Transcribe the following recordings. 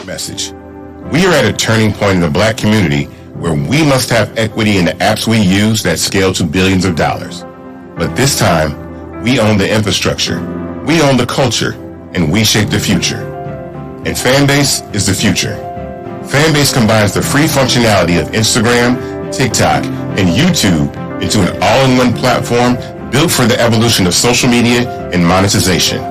message. We are at a turning point in the Black community where we must have equity in the apps we use that scale to billions of dollars. But this time, we own the infrastructure, we own the culture, and we shape the future. And Fanbase is the future. Fanbase combines the free functionality of Instagram, TikTok, and YouTube into an all-in-one platform built for the evolution of social media and monetization.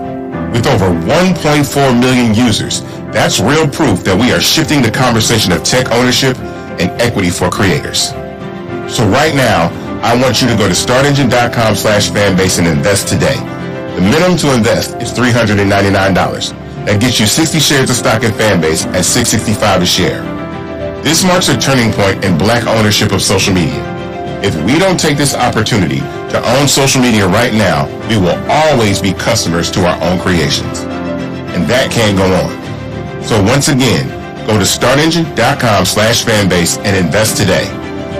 With over 1.4 million users, that's real proof that we are shifting the conversation of tech ownership and equity for creators. So right now, I want you to go to startengine.com/fanbase and invest today. The minimum to invest is $399. That gets you 60 shares of stock in Fanbase at $665 a share. This marks a turning point in Black ownership of social media. If we don't take this opportunity to own social media right now, we will always be customers to our own creations. And that can't go on. So once again, go to startengine.com/fanbase and invest today.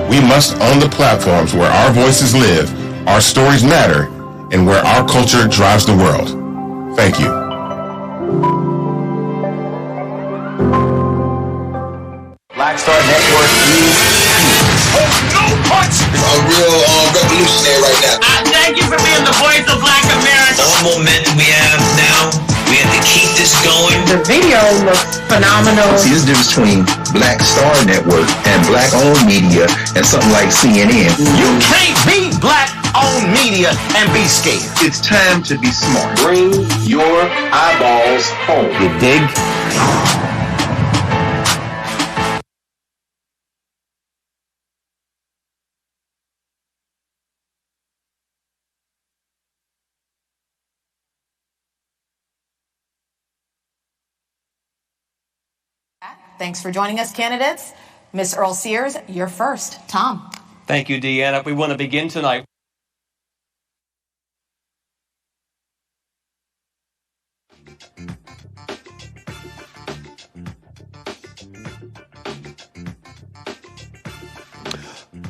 We must own the platforms where our voices live, our stories matter, and where our culture drives the world. Thank you. Black Star Network is no punch! A real revolutionary right now. I thank you for being the voice of Black America. All the momentum we have now, we have to keep this going. The video looks phenomenal. See, there's a difference between Black Star Network and Black-owned media and something like CNN. You can't be Black-owned media and be scared. It's time to be smart. Bring your eyeballs home. You dig? Thanks for joining us, candidates. Ms. Earl Sears, you're first. Tom. Thank you, Deanna. We want to begin tonight.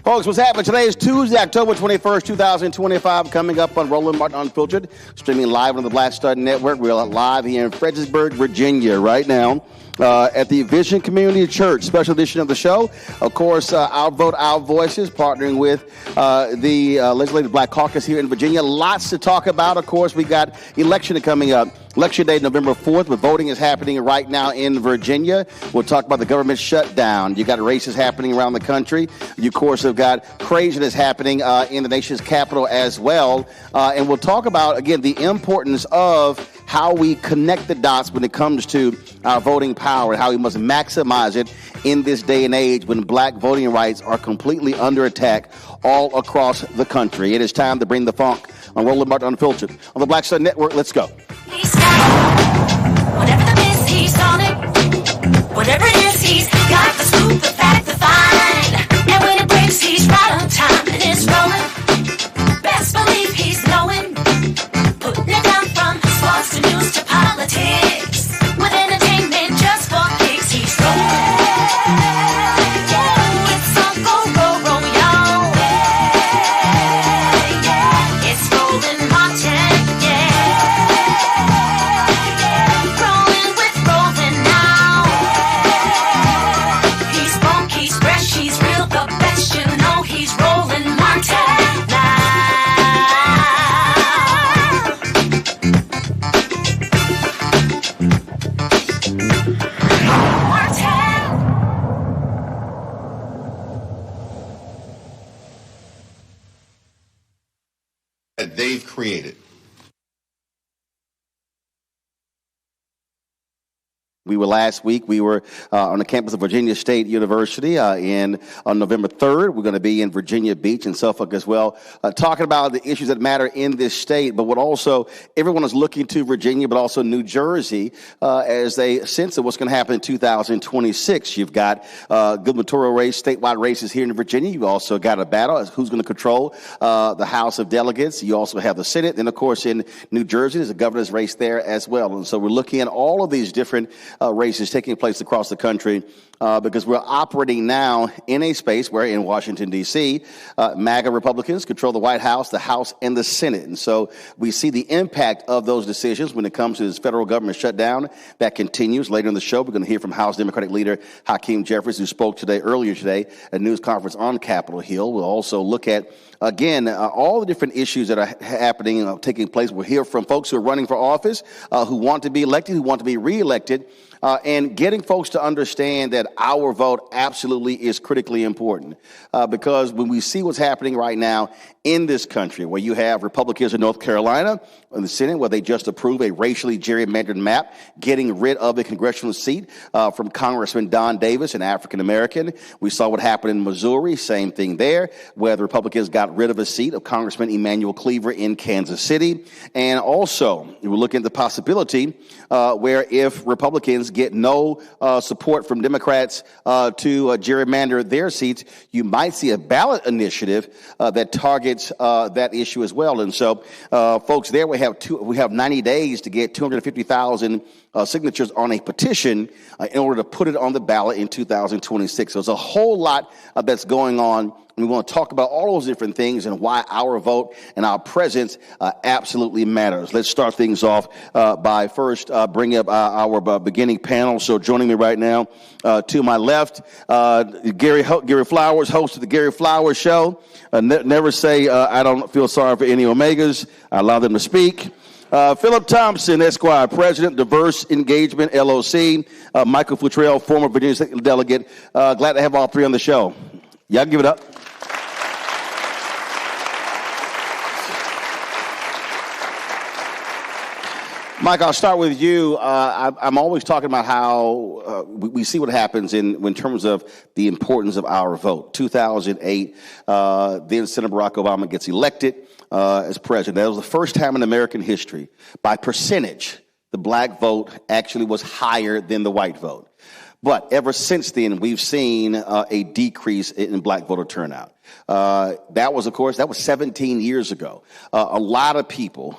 Folks, what's happening? Today is Tuesday, October 21st, 2025, coming up on Roland Martin Unfiltered, streaming live on the Black Star Network. We're live here in Fredericksburg, Virginia right now. At the Vision Community Church, special edition of the show. Of course, Our Vote, Our Voices, partnering with the Legislative Black Caucus here in Virginia. Lots to talk about. Of course, we got election coming up. Election day, November 4th, but voting is happening right now in Virginia. We'll talk about the government shutdown. You got races happening around the country. You, of course, have got craziness happening in the nation's capital as well. And we'll talk about, again, the importance of how we connect the dots when it comes to our voting power and how we must maximize it in this day and age when Black voting rights are completely under attack all across the country. It is time to bring the funk on Roland Martin Unfiltered. On the Black Star Network, let's go. He's got it. Whatever the miss, he's on it. Whatever it is, he's got the scoop, the fact, the find. And when it breaks, he's right on time and it's rolling. Best believe he's knowing. Putting it down from sports to news to politics. With entertainment just for kicks, he's rolling. Yeah, it's a go, y'all. Yeah, it's Roland Martin, rolling with Roland now. He's funky, he's fresh, he's real, the best, you know he's Roland Martin now. That they've created. Last week, we were on the campus of Virginia State University on November 3rd. We're going to be in Virginia Beach and Suffolk as well, talking about the issues that matter in this state, but what also everyone is looking to Virginia, but also New Jersey as they sense of what's going to happen in 2026. You've got gubernatorial race, statewide races here in Virginia. You've also got a battle as who's going to control the House of Delegates. You also have the Senate. And, of course, in New Jersey, there's a governor's race there as well. And so we're looking at all of these different races taking place across the country because we're operating now in a space where in Washington, D.C., MAGA Republicans control the White House, and the Senate. And so we see the impact of those decisions when it comes to this federal government shutdown that continues. Later in the show, we're going to hear from House Democratic leader Hakeem Jeffries, who spoke earlier today at a news conference on Capitol Hill. We'll also look at, again, all the different issues that are happening, taking place. We'll hear from folks who are running for office, who want to be elected, who want to be reelected, and getting folks to understand that our vote absolutely is critically important. Because when we see what's happening right now in this country, where you have Republicans in North Carolina in the Senate, where they just approved a racially gerrymandered map, getting rid of a congressional seat from Congressman Don Davis, an African American. We saw what happened in Missouri, same thing there, where the Republicans got rid of a seat of Congressman Emmanuel Cleaver in Kansas City. And also, we're looking at the possibility where if Republicans get no support from Democrats to gerrymander their seats, you might see a ballot initiative that targets that issue as well. And so, folks, there we have 90 days to get 250,000 signatures on a petition in order to put it on the ballot in 2026. So there's a whole lot that's going on. We want to talk about all those different things and why our vote and our presence absolutely matters. Let's start things off by first bringing up our beginning panel. So joining me right now to my left, Gary Flowers, host of the Gary Flowers Show. Never say I don't feel sorry for any Omegas. I allow them to speak. Philip Thompson, Esquire, President, Diverse Engagement, LOC. Michael Futrell, former Virginia State Delegate. Glad to have all three on the show. Y'all give it up. Mike, I'll start with you. I'm always talking about how we see what happens in terms of the importance of our vote. 2008, then Senator Barack Obama gets elected as president. That was the first time in American history, by percentage, the black vote actually was higher than the white vote. But ever since then, we've seen a decrease in black voter turnout. That was 17 years ago. A lot of people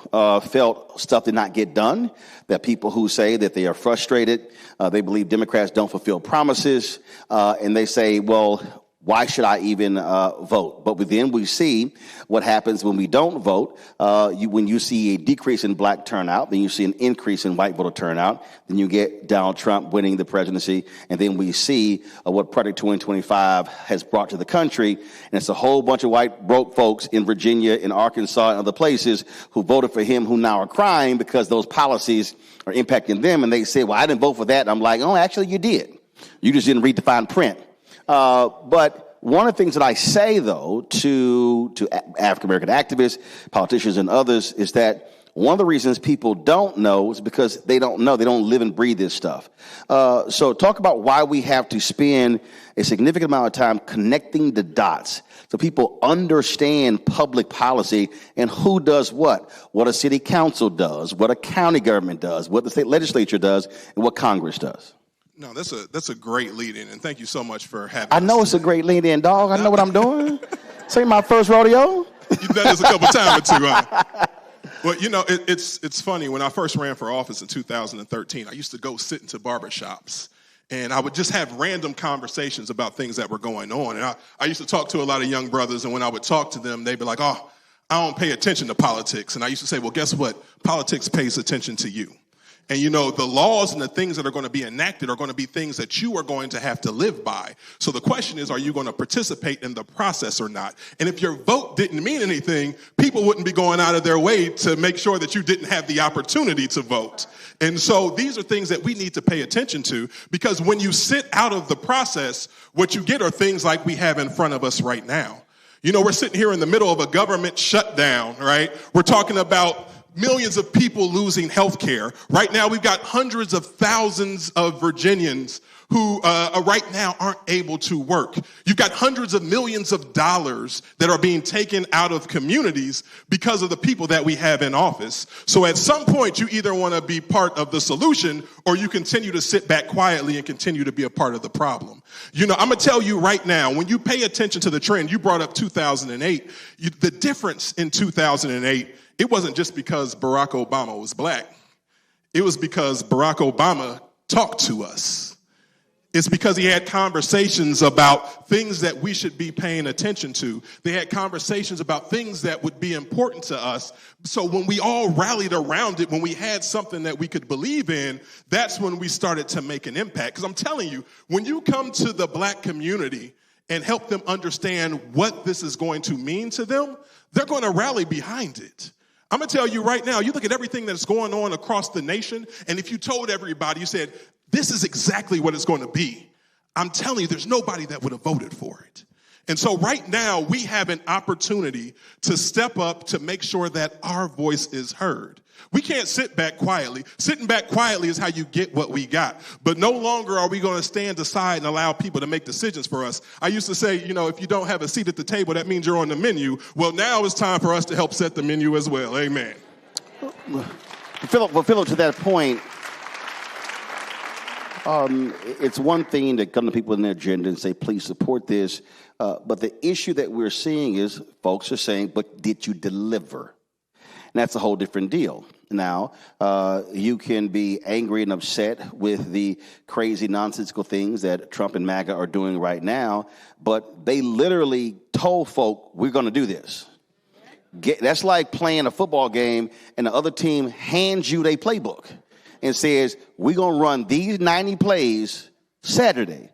felt stuff did not get done. There are people who say that they are frustrated. They believe Democrats don't fulfill promises. And they say, well, why should I even vote? But then we see what happens when we don't vote. When you see a decrease in black turnout, then you see an increase in white voter turnout. Then you get Donald Trump winning the presidency. And then we see what Project 2025 has brought to the country. And it's a whole bunch of white broke folks in Virginia, in Arkansas, and other places who voted for him who now are crying because those policies are impacting them. And they say, well, I didn't vote for that. And I'm like, oh, actually, you did. You just didn't read the fine print. But one of the things that I say, though, to African-American activists, politicians, and others is that one of the reasons people don't know is because they don't know. They don't live and breathe this stuff. So talk about why we have to spend a significant amount of time connecting the dots so people understand public policy and who does what a city council does, what a county government does, what the state legislature does, and what Congress does. No, that's a great lead-in, and thank you so much for having I know it's a great lead-in, dog. I know what I'm doing. This ain't my first rodeo. You've done this a couple times or two, huh? Well, it's funny. When I first ran for office in 2013, I used to go sit into barbershops, and I would just have random conversations about things that were going on. And I used to talk to a lot of young brothers, and when I would talk to them, they'd be like, oh, I don't pay attention to politics. And I used to say, well, guess what? Politics pays attention to you. And, the laws and the things that are going to be enacted are going to be things that you are going to have to live by. So the question is, are you going to participate in the process or not? And if your vote didn't mean anything, people wouldn't be going out of their way to make sure that you didn't have the opportunity to vote. And so these are things that we need to pay attention to, because when you sit out of the process, what you get are things like we have in front of us right now. We're sitting here in the middle of a government shutdown, right? We're talking about millions of people losing health care. Right now, we've got hundreds of thousands of Virginians who right now aren't able to work. You've got hundreds of millions of dollars that are being taken out of communities because of the people that we have in office. So at some point, you either want to be part of the solution or you continue to sit back quietly and continue to be a part of the problem. I'm going to tell you right now, when you pay attention to the trend, you brought up 2008, the difference in 2008, it wasn't just because Barack Obama was black. It was because Barack Obama talked to us. It's because he had conversations about things that we should be paying attention to. They had conversations about things that would be important to us. So when we all rallied around it, when we had something that we could believe in, that's when we started to make an impact. Because I'm telling you, when you come to the black community and help them understand what this is going to mean to them, they're going to rally behind it. I'm going to tell you right now, you look at everything that's going on across the nation, and if you told everybody, you said, this is exactly what it's going to be, I'm telling you, there's nobody that would have voted for it. And so right now, we have an opportunity to step up to make sure that our voice is heard. We can't sit back quietly. Sitting back quietly is how you get what we got. But no longer are we going to stand aside and allow people to make decisions for us. I used to say, if you don't have a seat at the table, that means you're on the menu. Well, now it's time for us to help set the menu as well. Amen. Philip, to that point, it's one thing to come to people in their agenda and say, please support this. But the issue that we're seeing is folks are saying, but did you deliver? And that's a whole different deal. Now, you can be angry and upset with the crazy, nonsensical things that Trump and MAGA are doing right now, but they literally told folk, we're going to do this. That's like playing a football game and the other team hands you their playbook and says, we're going to run these 90 plays Saturday.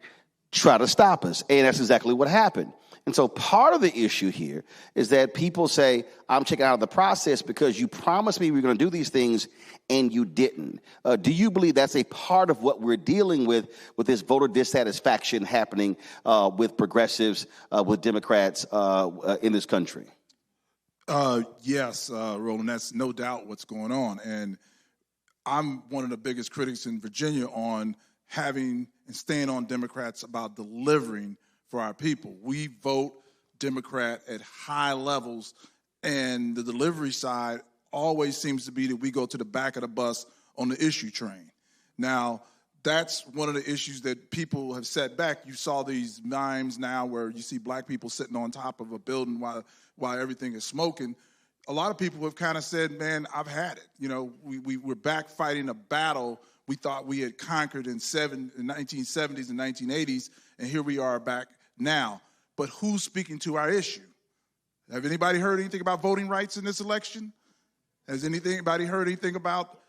Try to stop us. And that's exactly what happened. And so part of the issue here is that people say, I'm checking out of the process because you promised me we were going to do these things and you didn't. Do you believe that's a part of what we're dealing with this voter dissatisfaction happening with progressives, with Democrats in this country? Yes, Roland, that's no doubt what's going on. And I'm one of the biggest critics in Virginia on having and staying on Democrats about delivering for our people. We vote Democrat at high levels, and the delivery side always seems to be that we go to the back of the bus on the issue train. Now, that's one of the issues that people have set back. You saw these memes now where you see black people sitting on top of a building while everything is smoking. A lot of people have kind of said, man, I've had it. We're back fighting a battle we thought we had conquered in 1970s and 1980s, and here we are back now. But who's speaking to our issue? Have anybody heard anything about voting rights in this election? Has anybody heard anything about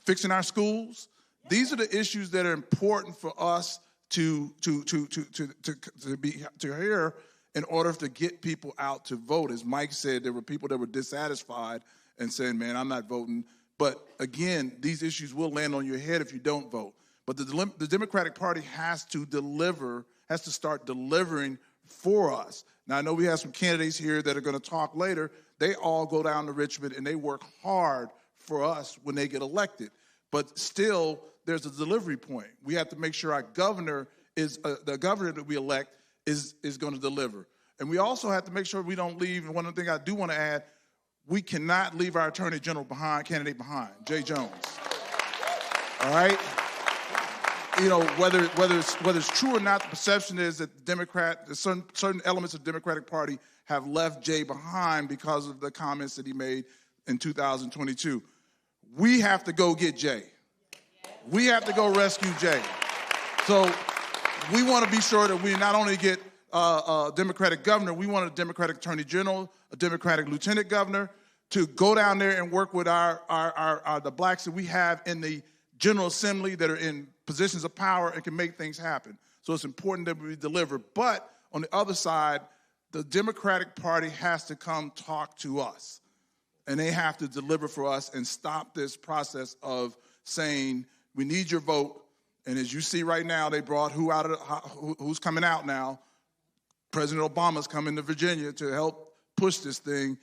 fixing our schools? These are the issues that are important for us to hear in order to get people out to vote. As Mike said, there were people that were dissatisfied and saying, man, I'm not voting. But again, these issues will land on your head if you don't vote. But the Democratic Party has to start delivering for us. Now, I know we have some candidates here that are going to talk later. They all go down to Richmond and they work hard for us when they get elected. But still, there's a delivery point. We have to make sure our governor is the governor that we elect is going to deliver. And we also have to make sure we don't leave. And one of the things I do want to add, we cannot leave our Attorney General candidate behind, Jay Jones. All right? Whether it's true or not, the perception is that certain elements of the Democratic Party have left Jay behind because of the comments that he made in 2022. We have to go get Jay. We have to go rescue Jay. So we want to be sure that we not only get a Democratic governor, we want a Democratic Attorney General, a Democratic Lieutenant Governor to go down there and work with the blacks that we have in the General Assembly that are in positions of power and can make things happen. So it's important that we deliver. But on the other side, the Democratic Party has to come talk to us. And they have to deliver for us and stop this process of saying, we need your vote. And as you see right now, they brought who's coming out now. President Obama's coming to Virginia to help push this thing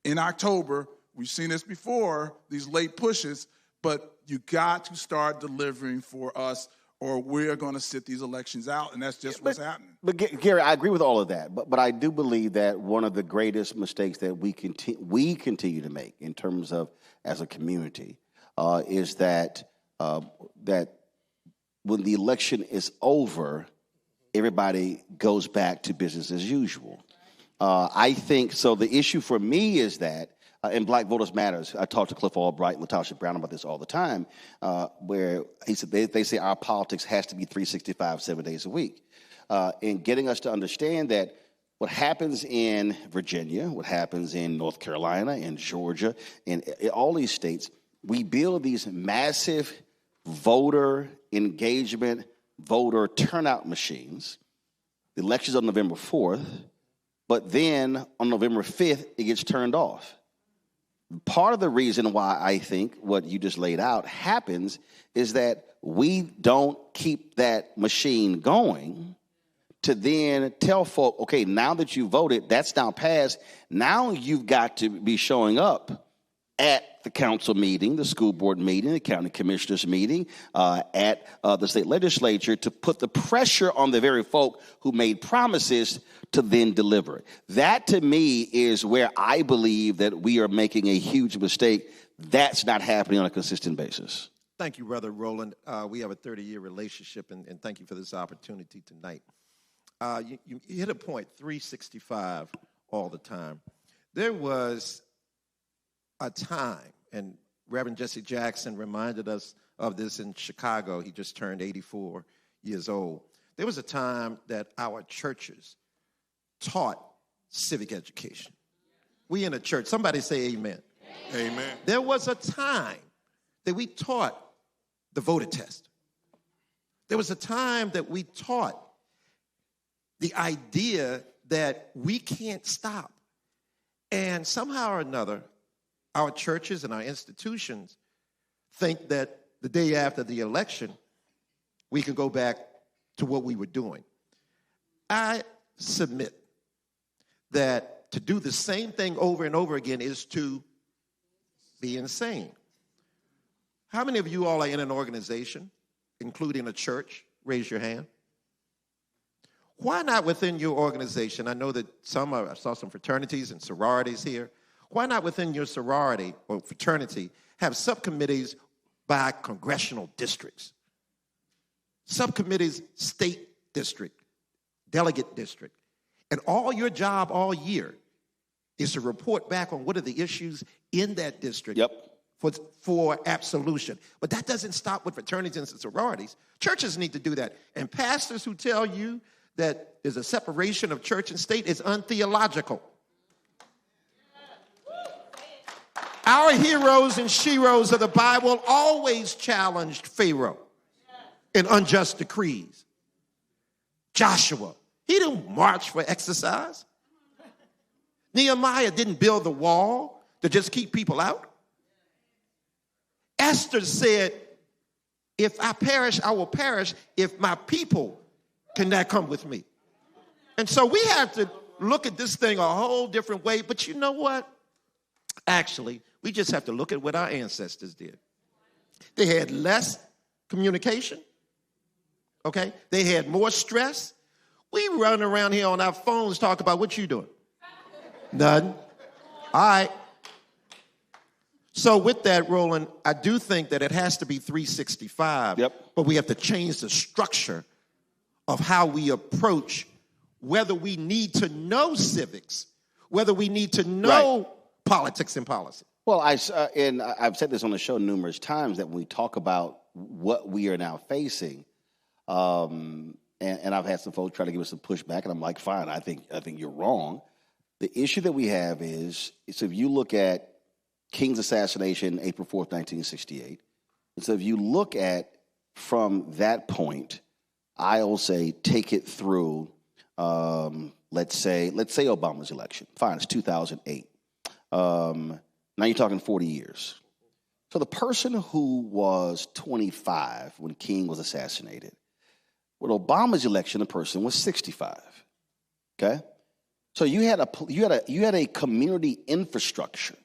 in October. We've seen this before, these late pushes, but you got to start delivering for us or we're going to sit these elections out, and that's just what's happening. But Gary, I agree with all of that, but I do believe that one of the greatest mistakes that we continue to make in terms of as a community is that when the election is over, everybody goes back to business as usual. I think so. The issue for me is that in Black Voters Matters. I talk to Cliff Albright and Latasha Brown about this all the time, where he said they say our politics has to be 365, 7 days a week. In getting us to understand that what happens in Virginia, what happens in North Carolina, in Georgia, in all these states, we build these massive voter engagement, voter turnout machines. The election's on November 4th, but then on November 5th, it gets turned off. Part of the reason why I think what you just laid out happens is that we don't keep that machine going to then tell folk, okay, now that you voted, that's now passed. Now you've got to be showing up at the council meeting, the school board meeting, the county commissioners meeting, at the state legislature to put the pressure on the very folk who made promises to then deliver. That, to me, is where I believe that we are making a huge mistake. That's not happening on a consistent basis. Thank you, Brother Roland. We have a 30-year relationship, and thank you for this opportunity tonight. You hit a point, 365 all the time. There was a time, and Reverend Jesse Jackson reminded us of this in Chicago. He just turned 84 years old. There was a time that our churches taught civic education. We in a church, somebody say amen. Amen. There was a time that we taught the voter test. There was a time that we taught the idea that we can't stop. And somehow or another, our churches and our institutions think that the day after the election, we can go back to what we were doing. I submit that to do the same thing over and over again is to be insane. How many of you all are in an organization, including a church? Raise your hand. Why not within your organization? I know that I saw some fraternities and sororities here. Why not within your sorority or fraternity have subcommittees by congressional districts? Subcommittees, state district, delegate district. And all your job all year is to report back on what are the issues in that district for absolution. But that doesn't stop with fraternities and sororities. Churches need to do that. And pastors who tell you that there's a separation of church and state is untheological. Our heroes and sheroes of the Bible always challenged Pharaoh in unjust decrees. Joshua, he didn't march for exercise. Nehemiah didn't build the wall to just keep people out. Esther said, if I perish, I will perish if my people cannot come with me. And so we have to look at this thing a whole different way. But you know what? Actually, we just have to look at what our ancestors did. They had less communication, okay? They had more stress. We run around here on our phones talk about what you doing. Nothing. All right. So with that, Roland, I do think that it has to be 365. But we have to change the structure of how we approach whether we need to know civics, whether we need to know politics and policy. Well, I've said this on the show numerous times that when we talk about what we are now facing, and I've had some folks try to give us some pushback, and I'm like, fine, I think you're wrong. The issue that we have is if you look at King's assassination, April 4th, 1968, and so if you look at from that point, I'll say take it through, let's say Obama's election. Fine, it's 2008. Now you're talking 40 years. So the person who was 25 when King was assassinated, with Obama's election, the person was 65. Okay, so you had a community infrastructure.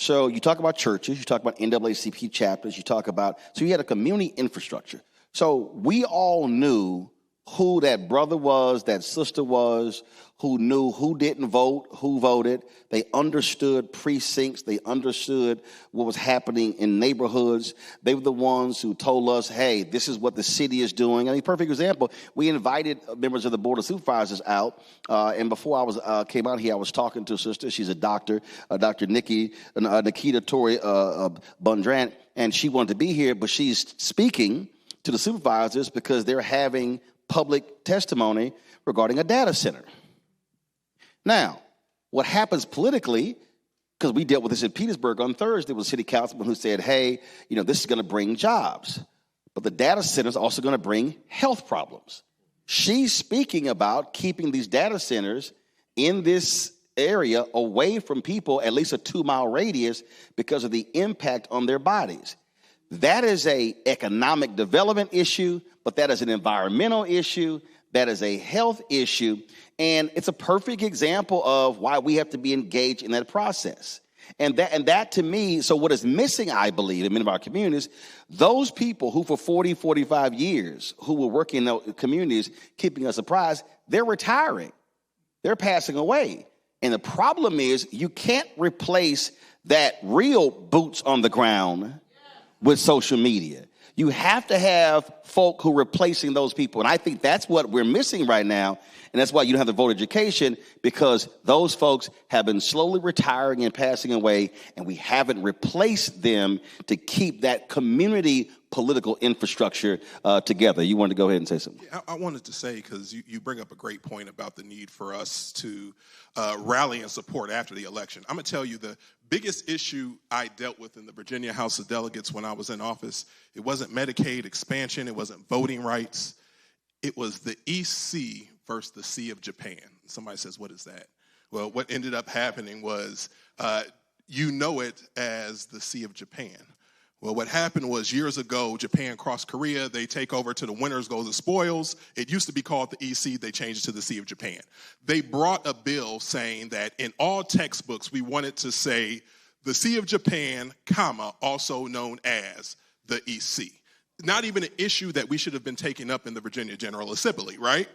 So you talk about churches, you talk about NAACP chapters, so you had a community infrastructure. So we all knew who that brother was, that sister was, who knew who didn't vote, who voted. They understood precincts. They understood what was happening in neighborhoods. They were the ones who told us, hey, this is what the city is doing. I mean, perfect example, we invited members of the Board of Supervisors out, and before I came out here, I was talking to a sister. She's a doctor, Dr. Nikita Tori Bundrant, and she wanted to be here, but she's speaking to the supervisors because they're having public testimony regarding a data center. Now, what happens politically, because we dealt with this in Petersburg on Thursday, was a city councilman who said, hey, this is going to bring jobs, but the data center is also going to bring health problems. She's speaking about keeping these data centers in this area away from people, at least a 2-mile radius, because of the impact on their bodies. That is an economic development issue, but that is an environmental issue. That is a health issue, and it's a perfect example of why we have to be engaged in that process. And that to me, so what is missing, I believe, in many of our communities, those people who for 40, 45 years, who were working in those communities, keeping us apprised, they're retiring. They're passing away. And the problem is you can't replace that real boots on the ground with social media. You have to have folk who are replacing those people. And I think that's what we're missing right now. And that's why you don't have the voter education, because those folks have been slowly retiring and passing away, and we haven't replaced them to keep that community political infrastructure together. You wanted to go ahead and say something? Yeah, I wanted to say, because you bring up a great point about the need for us to rally and support after the election. I'm going to tell you the biggest issue I dealt with in the Virginia House of Delegates when I was in office, it wasn't Medicaid expansion, it wasn't voting rights, it was the EC versus the Sea of Japan. Somebody says, what is that? Well, what ended up happening was, it as the Sea of Japan. Well, what happened was years ago, Japan crossed Korea. They take over to the winners go the spoils. It used to be called the EC. They changed it to the Sea of Japan. They brought a bill saying that in all textbooks, we wanted to say the Sea of Japan, also known as the EC. Not even an issue that we should have been taking up in the Virginia General Assembly, right?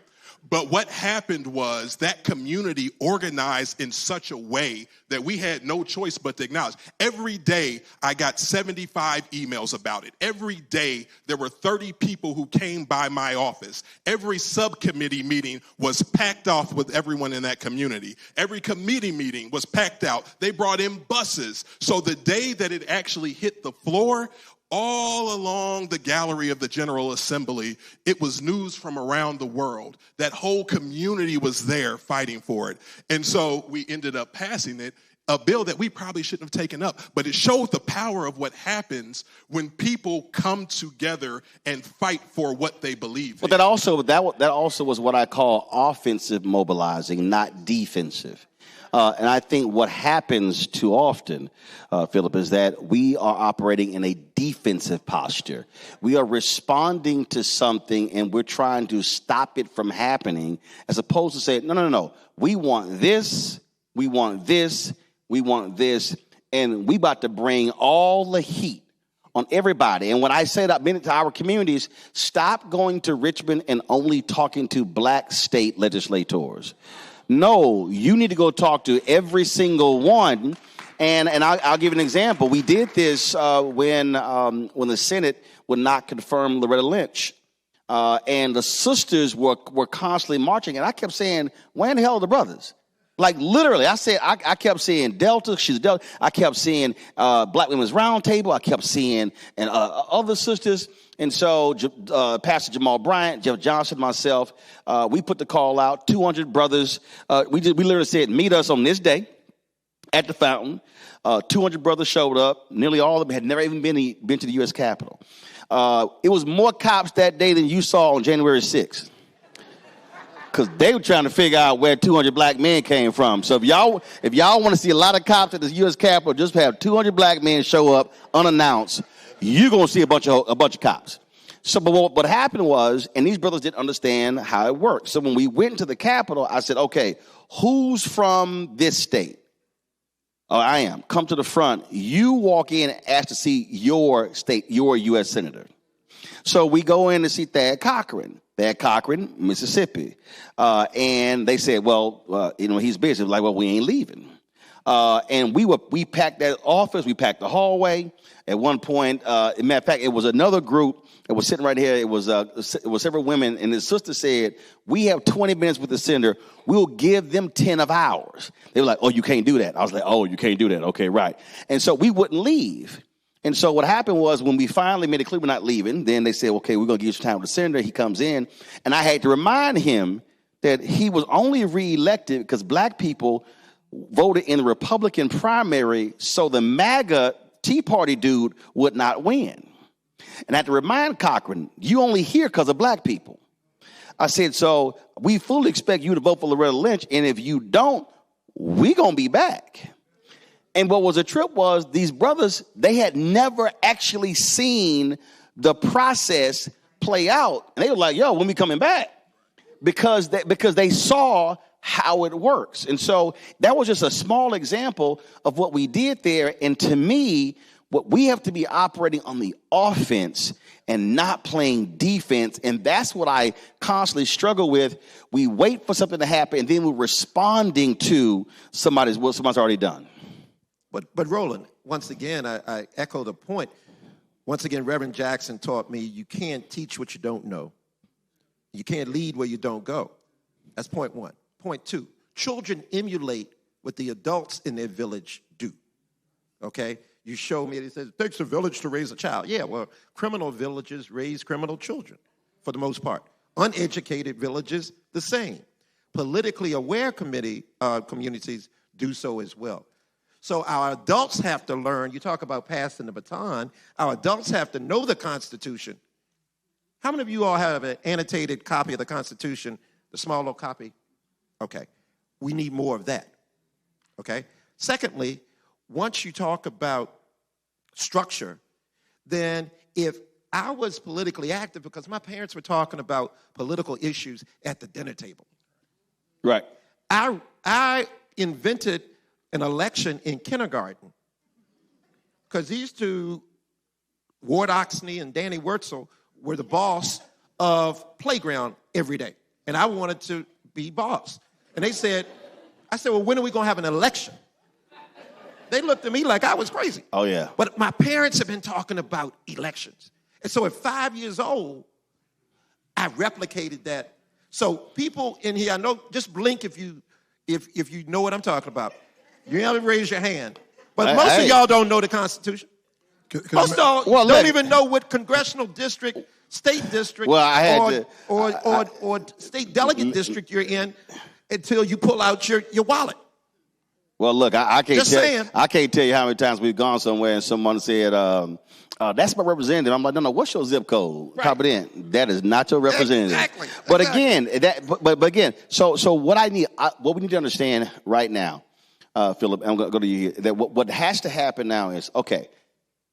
But what happened was that community organized in such a way that we had no choice but to acknowledge. Every day, I got 75 emails about it. Every day, there were 30 people who came by my office. Every subcommittee meeting was packed off with everyone in that community. Every committee meeting was packed out. They brought in buses. So the day that it actually hit the floor, all along the gallery of the General Assembly, it was news from around the world. That whole community was there fighting for it. And so we ended up passing it, a bill that we probably shouldn't have taken up, but it showed the power of what happens when people come together and fight for what they believe in. That also was what I call offensive mobilizing, not defensive. And I think what happens too often, Philip, is that we are operating in a defensive posture. We are responding to something and we're trying to stop it from happening, as opposed to saying, no. We want this, we want this, we want this, and we about to bring all the heat on everybody. And when I say that to our communities, stop going to Richmond and only talking to black state legislators. No, you need to go talk to every single one. And I'll give you an example. We did this when the Senate would not confirm Loretta Lynch. And the sisters were constantly marching. And I kept saying, where in the hell are the brothers? Like literally, I kept seeing Delta, she's Delta. I kept seeing Black Women's Roundtable. I kept seeing other sisters. And so Pastor Jamal Bryant, Jeff Johnson, myself, we put the call out, 200 brothers. We literally said, meet us on this day at the fountain. 200 brothers showed up. Nearly all of them had never even been to the U.S. Capitol. It was more cops that day than you saw on January 6th. Because they were trying to figure out where 200 black men came from. So if y'all want to see a lot of cops at the U.S. Capitol, just have 200 black men show up unannounced, you're going to see a bunch of cops. So but what happened was, and these brothers didn't understand how it worked. So when we went to the Capitol, I said, okay, who's from this state? Oh, I am. Come to the front. You walk in and ask to see your state, your U.S. senator. So we go in to see Thad Cochran. They had Cochran, Mississippi. And they said, well, he's busy. Like, well, we ain't leaving. And we packed that office. We packed the hallway. At one point, as a matter of fact, it was another group that was sitting right here. It was several women. And the sister said, we have 20 minutes with the senator. We'll give them 10 of ours. They were like, oh, you can't do that. I was like, oh, you can't do that. Okay, right. And so we wouldn't leave. And so what happened was when we finally made it clear we're not leaving, then they said, okay, we're going to give you some time with the senator. He comes in. And I had to remind him that he was only reelected because black people voted in the Republican primary so the MAGA Tea Party dude would not win. And I had to remind Cochran, you only here because of black people. I said, so we fully expect you to vote for Loretta Lynch. And if you don't, we're going to be back. And what was a trip was these brothers, they had never actually seen the process play out. And they were like, yo, when we coming back? Because they saw how it works. And so that was just a small example of what we did there. And to me, what we have to be operating on the offense and not playing defense. And that's what I constantly struggle with. We wait for something to happen and then we're responding to somebody's already done. But Roland, once again, I echo the point. Once again, Reverend Jackson taught me you can't teach what you don't know. You can't lead where you don't go. That's point one. Point two, children emulate what the adults in their village do, okay? You show me, it says, it takes a village to raise a child. Yeah, well, criminal villages raise criminal children for the most part. Uneducated villages, the same. Politically aware communities do so as well. So our adults have to learn, you talk about passing the baton, our adults have to know the Constitution. How many of you all have an annotated copy of the Constitution, the small little copy? Okay, we need more of that, okay? Secondly, once you talk about structure, then if I was politically active, because my parents were talking about political issues at the dinner table. Right. I invented an election in kindergarten because these two, Ward Oxney and Danny Wurtzel, were the boss of playground every day. And I wanted to be boss. And I said, well, when are we going to have an election? They looked at me like I was crazy. Oh, yeah. But my parents have been talking about elections. And so at 5 years old, I replicated that. So people in here, I know, just blink if you know what I'm talking about. You have to raise your hand. But most of y'all don't know the Constitution. Most of y'all don't even know what congressional district, state district, or state delegate district you're in until you pull out your wallet. Well, look, I can't tell you how many times we've gone somewhere and someone said, that's my representative. I'm like, no, what's your zip code? Right. Type it in. That is not your representative. Exactly. But again, again, so what we need to understand right now, Philip, I'm going to go to you here, that what has to happen now is, okay,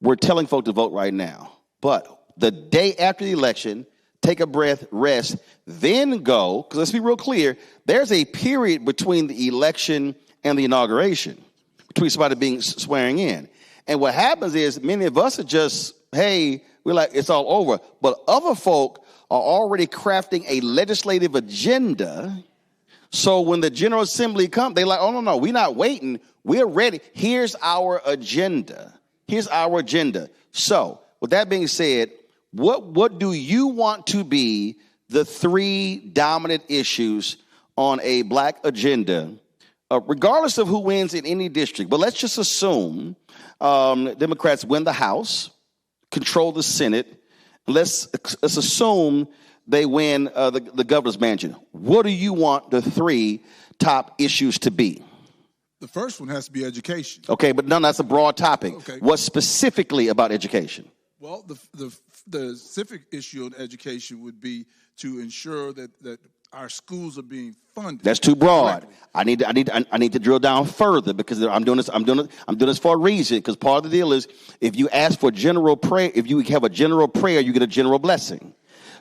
we're telling folks to vote right now, but the day after the election, take a breath, rest, then go, because let's be real clear, there's a period between the election and the inauguration, between somebody being swearing in. And what happens is many of us are just, hey, we're like, it's all over. But other folk are already crafting a legislative agenda. So when the General Assembly comes, they're like, oh, no, we're not waiting. We're ready. Here's our agenda. So with that being said, what do you want to be the three dominant issues on a black agenda, regardless of who wins in any district? But let's just assume Democrats win the House, control the Senate. Let's assume they win the governor's mansion. What do you want the three top issues to be? The first one has to be education. Okay, but that's a broad topic. Okay. What specifically about education? Well, the specific issue on education would be to ensure that our schools are being funded. That's too broad. Correctly. I need to drill down further because I'm doing this for a reason. Because part of the deal is if you ask for general prayer, if you have a general prayer, you get a general blessing.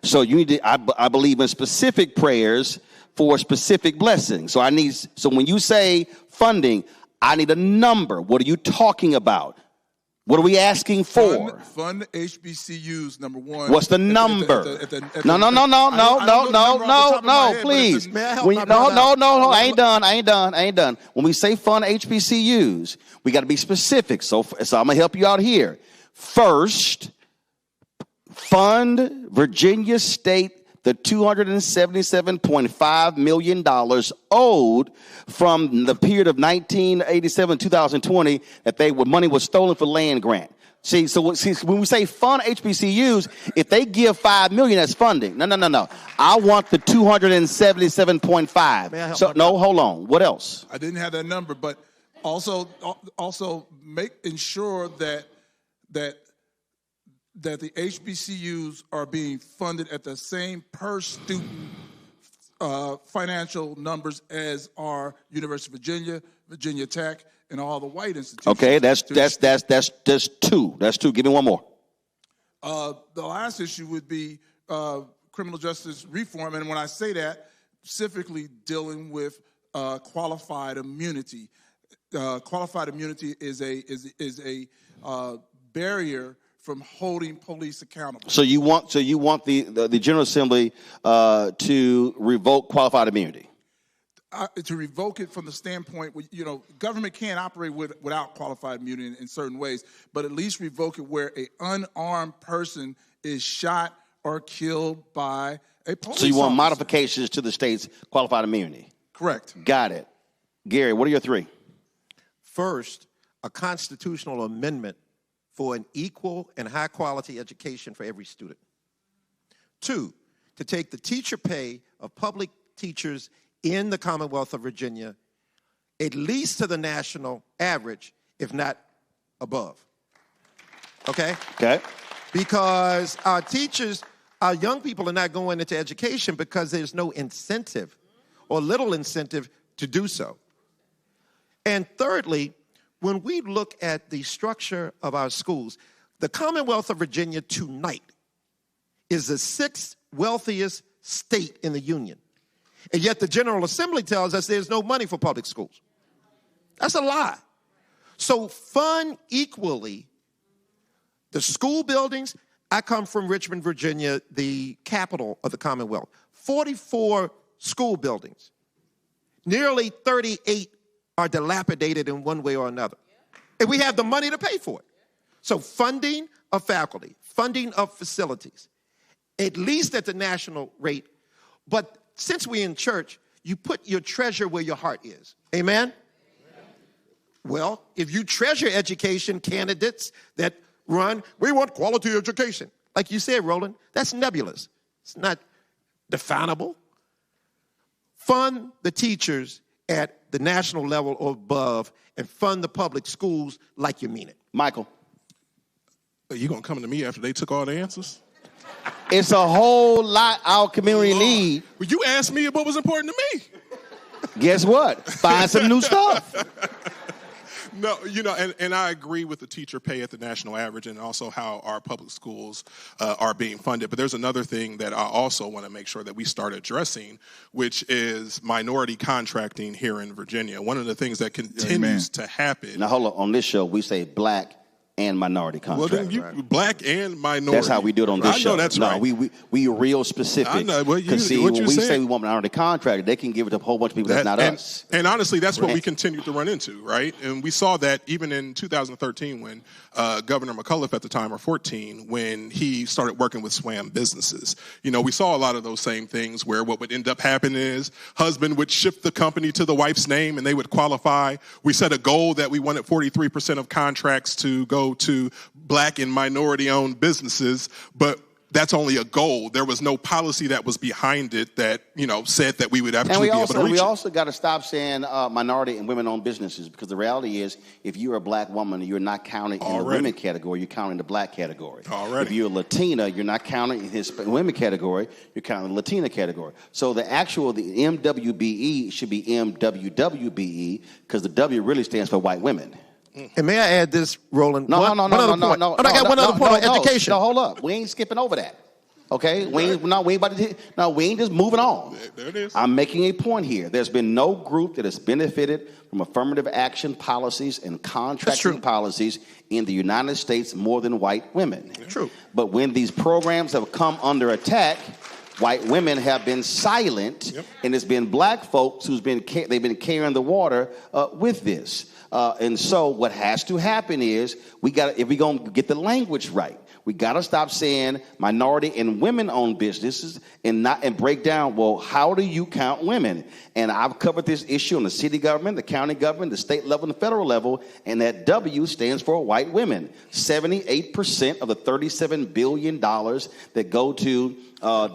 So you need to. I believe in specific prayers for specific blessings. So when you say funding, I need a number. What are you talking about? What are we asking for? Fund HBCUs, number one. What's the number? No, please. No, I ain't done. When we say fund HBCUs, we got to be specific. So I'm going to help you out here. First, fund Virginia State the $277.5 million owed from the period of 1987 to 2020 that money was stolen for land grant. See, when we say fund HBCUs, if they give $5 million, that's funding. No. I want the 277.5. So no, hold on. What else? I didn't have that number, but also ensure that the HBCUs are being funded at the same per student financial numbers as our University of Virginia, Virginia Tech, and all the white institutions. Okay, that's two. That's two. Give me one more. The last issue would be criminal justice reform, and when I say that, specifically dealing with qualified immunity. Qualified immunity is a barrier from holding police accountable. So you want the General Assembly to revoke qualified immunity? To revoke it from the standpoint, government can't operate without qualified immunity in certain ways, but at least revoke it where an unarmed person is shot or killed by a police officer. So you want modifications to the state's qualified immunity? Correct. Got it. Gary, what are your three? First, a constitutional amendment for an equal and high-quality education for every student. Two, to take the teacher pay of public teachers in the Commonwealth of Virginia at least to the national average, if not above. Okay? Okay. Because our teachers, our young people are not going into education because there's no incentive or little incentive to do so. And thirdly, when we look at the structure of our schools, the Commonwealth of Virginia tonight is the 6th wealthiest state in the Union. And yet the General Assembly tells us there's no money for public schools. That's a lie. So fund equally the school buildings. I come from Richmond, Virginia, the capital of the Commonwealth. 44 school buildings. Nearly 38 are dilapidated in one way or another. And we have the money to pay for it. So funding of faculty, funding of facilities, at least at the national rate. But since we're in church, you put your treasure where your heart is. Amen? Well, if you treasure education, candidates that run, we want quality education. Like you said, Roland, that's nebulous. It's not definable. Fund the teachers at the national level or above and fund the public schools like you mean it. Michael. Are you going to come to me after they took all the answers? It's a whole lot our community need. Well, you asked me what was important to me. Guess what? Find some new stuff. No, and I agree with the teacher pay at the national average and also how our public schools are being funded. But there's another thing that I also want to make sure that we start addressing, which is minority contracting here in Virginia. One of the things that continues to happen. Now, hold on. On this show, we say black and minority contract. Well, then black and minority. That's how we do it on this show. I know that's right. We real specific. I know. When we say we want minority contract, they can give it to a whole bunch of people that's not us. And honestly, that's what we continue to run into, right? And we saw that even in 2013 when Governor McAuliffe at the time, or 14, when he started working with SWAM businesses. We saw a lot of those same things where what would end up happening is husband would shift the company to the wife's name and they would qualify. We set a goal that we wanted 43% of contracts to go to black and minority-owned businesses, but that's only a goal. There was no policy that was behind it that, said that we would actually be able to reach it. We also got to stop saying minority and women-owned businesses, because the reality is if you're a black woman, you're not counted in the women category, you're counting the black category. If you're a Latina, you're not counting in his women category, you're counting the Latina category. So the MWBE should be MWWBE, because the W really stands for white women. And may I add this, Roland? No. I got one other point on education. No, hold up. We ain't skipping over that. Okay, we ain't just moving on. There it is. I'm making a point here. There's been no group that has benefited from affirmative action policies and contracting policies in the United States more than white women. True. But when these programs have come under attack, white women have been silent, and it's been black folks they've been carrying the water with this. And so what has to happen is if we're going to get the language right, we got to stop saying minority and women-owned businesses and break down, well, how do you count women? And I've covered this issue on the city government, the county government, the state level, and the federal level, and that W stands for white women. 78% of the $37 billion that go to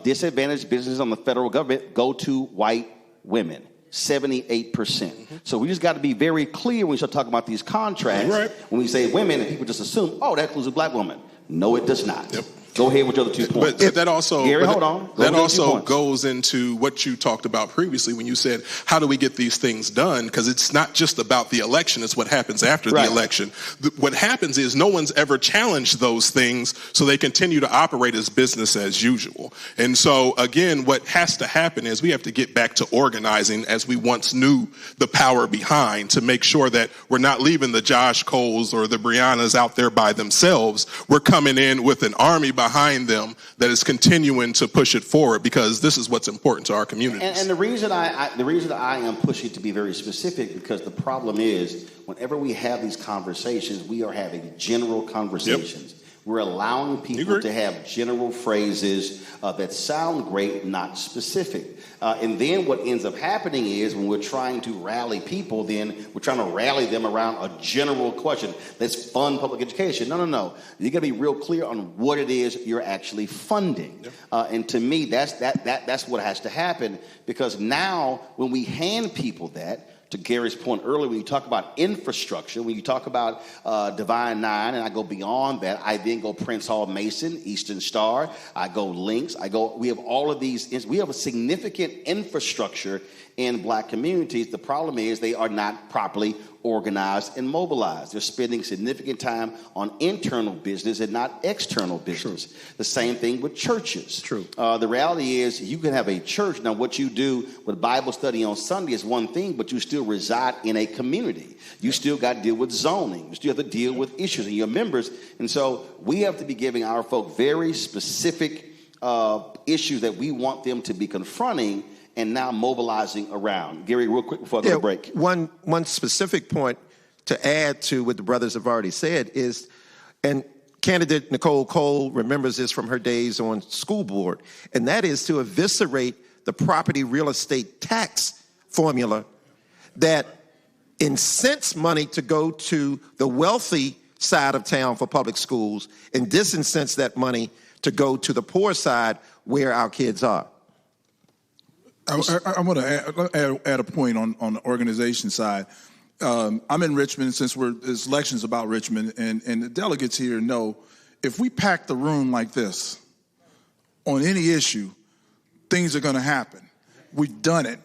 disadvantaged businesses on the federal government go to white women. 78%. So we just got to be very clear when we start talking about these contracts. Right. When we say women, and people just assume, oh, that includes a black woman. No, it does not. Go ahead with your other 2 points. But that also, Gary, hold on. That also goes into what you talked about previously when you said, how do we get these things done? Because it's not just about the election, it's what happens after the election. What happens is no one's ever challenged those things, so they continue to operate as business as usual. And so, again, what has to happen is we have to get back to organizing as we once knew the power behind, to make sure that we're not leaving the Josh Coles or the Briannas out there by themselves. We're coming in with an army behind them that is continuing to push it forward, because this is what's important to our communities. And the reason I am pushing to be very specific, because the problem is whenever we have these conversations, we are having general conversations. We're allowing people to have general phrases that sound great, not specific. And then what ends up happening is when we're trying to rally people, then we're trying to rally them around a general question. Let's fund public education. No. You got to be real clear on what it is you're actually funding. And to me, that's what has to happen, because now when we hand people that, to Gary's point earlier, when you talk about infrastructure, when you talk about Divine Nine, and I go beyond that, I then go Prince Hall Mason, Eastern Star, I go Links, we have all of these, we have a significant infrastructure in black communities. The problem is they are not properly organized and mobilized. They're spending significant time on internal business and not external business. True. The same thing with churches. True. The reality is you can have a church. Now, what you do with Bible study on Sunday is one thing, but you still reside in a community. You still got to deal with zoning. You still have to deal with issues and your members. And so we have to be giving our folk very specific issues that we want them to be confronting and now mobilizing around. Gary, real quick before I go to break. One specific point to add to what the brothers have already said is, and candidate Nicole Cole remembers this from her days on school board, and that is to eviscerate the property real estate tax formula that incents money to go to the wealthy side of town for public schools and disincents that money to go to the poor side where our kids are. I want to add a point on the organization side. I'm in Richmond since this election's about Richmond, and the delegates here know if we pack the room like this on any issue, things are going to happen. We've done it.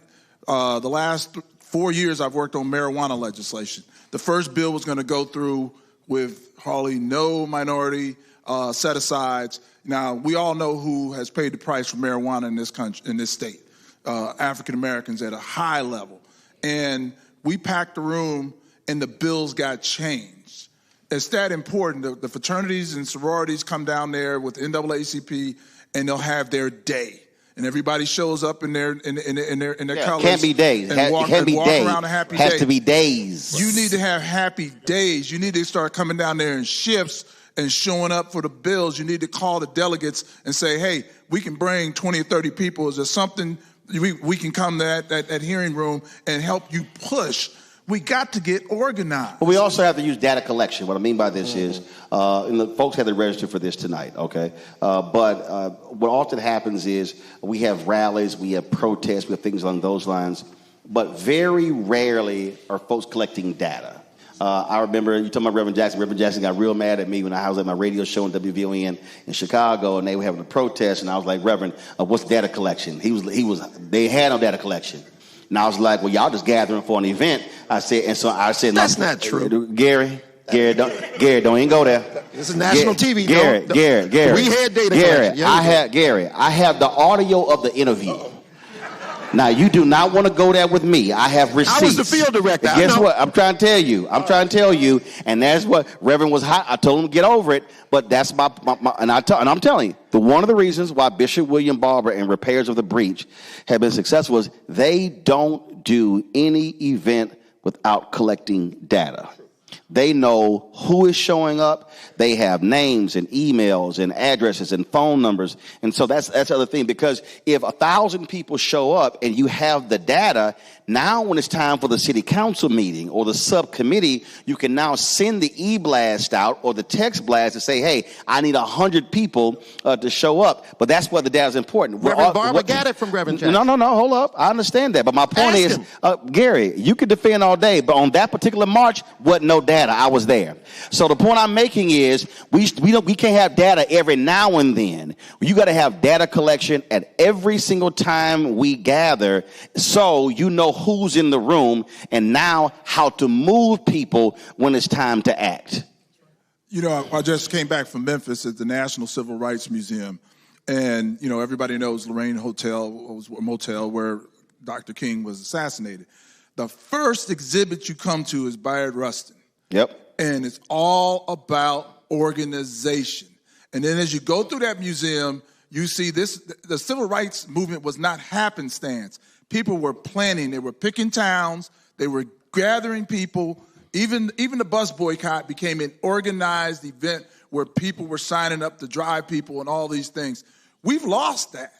The last 4 years I've worked on marijuana legislation. The first bill was going to go through with hardly no minority set-asides. Now, we all know who has paid the price for marijuana in this country, in this state. African Americans at a high level. And we packed the room and the bills got changed. It's that important. The fraternities and sororities come down there with NAACP and they'll have their day. And everybody shows up in their colors. It can't be days. And walk around a happy day. It has to be days. You need to have happy days. You need to start coming down there in shifts and showing up for the bills. You need to call the delegates and say, hey, we can bring 20 or 30 people. Is there something we can come to that hearing room and help you push? We got to get organized. But we also have to use data collection. What I mean by this is, and the folks have to register for this tonight, okay? But what often happens is we have rallies, we have protests, we have things along those lines, but very rarely are folks collecting data. I remember you talking about Reverend Jackson. Reverend Jackson got real mad at me when I was at my radio show in WVON in Chicago, and they were having a protest, and I was like, Reverend, what's data collection? They had no data collection. And I was like, well, y'all just gathering for an event. I said, that's not true. Gary, Garrett, don't even go there. This is national TV. Garrett. We had data collection. I have the audio of the interview. Now, you do not want to go there with me. I have receipts. I was the field director. Guess what? I'm trying to tell you. And that's what Reverend was hot. I told him to get over it. But that's my and I'm telling you, one of the reasons why Bishop William Barber and Repairs of the Breach have been successful is they don't do any event without collecting data. They know who is showing up. They have names and emails and addresses and phone numbers. And so that's the other thing, because if 1,000 people show up and you have the data, now when it's time for the city council meeting or the subcommittee, you can now send the e-blast out or the text blast to say, hey, I need 100 people to show up. But that's why the data is important. Reverend Barber got it from Reverend Jackson. No, hold up. I understand that. But my point is, Gary, you could defend all day, but on that particular march, wasn't no data. I was there. So the point I'm making is we can't have data every now and then. You got to have data collection at every single time we gather, so you know who's in the room and now how to move people when it's time to act. You know, I just came back from Memphis at the National Civil Rights Museum, and you know everybody knows Lorraine Hotel was a motel where Dr. King was assassinated. The first exhibit you come to is Bayard Rustin. Yep. And it's all about organization. And then as you go through that museum, you see the civil rights movement was not happenstance. People were planning. They were picking towns. They were gathering people. Even the bus boycott became an organized event where people were signing up to drive people and all these things. We've lost that.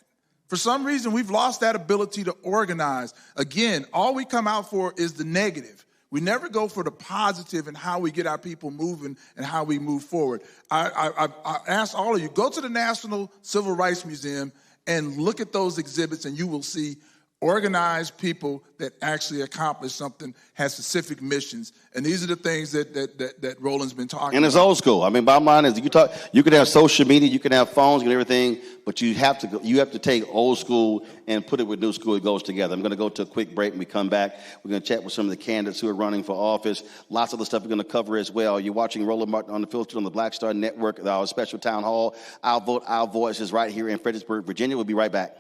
For some reason, we've lost that ability to organize. Again, all we come out for is the negative. We never go for the positive and how we get our people moving and how we move forward. I ask all of you, go to the National Civil Rights Museum and look at those exhibits, and you will see organized people that actually accomplish something, have specific missions. And these are the things that Roland's been talking about. And it's old school. I mean, bottom line is you can have social media, you can have phones, and everything, but you have to take old school and put it with new school. It goes together. I'm going to go to a quick break. When we come back, we're going to chat with some of the candidates who are running for office. Lots of the stuff we're going to cover as well. You're watching Roland Martin Unfiltered on the Black Star Network, our special town hall. Our vote, our voice is right here in Fredericksburg, Virginia. We'll be right back.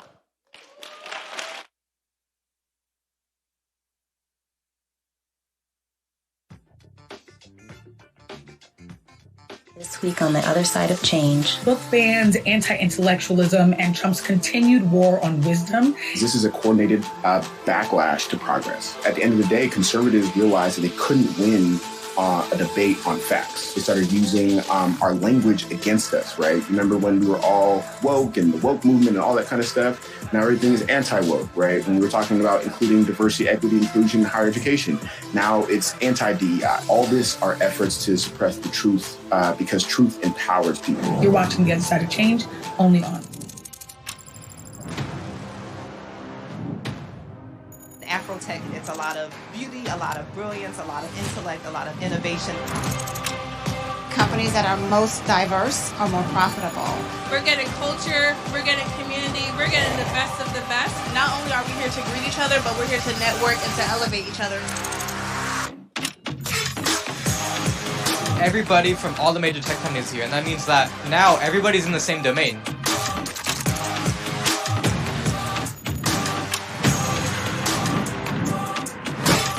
This week on The Other Side of Change. Book bans, anti-intellectualism, and Trump's continued war on wisdom. This is a coordinated backlash to progress. At the end of the day, conservatives realized that they couldn't win a debate on facts. They started using our language against us, right? Remember when we were all woke and the woke movement and all that kind of stuff? Now everything is anti-woke, right? When we were talking about including diversity, equity, inclusion, higher education, now it's anti-DEI. All this are efforts to suppress the truth because truth empowers people. You're watching The Other Side of Change, only on Afrotech. It's a lot of beauty, a lot of brilliance, a lot of intellect, a lot of innovation. Companies that are most diverse are more profitable. We're getting culture, we're getting community, we're getting the best of the best. Not only are we here to greet each other, but we're here to network and to elevate each other. Everybody from all the major tech companies here, and that means that now everybody's in the same domain.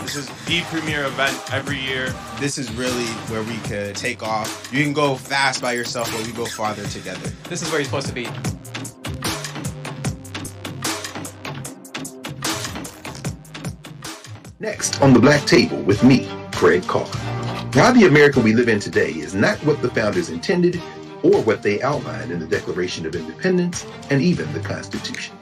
This is the premier event every year. This is really where we could take off. You can go fast by yourself, but we go farther together. This is where you're supposed to be. Next on the Black Table with me, Craig Carr. Why the America we live in today is not what the founders intended or what they outlined in the Declaration of Independence and even the Constitution.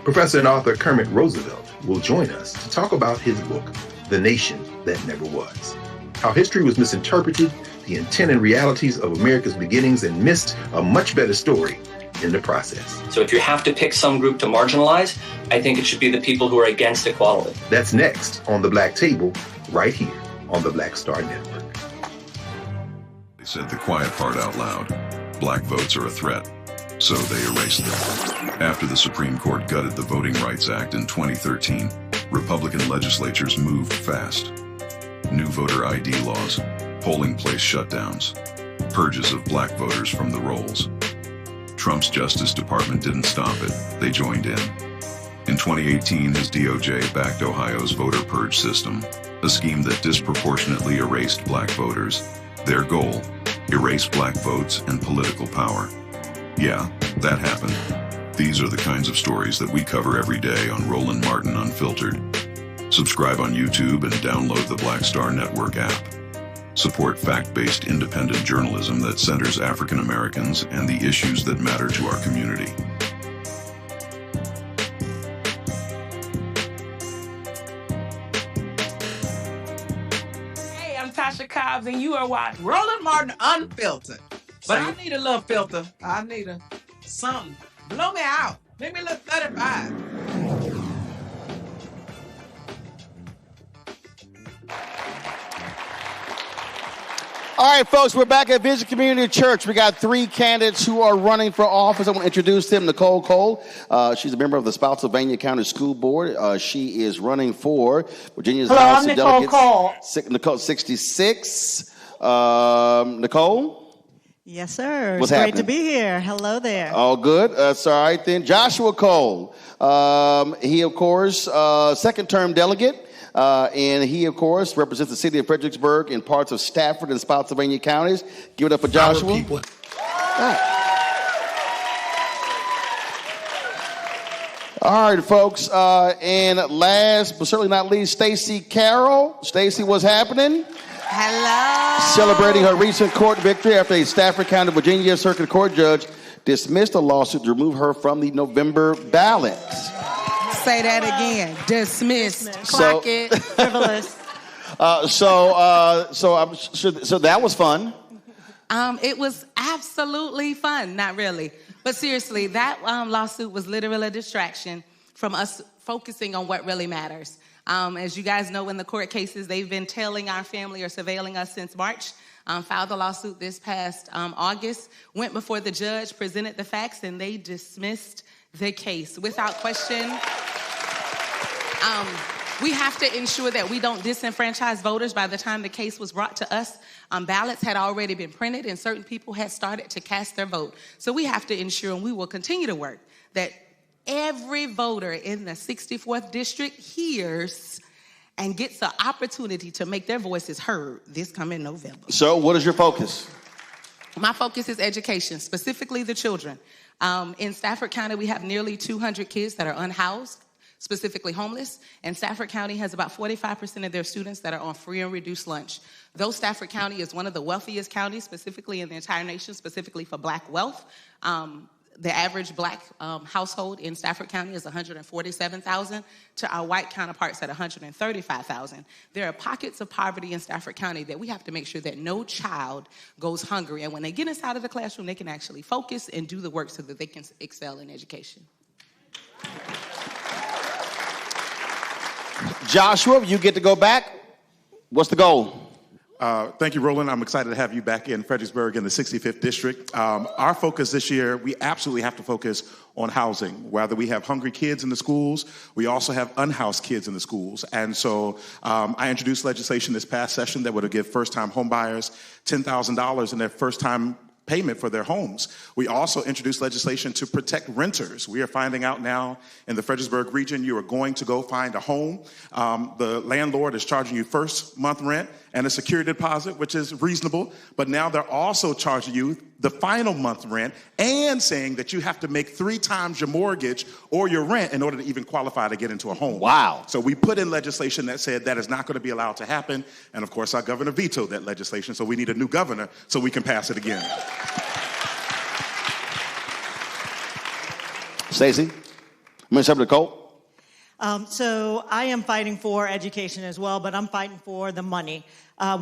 Professor and author Kermit Roosevelt will join us to talk about his book, The Nation That Never Was. How history was misinterpreted, the intent and realities of America's beginnings, and missed a much better story in the process. So if you have to pick some group to marginalize, I think it should be the people who are against equality. That's next on the Black Table, right here on the Black Star Network. They said the quiet part out loud. Black votes are a threat. So they erased them. After the Supreme Court gutted the Voting Rights Act in 2013, Republican legislatures moved fast. New voter ID laws, polling place shutdowns, purges of black voters from the rolls. Trump's Justice Department didn't stop it, they joined in. In 2018, his DOJ backed Ohio's voter purge system, a scheme that disproportionately erased black voters. Their goal, erase black votes and political power. Yeah, that happened. These are the kinds of stories that we cover every day on Roland Martin Unfiltered. Subscribe on YouTube and download the Black Star Network app. Support fact-based independent journalism that centers African Americans and the issues that matter to our community. Hey, I'm Tasha Cobbs, and you are watching Roland Martin Unfiltered. But I need a little filter. I need something. Blow me out. Make me look 35. All right, folks, we're back at Vision Community Church. We got 3 candidates who are running for office. I want to introduce them. Nicole Cole. She's a member of the Spotsylvania County School Board. She is running for Virginia's House of Delegates. Cole. Nicole, 66. Nicole? Yes, sir. What's it's happening? Great to be here. Hello there. All good. That's all right then. Joshua Cole. He, of course, second-term delegate. And he, of course, represents the city of Fredericksburg and parts of Stafford and Spotsylvania counties. Give it up for Joshua. All right, folks. And last but certainly not least, Stacey Carroll. Stacey, what's happening? Hello. Celebrating her recent court victory after a Stafford County, Virginia Circuit Court judge dismissed a lawsuit to remove her from the November ballot. Say that again. Dismissed. Clock it. Frivolous. So that was fun. It was absolutely fun. Not really. But seriously, that lawsuit was literally a distraction from us focusing on what really matters. As you guys know, in the court cases, they've been tailing our family or surveilling us since March. Filed the lawsuit this past August, went before the judge, presented the facts, and they dismissed the case without question. We have to ensure that we don't disenfranchise voters. By the time the case was brought to us, ballots had already been printed and certain people had started to cast their vote. So we have to ensure, and we will continue to work, that every voter in the 64th district hears and gets the opportunity to make their voices heard this coming November. So what is your focus? My focus is education, specifically the children. In Stafford County, we have nearly 200 kids that are unhoused, specifically homeless, and Stafford County has about 45% of their students that are on free and reduced lunch. Though Stafford County is one of the wealthiest counties, specifically in the entire nation, specifically for black wealth, the average black household in Stafford County is $147,000 to our white counterparts at $135,000. There are pockets of poverty in Stafford County that we have to make sure that no child goes hungry. And when they get inside of the classroom, they can actually focus and do the work so that they can excel in education. Joshua, you get to go back. What's the goal? Thank you, Roland. I'm excited to have you back in Fredericksburg in the 65th District. Our focus this year, we absolutely have to focus on housing. Whether we have hungry kids in the schools, we also have unhoused kids in the schools. And so I introduced legislation this past session that would give first-time homebuyers $10,000 in their first-time payment for their homes. We also introduced legislation to protect renters. We are finding out now in the Fredericksburg region, you are going to go find a home. The landlord is charging you first month rent and a security deposit, which is reasonable, but now they're also charging you the final month rent and saying that you have to make 3 times your mortgage or your rent in order to even qualify to get into a home. Wow. So we put in legislation that said that is not going to be allowed to happen, and of course our governor vetoed that legislation, so we need a new governor so we can pass it again. Stacey, Ms. Nicole. So I am fighting for education as well, but I'm fighting for the money.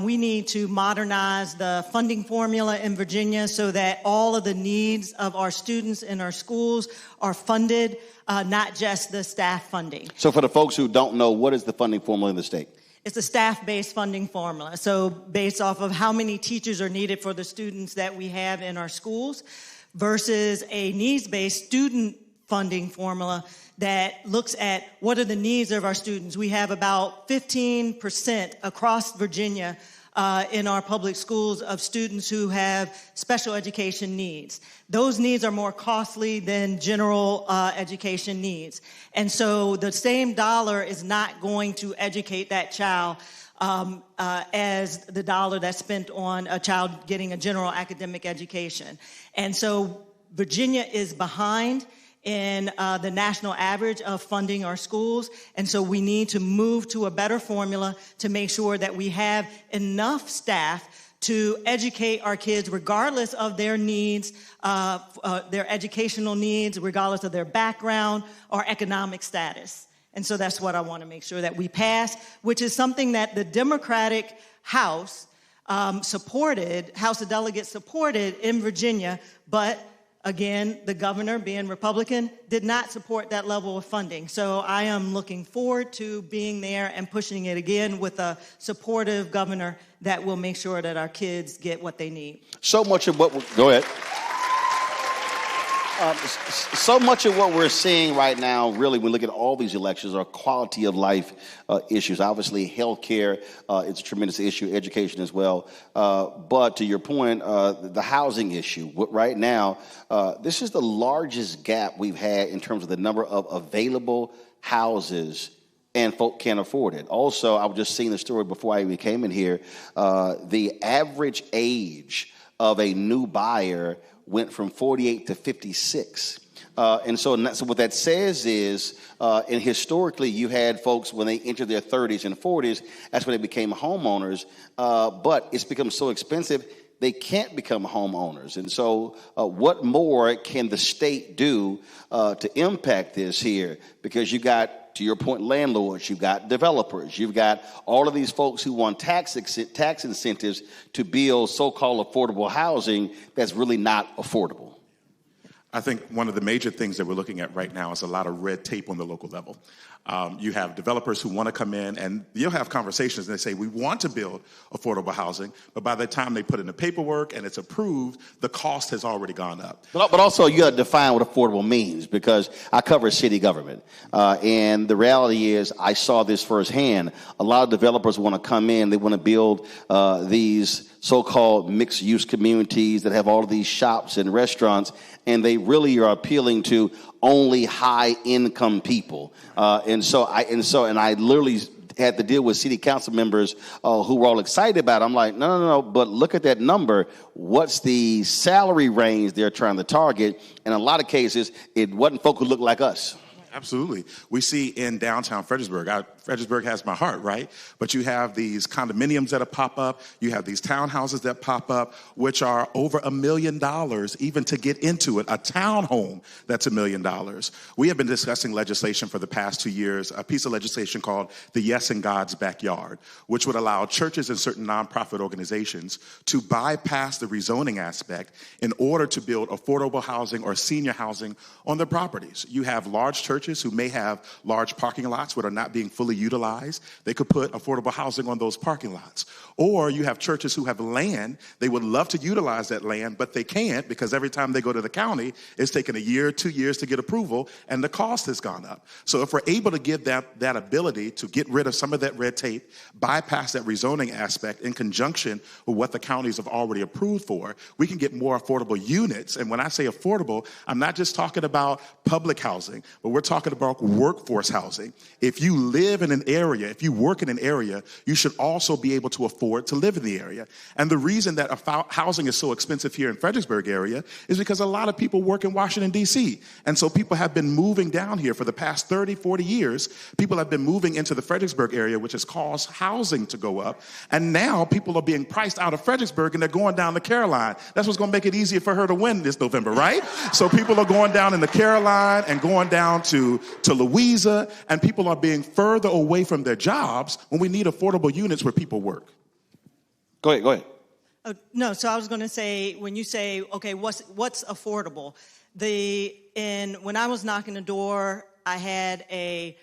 We need to modernize the funding formula in Virginia so that all of the needs of our students in our schools are funded, not just the staff funding. So for the folks who don't know, what is the funding formula in the state? It's a staff-based funding formula. So based off of how many teachers are needed for the students that we have in our schools versus a needs-based student funding formula that looks at what are the needs of our students. We have about 15% across Virginia in our public schools of students who have special education needs. Those needs are more costly than general education needs. And so the same dollar is not going to educate that child as the dollar that's spent on a child getting a general academic education. And so Virginia is behind in the national average of funding our schools. And so we need to move to a better formula to make sure that we have enough staff to educate our kids regardless of their needs, their educational needs, regardless of their background or economic status. And so that's what I want to make sure that we pass, which is something that the Democratic House supported, House of Delegates supported in Virginia, but again, the governor, being Republican, did not support that level of funding. So I am looking forward to being there and pushing it again with a supportive governor that will make sure that our kids get what they need. So much of what go ahead. So much of what we're seeing right now, really, when we look at all these elections, are quality of life issues. Obviously, healthcare is a tremendous issue, education as well. But to your point, the housing issue, right now, this is the largest gap we've had in terms of the number of available houses, and folk can't afford it. Also, I was just seeing the story before I even came in here. The average age of a new buyer went from 48 to 56. And so what that says is, and historically you had folks when they entered their 30s and 40s, that's when they became homeowners. But it's become so expensive, they can't become homeowners. And so what more can the state do to impact this here? Because you got, to your point, landlords, you've got developers, you've got all of these folks who want tax incentives to build so-called affordable housing that's really not affordable. I think one of the major things that we're looking at right now is a lot of red tape on the local level. You have developers who want to come in, and you'll have conversations, and they say, we want to build affordable housing, but by the time they put in the paperwork and it's approved, the cost has already gone up. But also, you got to define what affordable means, because I cover city government, and the reality is, I saw this firsthand. A lot of developers want to come in, they want to build these so-called mixed-use communities that have all of these shops and restaurants, and they really are appealing to only high-income people. And I literally had to deal with city council members who were all excited about it. I'm like, no, but look at that number. What's the salary range they're trying to target? In a lot of cases, it wasn't folk who looked like us. Absolutely. We see in downtown Fredericksburg, Fredericksburg has my heart, right? But you have these condominiums that pop up. You have these townhouses that pop up, which are over $1 million even to get into it. A townhome that's $1 million. We have been discussing legislation for the past 2 years, a piece of legislation called the Yes in God's Backyard, which would allow churches and certain nonprofit organizations to bypass the rezoning aspect in order to build affordable housing or senior housing on their properties. You have large churches who may have large parking lots that are not being fully utilized. They could put affordable housing on those parking lots. Or you have churches who have land. They would love to utilize that land, but they can't because every time they go to the county, it's taken 1 year, 2 years to get approval, and the cost has gone up. So if we're able to give that ability to get rid of some of that red tape, bypass that rezoning aspect in conjunction with what the counties have already approved for, we can get more affordable units. And when I say affordable, I'm not just talking about public housing, but we're talking about workforce housing. If you live in an area, if you work in an area, you should also be able to afford to live in the area. And the reason that housing is so expensive here in Fredericksburg area is because a lot of people work in Washington, D.C. And so people have been moving down here for the past 30, 40 years. People have been moving into the Fredericksburg area, which has caused housing to go up. And now people are being priced out of Fredericksburg and they're going down to Caroline. That's what's going to make it easier for her to win this November, right? So people are going down into Caroline and going down to Louisa, and people are being further away from their jobs when we need affordable units where people work. Go ahead. No, so I was going to say, when you say, okay, what's affordable? When I was knocking the door, I had a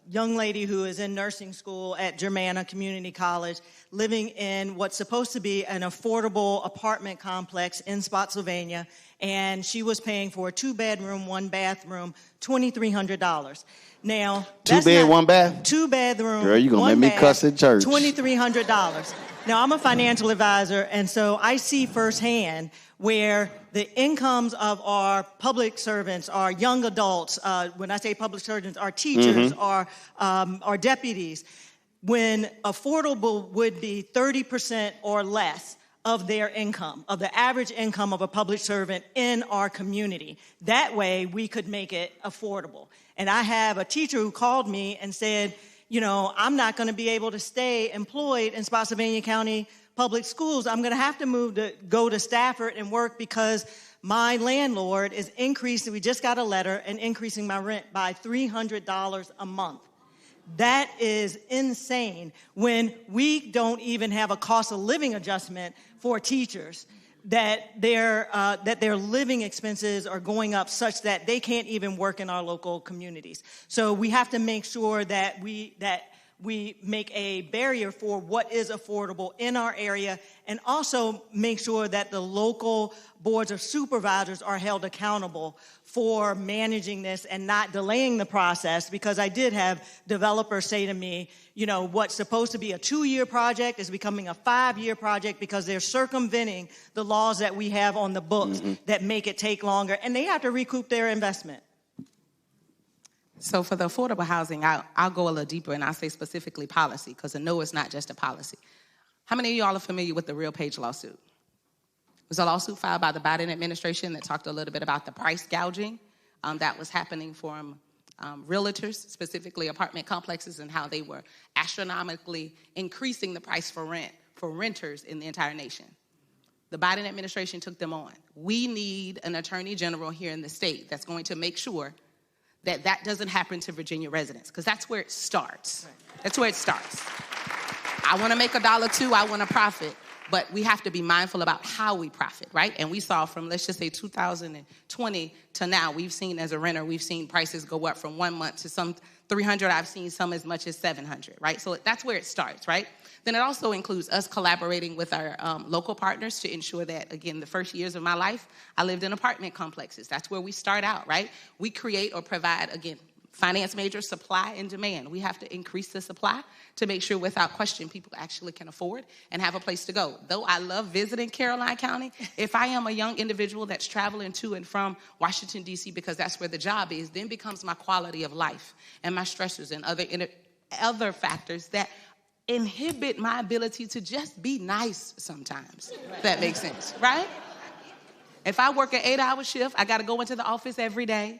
young lady who is in nursing school at Germanna Community College, living in what's supposed to be an affordable apartment complex in Spotsylvania, and she was paying for a 2-bedroom, 1-bathroom, $2,300. Now, Two bed, one bath? 2-bedroom. Girl, you gonna make me cuss in church. $2,300. Now, I'm a financial advisor, and so I see firsthand where the incomes of our public servants, our young adults, when I say public servants, our teachers, our deputies, when affordable would be 30% or less of their income, of the average income of a public servant in our community. That way, we could make it affordable. And I have a teacher who called me and said, you know, I'm not going to be able to stay employed in Spotsylvania County Public Schools. I'm going to have to go to Stafford and work because my landlord is increasing, we just got a letter, and increasing my rent by $300 a month. That is insane when we don't even have a cost of living adjustment for teachers, that their living expenses are going up such that they can't even work in our local communities. So we have to make sure that we make a barrier for what is affordable in our area, and also make sure that the local boards of supervisors are held accountable for managing this and not delaying the process, because I did have developers say to me, you know, what's supposed to be a 2-year project is becoming a 5-year project because they're circumventing the laws that we have on the books that make it take longer, and they have to recoup their investment. So for the affordable housing, I'll go a little deeper, and I'll say specifically policy, because I know it's not just a policy. How many of y'all are familiar with the Real Page lawsuit? It was a lawsuit filed by the Biden administration that talked a little bit about the price gouging that was happening from realtors, specifically apartment complexes, and how they were astronomically increasing the price for rent for renters in the entire nation. The Biden administration took them on. We need an attorney general here in the state that's going to make sure that that doesn't happen to Virginia residents, because that's where it starts. That's where it starts. I want to make $1 too. I want to profit. But we have to be mindful about how we profit, right? And we saw from, let's just say, 2020 to now, we've seen as a renter, we've seen prices go up from 1 month to some 300. I've seen some as much as 700, right? So that's where it starts, right? Then it also includes us collaborating with our local partners to ensure that, again, the first years of my life, I lived in apartment complexes. That's where we start out, right? We create or provide, again, finance major, supply and demand. We have to increase the supply to make sure without question people actually can afford and have a place to go. Though I love visiting Caroline County, if I am a young individual that's traveling to and from Washington, D.C., because that's where the job is, then becomes my quality of life and my stressors and other factors that inhibit my ability to just be nice sometimes. If that makes sense, right? If I work an 8-hour shift, I got to go into the office every day.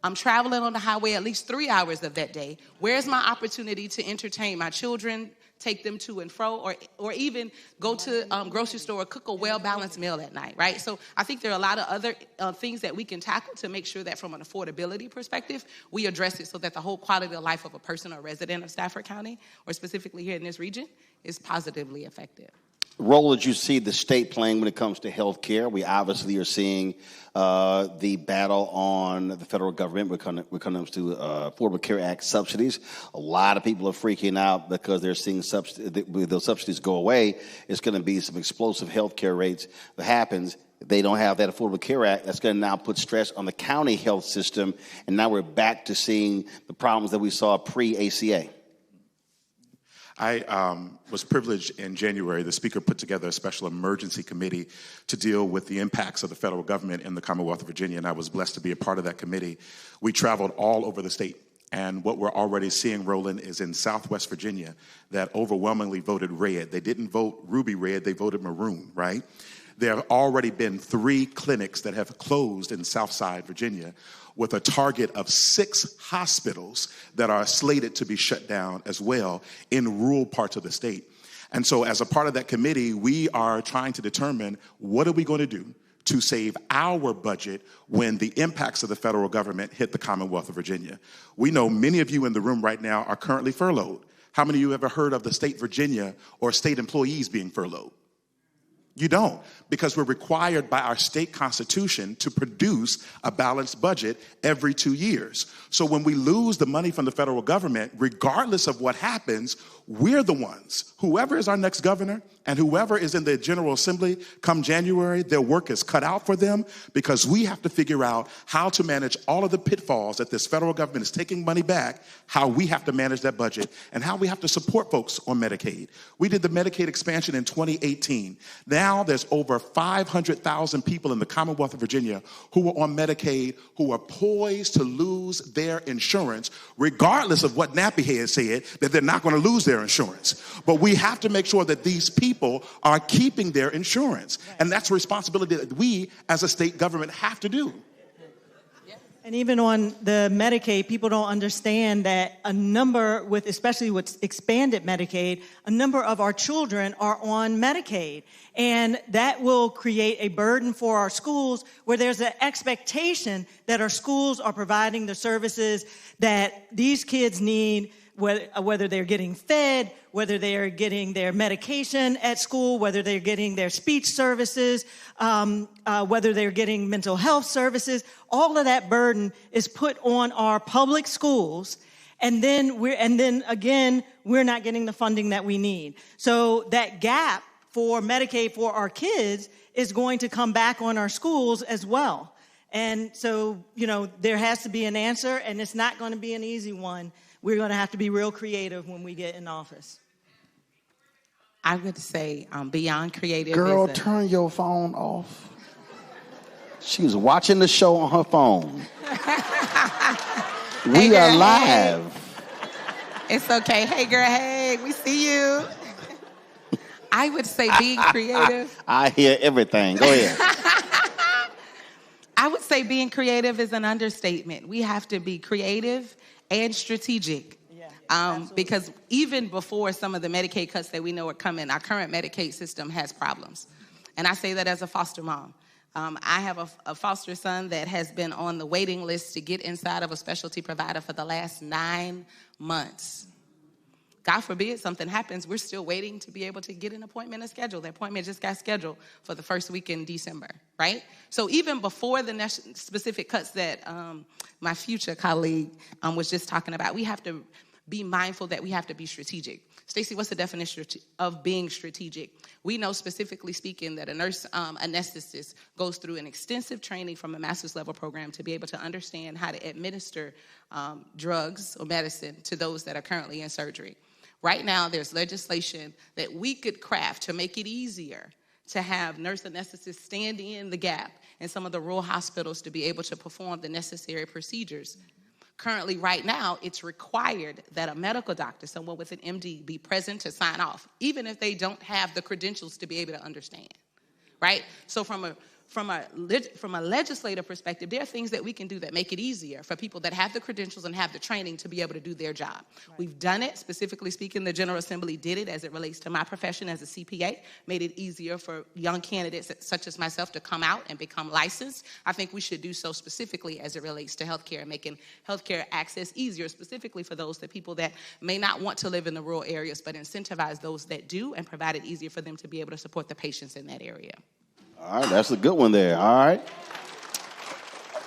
I'm traveling on the highway at least 3 hours of that day. Where's my opportunity to entertain my children, take them to and fro, or even go to grocery store or cook a well-balanced meal at night, right? So I think there are a lot of other things that we can tackle to make sure that from an affordability perspective, we address it so that the whole quality of life of a person or resident of Stafford County, or specifically here in this region, is positively affected. Role that you see the state playing when it comes to health care. We obviously are seeing the battle on the federal government when it comes to Affordable Care Act subsidies. A lot of people are freaking out because they're seeing with those subsidies go away, it's going to be some explosive health care rates that happens. They don't have that Affordable Care Act. That's going to now put stress on the county health system, and now we're back to seeing the problems that we saw pre-ACA. I was privileged in January. The speaker put together a special emergency committee to deal with the impacts of the federal government in the Commonwealth of Virginia, and I was blessed to be a part of that committee. We traveled all over the state, and what we're already seeing, Roland, is in Southwest Virginia that overwhelmingly voted red. They didn't vote ruby red, they voted maroon, right? There have already been 3 clinics that have closed in Southside Virginia, with a target of 6 hospitals that are slated to be shut down as well in rural parts of the state. And so as a part of that committee, we are trying to determine what are we going to do to save our budget when the impacts of the federal government hit the Commonwealth of Virginia. We know many of you in the room right now are currently furloughed. How many of you ever heard of the state Virginia or state employees being furloughed? You don't, because we're required by our state constitution to produce a balanced budget every 2 years. So when we lose the money from the federal government, regardless of what happens, we're the ones, whoever is our next governor and whoever is in the General Assembly come January, their work is cut out for them because we have to figure out how to manage all of the pitfalls that this federal government is taking money back, how we have to manage that budget, and how we have to support folks on Medicaid. We did the Medicaid expansion in 2018. Now there's over 500,000 people in the Commonwealth of Virginia who are on Medicaid who are poised to lose their insurance, regardless of what Nappy has said, that they're not going to lose their insurance. But we have to make sure that these people are keeping their insurance. And that's a responsibility that we as a state government have to do. And even on the Medicaid, people don't understand that a number with, especially with expanded Medicaid, a number of our children are on Medicaid. And that will create a burden for our schools where there's an expectation that our schools are providing the services that these kids need, whether they're getting fed, whether they are getting their medication at school, whether they're getting their speech services, whether they're getting mental health services. All of that burden is put on our public schools, and then again, we're not getting the funding that we need. So that gap for Medicaid for our kids is going to come back on our schools as well. And so, there has to be an answer, and it's not going to be an easy one. We're going to have to be real creative when we get in office. I would say beyond creative. Girl, turn your phone off. She's watching the show on her phone. We are live. It's okay. Hey, girl, hey, we see you. I would say being creative. I hear everything. Go ahead. I would say being creative is an understatement. We have to be creative and strategic. Because even before some of the Medicaid cuts that we know are coming, our current Medicaid system has problems. And I say that as a foster mom. I have a foster son that has been on the waiting list to get inside of a specialty provider for the last 9 months. God forbid something happens, we're still waiting to be able to get an appointment and schedule. The appointment just got scheduled for the first week in December, right? So even before the specific cuts that my future colleague was just talking about, we have to be mindful that we have to be strategic. Stacey, what's the definition of being strategic? We know, specifically speaking, that a nurse anesthetist goes through an extensive training from a master's level program to be able to understand how to administer drugs or medicine to those that are currently in surgery. Right now, there's legislation that we could craft to make it easier to have nurse anesthetists stand in the gap in some of the rural hospitals to be able to perform the necessary procedures. Currently, right now, it's required that a medical doctor, someone with an MD, be present to sign off, even if they don't have the credentials to be able to understand, right? So from a legislative perspective, there are things that we can do that make it easier for people that have the credentials and have the training to be able to do their job. Right. We've done it, specifically speaking, the General Assembly did it as it relates to my profession as a CPA, made it easier for young candidates such as myself to come out and become licensed. I think we should do so specifically as it relates to healthcare, making healthcare access easier, specifically for those people that may not want to live in the rural areas, but incentivize those that do and provide it easier for them to be able to support the patients in that area. All right, that's a good one there. All right.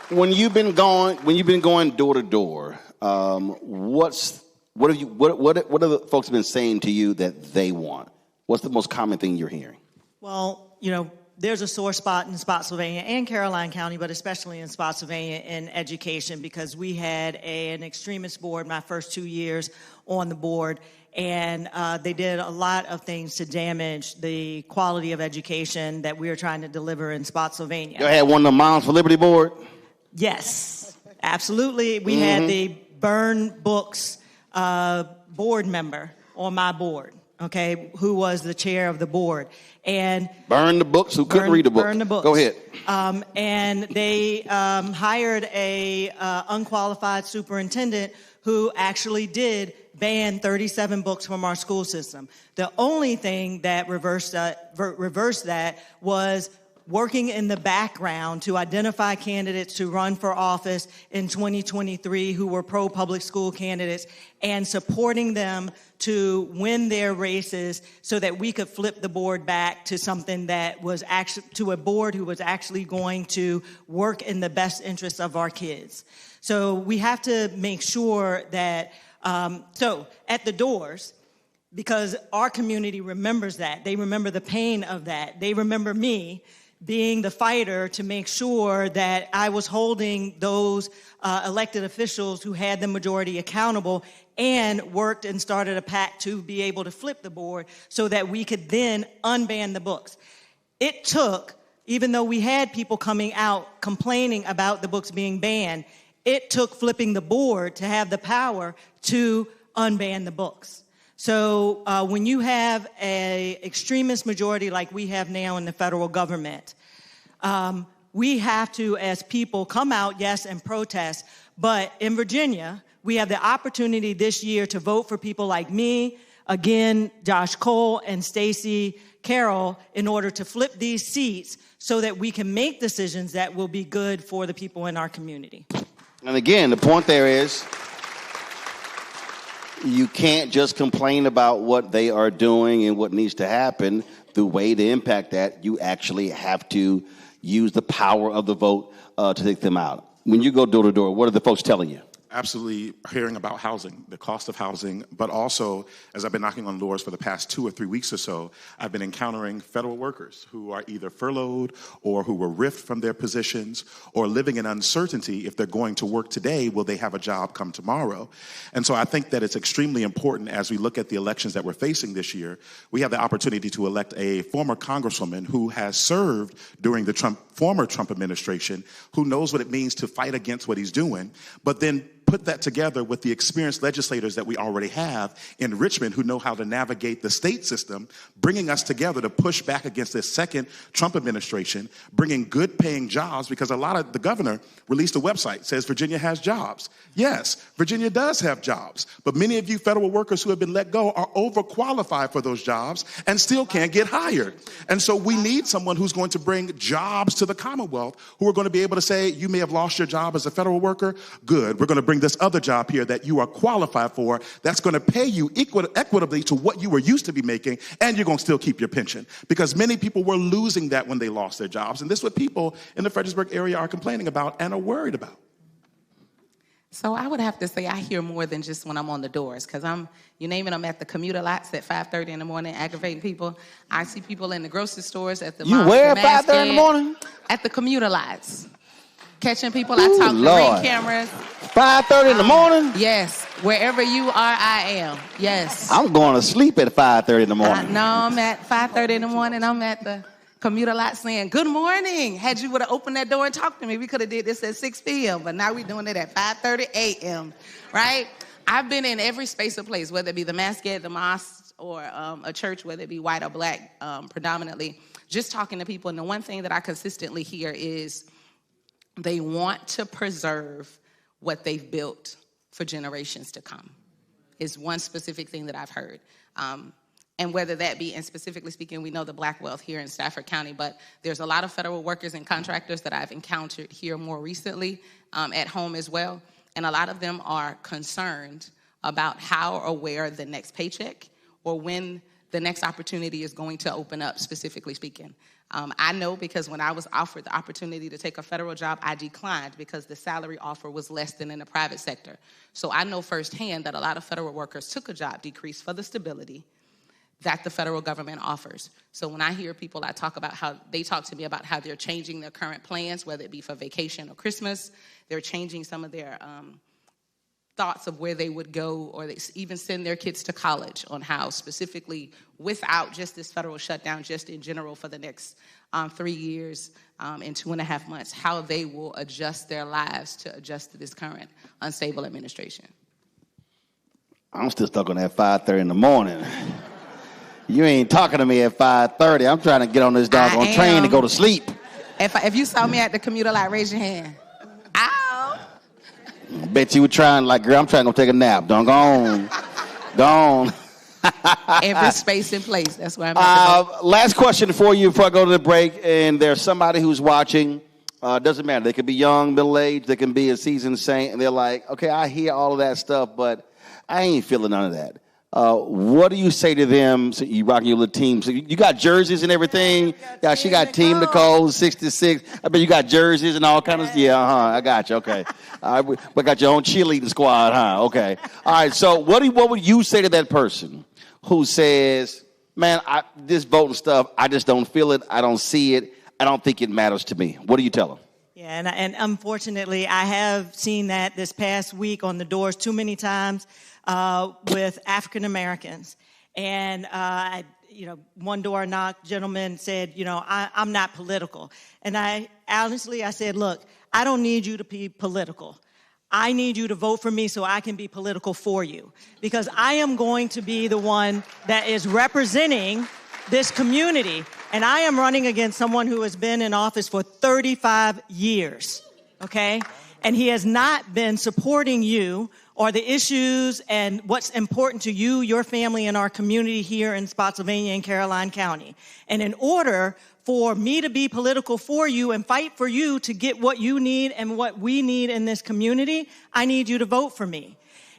When you've been going door to door, what are the folks been saying to you that they want? What's the most common thing you're hearing? Well, there's a sore spot in Spotsylvania and Caroline County, but especially in Spotsylvania in education, because we had an extremist board my first 2 years on the board, and they did a lot of things to damage the quality of education that we are trying to deliver in Spotsylvania. You had one of the Moms for Liberty board? Yes, absolutely. We had the Burn Books board member on my board, okay, who was the chair of the board. And Burn the books, who couldn't read the book. Burn the books. Go ahead. And they hired a unqualified superintendent who actually did ban 37 books from our school system. The only thing that reversed that was working in the background to identify candidates to run for office in 2023 who were pro-public school candidates and supporting them to win their races so that we could flip the board back to something that was actually, to a board who was actually going to work in the best interests of our kids. So we have to make sure that, so at the doors, because our community remembers that. They remember the pain of that. They remember me being the fighter to make sure that I was holding those elected officials who had the majority accountable, and worked and started a pact to be able to flip the board so that we could then unban the books. It took, even though we had people coming out complaining about the books being banned, it took flipping the board to have the power to unban the books. So when you have an extremist majority like we have now in the federal government, we have to, as people, come out, yes, and protest. But in Virginia, we have the opportunity this year to vote for people like me, again, Josh Cole and Stacey Carroll, in order to flip these seats so that we can make decisions that will be good for the people in our community. And again, the point there is you can't just complain about what they are doing and what needs to happen. The way to impact that, you actually have to use the power of the vote to take them out. When you go door to door, what are the folks telling you? Absolutely hearing about housing, the cost of housing, but also, as I've been knocking on doors for the past 2 or 3 weeks or so, I've been encountering federal workers who are either furloughed or who were ripped from their positions or living in uncertainty if they're going to work today, will they have a job come tomorrow? And so I think that it's extremely important as we look at the elections that we're facing this year, we have the opportunity to elect a former congresswoman who has served during the former Trump administration, who knows what it means to fight against what he's doing, but then put that together with the experienced legislators that we already have in Richmond who know how to navigate the state system, bringing us together to push back against this second Trump administration, bringing good paying jobs, because a lot of the governor released a website, says Virginia has jobs. Yes, Virginia does have jobs, but many of you federal workers who have been let go are overqualified for those jobs and still can't get hired. And so we need someone who's going to bring jobs to the Commonwealth, who are going to be able to say, you may have lost your job as a federal worker. Good, we're going to bring this other job here that you are qualified for that's going to pay you equitably to what you were used to be making, and you're going to still keep your pension. Because many people were losing that when they lost their jobs, and this is what people in the Fredericksburg area are complaining about and are worried about. So I would have to say I hear more than just when I'm on the doors, because you name it, I'm at the commuter lots at 5:30 in the morning aggravating people. I see people in the grocery stores at the You where at 5:30 in the morning? At the commuter lots. Catching people, I talk to Lord. Ring cameras. 5:30 in the morning? Yes. Wherever you are, I am. Yes. I'm going to sleep at 5:30 in the morning. No, I'm at 5:30 in the morning. I'm at the commuter lot saying, good morning. Had you would have opened that door and talked to me, we could have did this at 6 p.m., but now we're doing it at 5:30 a.m., right? I've been in every space or place, whether it be the masjid, the mosque, or a church, whether it be white or black, predominantly, just talking to people. And the one thing that I consistently hear is they want to preserve what they've built for generations to come, is one specific thing that I've heard. And whether that be, and specifically speaking, we know the black wealth here in Stafford County, but there's a lot of federal workers and contractors that I've encountered here more recently at home as well. And a lot of them are concerned about how or where the next paycheck or when the next opportunity is going to open up, specifically speaking. I know because when I was offered the opportunity to take a federal job, I declined because the salary offer was less than in the private sector. So I know firsthand that a lot of federal workers took a job decrease for the stability that the federal government offers. So when I hear people, I talk about how they talk to me about how they're changing their current plans, whether it be for vacation or Christmas, they're changing some of their thoughts of where they would go, or they even send their kids to college, on how specifically, without just this federal shutdown, just in general for the next 3 years and 2.5 months, how they will adjust their lives to adjust to this current unstable administration. I'm still stuck on that 5:30 in the morning. You ain't talking to me at 5:30. I'm trying to get on this doggone train to go to sleep. If you saw me at the commuter lot, raise your hand. Ow! Bet you were trying, like, girl, I'm trying to go take a nap. Don't go on. Go on. Every space in place. That's where I'm at. Last question for you before I go to the break. And there's somebody who's watching. Doesn't matter. They could be young, middle-aged. They can be a seasoned saint. And they're like, okay, I hear all of that stuff, but I ain't feeling none of that. What do you say to them? So you rocking your little team. So you got jerseys and everything. Yeah, she got Team Nicole 66. I bet you got jerseys and all kinds of. Yeah, I got you. Okay. All right, we got your own cheerleading squad, huh? Okay. All right, so what would you say to that person who says, man, this voting stuff, I just don't feel it, I don't see it, I don't think it matters to me? What do you tell them? Yeah, and unfortunately, I have seen that this past week on the doors too many times with African Americans. And, one door knocked, gentleman said, I'm not political. And I said, look, I don't need you to be political. I need you to vote for me so I can be political for you. Because I am going to be the one that is representing this community. And I am running against someone who has been in office for 35 years, okay? And he has not been supporting you or the issues and what's important to you, your family, and our community here in Spotsylvania and Caroline County. And in order for me to be political for you and fight for you to get what you need and what we need in this community, I need you to vote for me.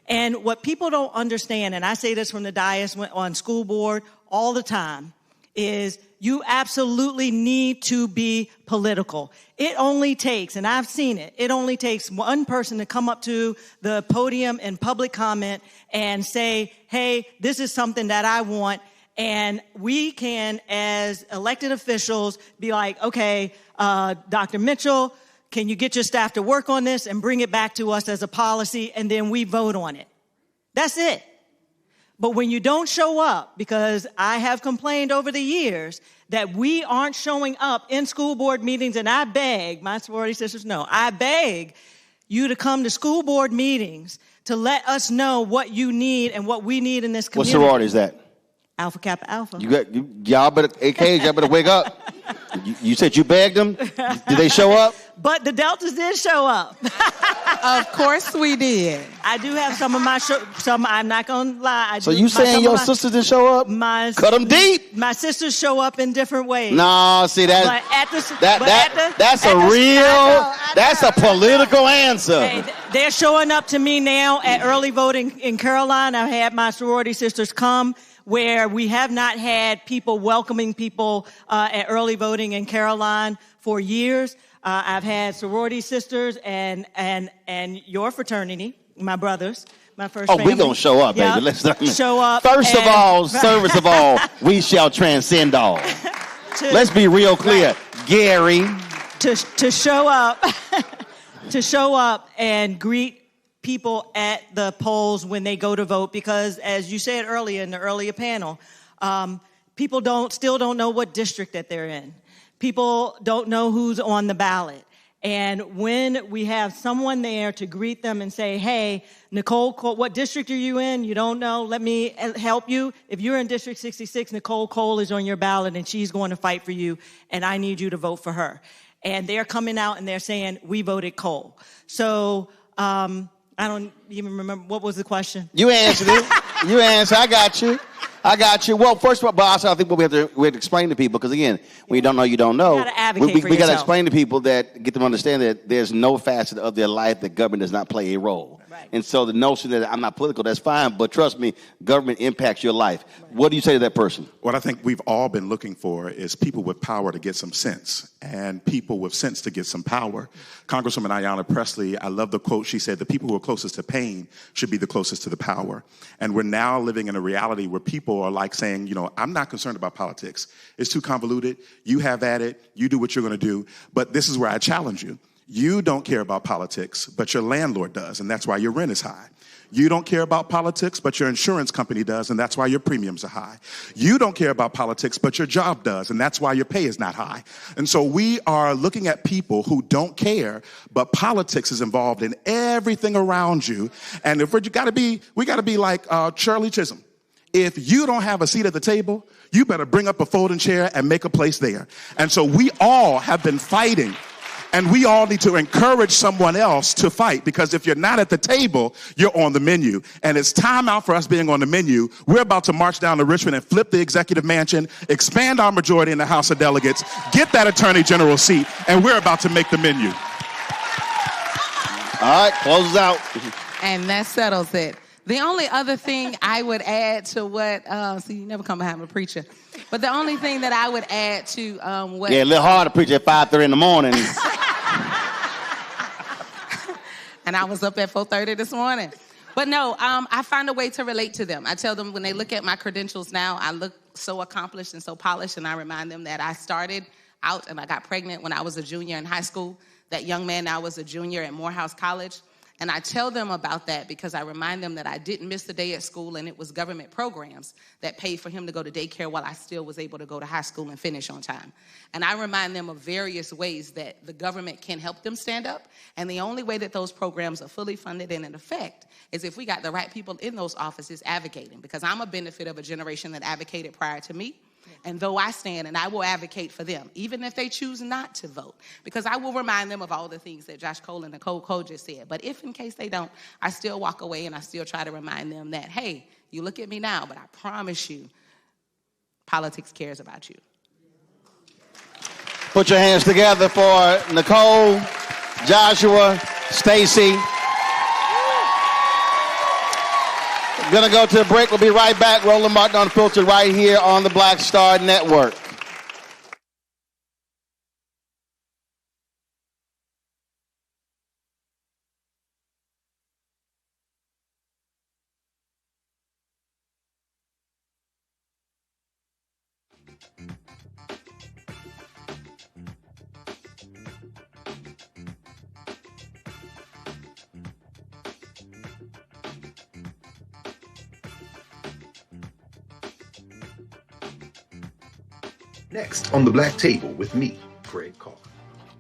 And what people don't understand, and I say this from the dais on school board all the time, is you absolutely need to be political. It only takes, and I've seen it, it only takes one person to come up to the podium in public comment and say, hey, this is something that I want. And we can, as elected officials, be like, okay, Dr. Mitchell, can you get your staff to work on this and bring it back to us as a policy, and then we vote on it. That's it. But when you don't show up, because I have complained over the years that we aren't showing up in school board meetings, and I beg, my sorority sisters know, I beg you to come to school board meetings to let us know what you need and what we need in this community. What sorority is that? Alpha Kappa Alpha. Y'all better wake up. You said you begged them? Did they show up? But the Deltas did show up. Of course we did. I do have some of I'm not going to lie. So you saying your sisters didn't show up? Cut them deep. My sisters show up in different ways. No, see, that's a political answer. Hey, they're showing up to me now at early voting in Caroline. I've had my sorority sisters come where we have not had people welcoming people at early voting in Caroline for years. I've had sorority sisters and your fraternity, my brothers, my first family. We gonna show up, baby. Yep. Let's show up. First of all, service of all, we shall transcend all. Let's be real clear, right. Gary. To show up, to show up and greet people at the polls when they go to vote, because as you said earlier in the earlier panel, people still don't know what district that they're in. People don't know who's on the ballot. And when we have someone there to greet them and say, hey, Nicole, what district are you in? You don't know. Let me help you. If you're in District 66, Nicole Cole is on your ballot and she's going to fight for you, and I need you to vote for her. And they're coming out and they're saying, we voted Cole. So I don't even remember. What was the question? You answered it. You answered. I got you. Well, first of all, but also I think what we have to explain to people, because again, when you don't know, you don't know. You got to advocate for yourself. We got to explain to people get them to understand that there's no facet of their life that government does not play a role. Right. And so the notion that I'm not political, that's fine, but trust me, government impacts your life. Right. What do you say to that person? What I think we've all been looking for is people with power to get some sense, and people with sense to get some power. Congresswoman Ayanna Pressley, I love the quote. She said, the people who are closest to pain should be the closest to the power. And we're now living in a reality where people are like saying, I'm not concerned about politics. It's too convoluted. You have at it. You do what you're going to do. But this is where I challenge you. You don't care about politics, but your landlord does, and that's why your rent is high. You don't care about politics, but your insurance company does, and that's why your premiums are high. You don't care about politics, but your job does, and that's why your pay is not high. And so we are looking at people who don't care, but politics is involved in everything around you. And if we got to be like Shirley Chisholm. If you don't have a seat at the table, you better bring up a folding chair and make a place there. And so we all have been fighting. And we all need to encourage someone else to fight, because if you're not at the table, you're on the menu. And it's time out for us being on the menu. We're about to march down to Richmond and flip the executive mansion, expand our majority in the House of Delegates, get that attorney general seat, and we're about to make the menu. All right, close out. And that settles it. The only other thing I would add to what, see, you never come behind a preacher, but the only thing that I would add to what... Yeah, a little hard to preach at 5:30 in the morning. and I was up at 4:30 this morning. But no, I find a way to relate to them. I tell them when they look at my credentials now, I look so accomplished and so polished, and I remind them that I started out and I got pregnant when I was a junior in high school. That young man now was a junior at Morehouse College. And I tell them about that because I remind them that I didn't miss a day at school, and it was government programs that paid for him to go to daycare while I still was able to go to high school and finish on time. And I remind them of various ways that the government can help them stand up. And the only way that those programs are fully funded and in effect is if we got the right people in those offices advocating, because I'm a benefit of a generation that advocated prior to me. And though I stand and I will advocate for them, even if they choose not to vote, because I will remind them of all the things that Josh Cole and Nicole Cole just said. But if in case they don't, I still walk away and I still try to remind them that, hey, you look at me now, but I promise you, politics cares about you. Put your hands together for Nicole, Joshua, Stacy. Gonna go to a break. We'll be right back. Roland Martin Unfiltered right here on the Black Star Network. Next on the Black Table with me, Craig Carr.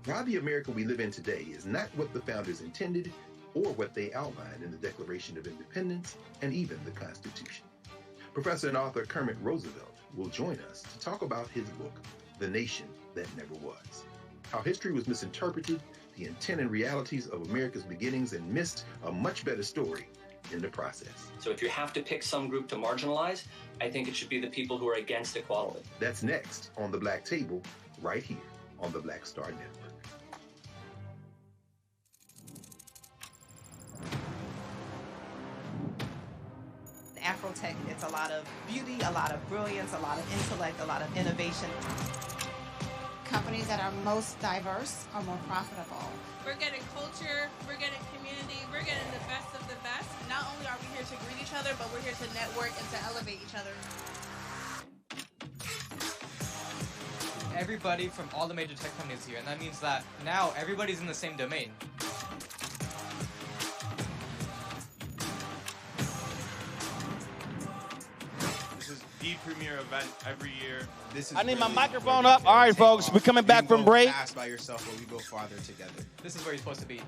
Why the America we live in today is not what the founders intended or what they outlined in the Declaration of Independence and even the Constitution. Professor and author Kermit Roosevelt will join us to talk about his book, The Nation That Never Was. How history was misinterpreted, the intent and realities of America's beginnings, and missed a much better story in the process. So if you have to pick some group to marginalize, I think it should be the people who are against equality. That's next on the Black Table, right here on the Black Star Network. Afrotech, it's a lot of beauty, a lot of brilliance, a lot of intellect, a lot of innovation. Companies that are most diverse are more profitable. We're getting culture, we're getting community, we're getting the best of the best. Not only are we here to greet each other, but we're here to network and to elevate each other. Everybody from all the major tech companies here, and that means that now everybody's in the same domain. This is the premier event every year. I need my microphone up. All right, folks, we're coming back from break. Fast by yourself, but we go farther together. This is where you're supposed to be.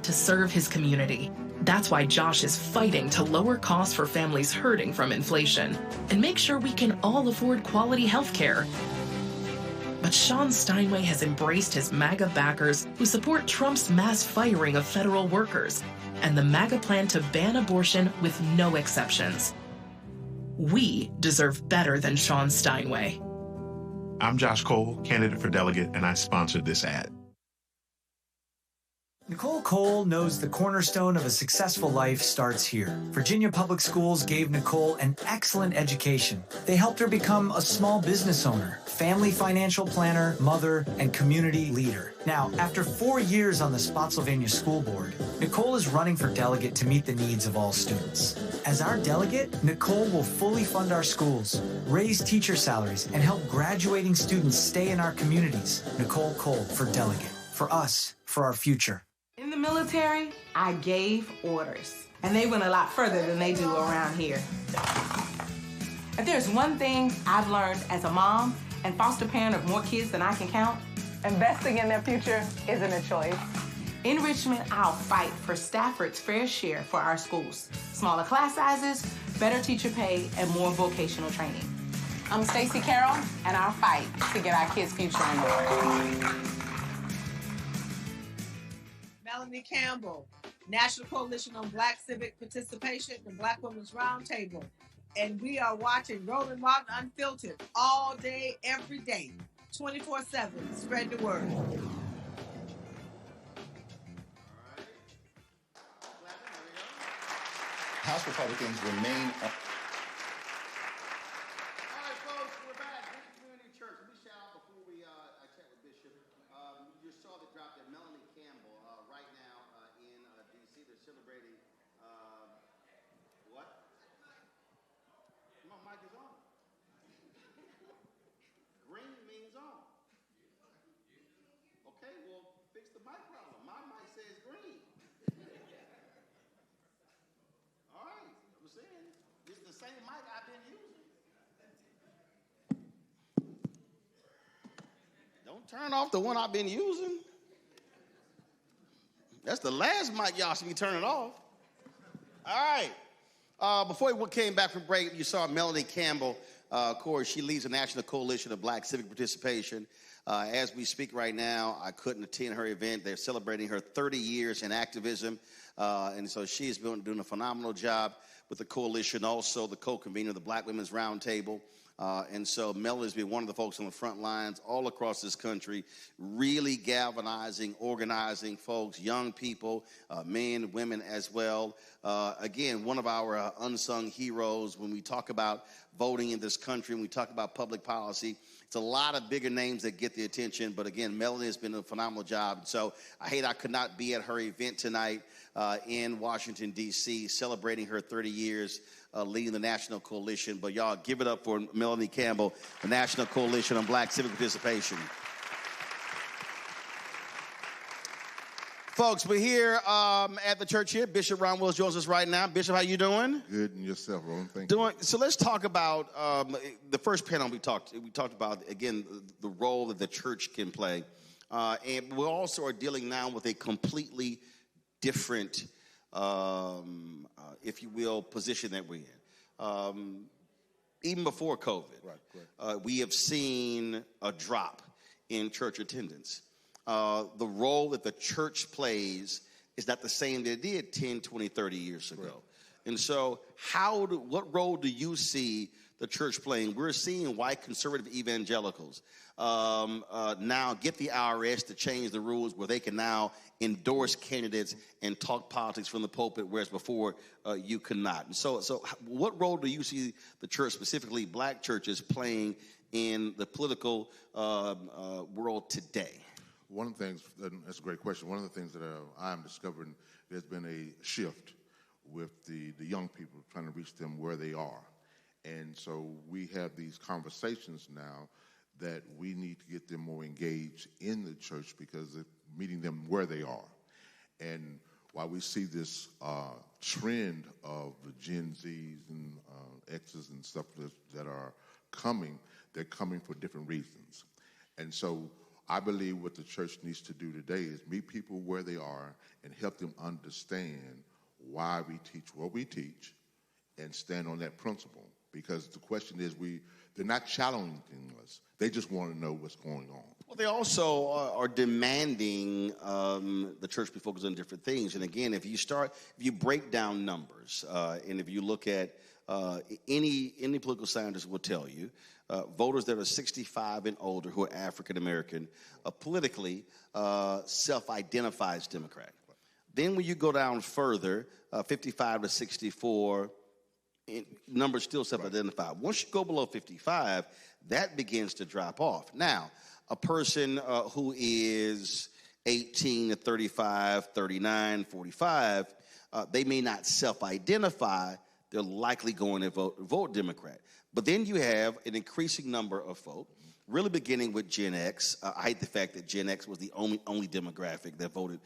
To serve his community. That's why Josh is fighting to lower costs for families hurting from inflation and make sure we can all afford quality health care. But Sean Steinway has embraced his MAGA backers who support Trump's mass firing of federal workers and the MAGA plan to ban abortion with no exceptions. We deserve better than Sean Steinway. I'm Josh Cole, candidate for delegate, and I sponsored this ad. Nicole Cole knows the cornerstone of a successful life starts here. Virginia Public Schools gave Nicole an excellent education. They helped her become a small business owner, family financial planner, mother, and community leader. Now, after 4 years on the Spotsylvania School Board, Nicole is running for delegate to meet the needs of all students. As our delegate, Nicole will fully fund our schools, raise teacher salaries, and help graduating students stay in our communities. Nicole Cole for delegate. For us, for our future. In the military, I gave orders, and they went a lot further than they do around here. If there's one thing I've learned as a mom and foster parent of more kids than I can count, investing in their future isn't a choice. In Richmond, I'll fight for Stafford's fair share for our schools. Smaller class sizes, better teacher pay, and more vocational training. I'm Stacey Carroll, and I'll fight to get our kids' future in order. Melanie Campbell, National Coalition on Black Civic Participation, the Black Women's Roundtable. And we are watching Roland Martin Unfiltered all day, every day, 24/7. Spread the word. House Republicans remain. All right, folks, we're back. Community Church. Let me shout out before we chat with they're celebrating what? My mic is on. Green means on. Okay, well, fix the mic problem. My mic says green. All right, I'm saying it's the same mic I've been using. Don't turn off the one I've been using. That's the last mic y'all should be turning off. All right. Before we came back from break, you saw Melanie Campbell. Of course, she leads the National Coalition of Black Civic Participation. As we speak right now, I couldn't attend her event. They're celebrating her 30 years in activism. And so she's been doing a phenomenal job with the coalition, also the co-convener of the Black Women's Roundtable. And so Melanie's been one of the folks on the front lines all across this country, really galvanizing, organizing folks, young people, men, women as well. Again, one of our unsung heroes when we talk about voting in this country, when we talk about public policy. It's a lot of bigger names that get the attention, but again, Melanie has been doing a phenomenal job. So I hate I could not be at her event tonight in Washington, D.C., celebrating her 30 years leading the National Coalition. But y'all give it up for Melanie Campbell, the National Coalition on Black Civic Participation. Folks, we're here at the church here. Bishop Ron Wills joins us right now. Bishop, how you doing? Good, and yourself, Roland. Thank you. So let's talk about the first panel we talked about, again, the role that the church can play. And we also are dealing now with a completely different, if you will, position that we're in. Even before COVID, we have seen a drop in church attendance. The role that the church plays is not the same that it did 10, 20, 30 years ago. Right. And so what role do you see the church playing? We're seeing white conservative evangelicals now get the IRS to change the rules where they can now endorse candidates and talk politics from the pulpit, whereas before you could not. And so what role do you see the church, specifically black churches, playing in the political world today? One of the things, that's a great question. One of the things that I'm discovering, there's been a shift with the young people, trying to reach them where they are. And so we have these conversations now that we need to get them more engaged in the church because of meeting them where they are. And while we see this trend of the Gen Zs and Xs and stuff that are coming, they're coming for different reasons. And so I believe what the church needs to do today is meet people where they are and help them understand why we teach what we teach and stand on that principle. Because the question is, they're not challenging us. They just want to know what's going on. Well, they also are demanding the church be focused on different things. And again, if you break down numbers, and if you look at any political scientist will tell you, voters that are 65 and older who are African American politically self-identify as Democrat. Then when you go down further, 55 to 64, numbers still self-identify. Once you go below 55, that begins to drop off. Now, a person who is 18 to 35, 39, 45, they may not self-identify. They're likely going to vote Democrat. But then you have an increasing number of folk, really beginning with Gen X. I hate the fact that Gen X was the only demographic that voted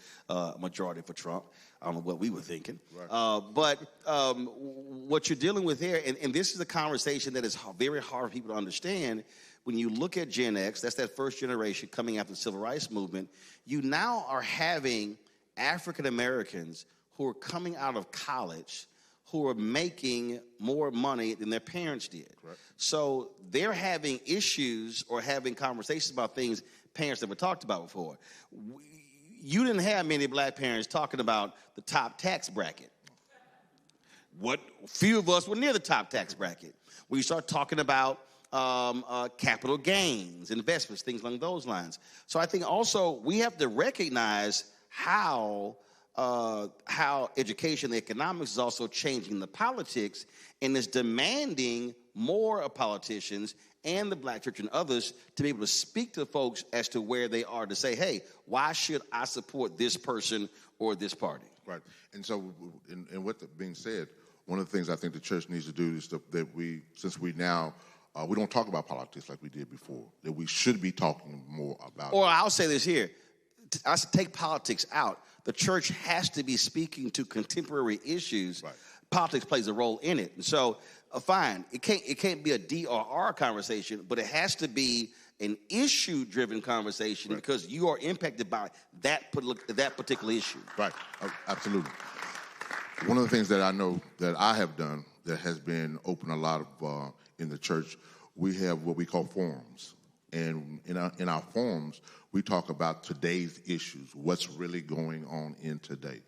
majority for Trump. I don't know what we were thinking. Right. But what you're dealing with here, and this is a conversation that is very hard for people to understand. When you look at Gen X, that's that first generation coming after the Civil Rights Movement, you now are having African Americans who are coming out of college who are making more money than their parents did. Correct. So they're having issues or having conversations about things parents never talked about before. You didn't have many black parents talking about the top tax bracket. Few of us were near the top tax bracket. We start talking about capital gains, investments, things along those lines. So I think also we have to recognize how education, the economics is also changing the politics and is demanding more of politicians and the black church and others to be able to speak to folks as to where they are, to say, hey, why should I support this person or this party? Right. And so, and with that being said, one of the things I think the church needs to do is that we, since we now, we don't talk about politics like we did before, that we should be talking more about Or I'll say this here. I should take politics out. The church has to be speaking to contemporary issues. Right. Politics plays a role in it. And so, fine, it can't be a D or R conversation, but it has to be an issue-driven conversation because you are impacted by that particular issue. Right, absolutely. One of the things that I know that I have done that has been open a lot of in the church, we have what we call forums. And in our forums, we talk about today's issues, what's really going on in today.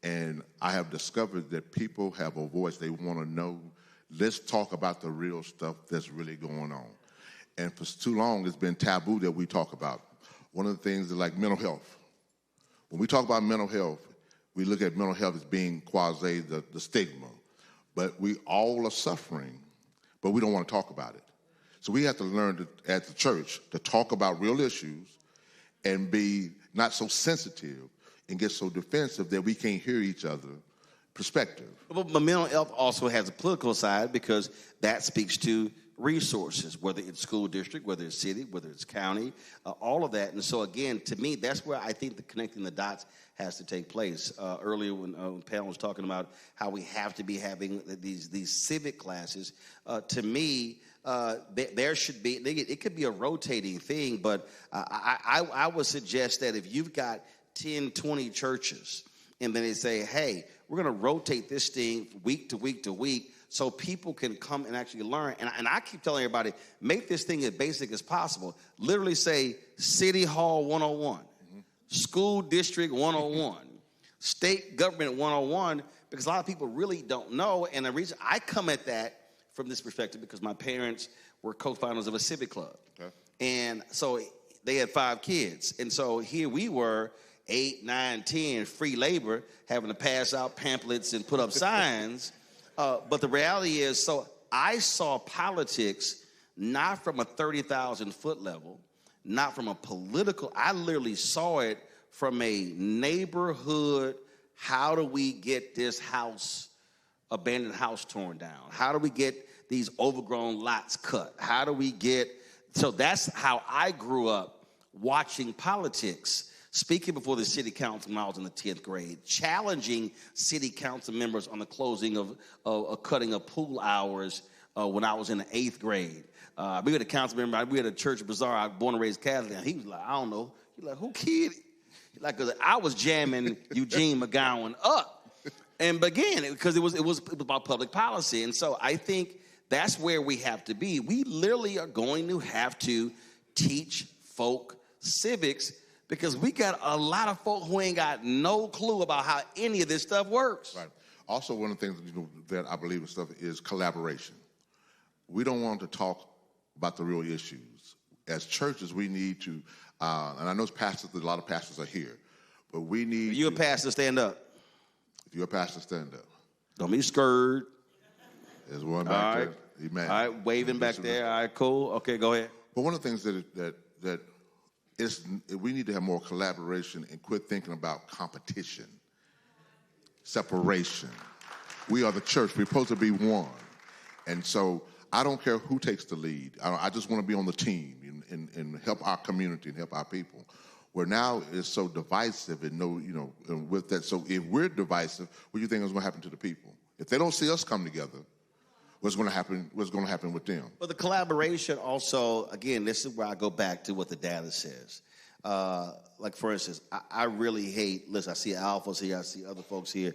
And I have discovered that people have a voice. They want to know, let's talk about the real stuff that's really going on. And for too long, it's been taboo that we talk about. One of the things is like mental health. When we talk about mental health, we look at mental health as being quasi the stigma. But we all are suffering, but we don't want to talk about it. So we have to learn at the church to talk about real issues and be not so sensitive and get so defensive that we can't hear each other's perspective. But mental health also has a political side because that speaks to resources, whether it's school district, whether it's city, whether it's county, all of that. And so, again, to me, that's where I think the connecting the dots has to take place. Earlier when Pam was talking about how we have to be having these civic classes, to me, there should be, it could be a rotating thing, but I would suggest that if you've got 10, 20 churches, and then they say, hey, we're going to rotate this thing week to week to week so people can come and actually learn. And I keep telling everybody, make this thing as basic as possible. Literally say City Hall 101, School District 101, State Government 101, because a lot of people really don't know. And the reason I come at that from this perspective because my parents were co-founders of a civic club. Okay. And so they had 5 kids. And so here we were, 8, 9, 10, free labor, having to pass out pamphlets and put up signs. But the reality is, so I saw politics not from a 30,000-foot level, not from a political, I literally saw it from a neighborhood, how do we get this house, abandoned house torn down? How do we get these overgrown lots cut? How do we get, so that's how I grew up watching politics. Speaking before the city council when I was in the 10th grade, challenging city council members on the closing of cutting of pool hours when I was in the 8th grade. We had a council member, we had a church bazaar, I was born and raised Catholic, and he was like, I don't know. He's like, who kid? Like, I was jamming Eugene McGowan up. And again, because it was about public policy. And so I think that's where we have to be. We literally are going to have to teach folk civics because we got a lot of folk who ain't got no clue about how any of this stuff works. Right. Also, one of the things that I believe in stuff is collaboration. We don't want to talk about the real issues. As churches, we need to, and I know pastors, a lot of pastors are here, but we need. If you're a pastor, stand up. If you're a pastor, stand up. Don't be scared. There's one back there. Amen. All right, waving back there. All right, cool. Okay, go ahead. But one of the things that we need to have more collaboration and quit thinking about competition, separation. We are the church. We're supposed to be one. And so I don't care who takes the lead. I just want to be on the team and help our community and help our people. Where now it's so divisive and with that. So if we're divisive, what do you think is going to happen to the people? If they don't see us come together, what's going to happen with them? But the collaboration also, again, this is where I go back to what the data says. Like, for instance, I really hate, listen, I see alphas here, I see other folks here.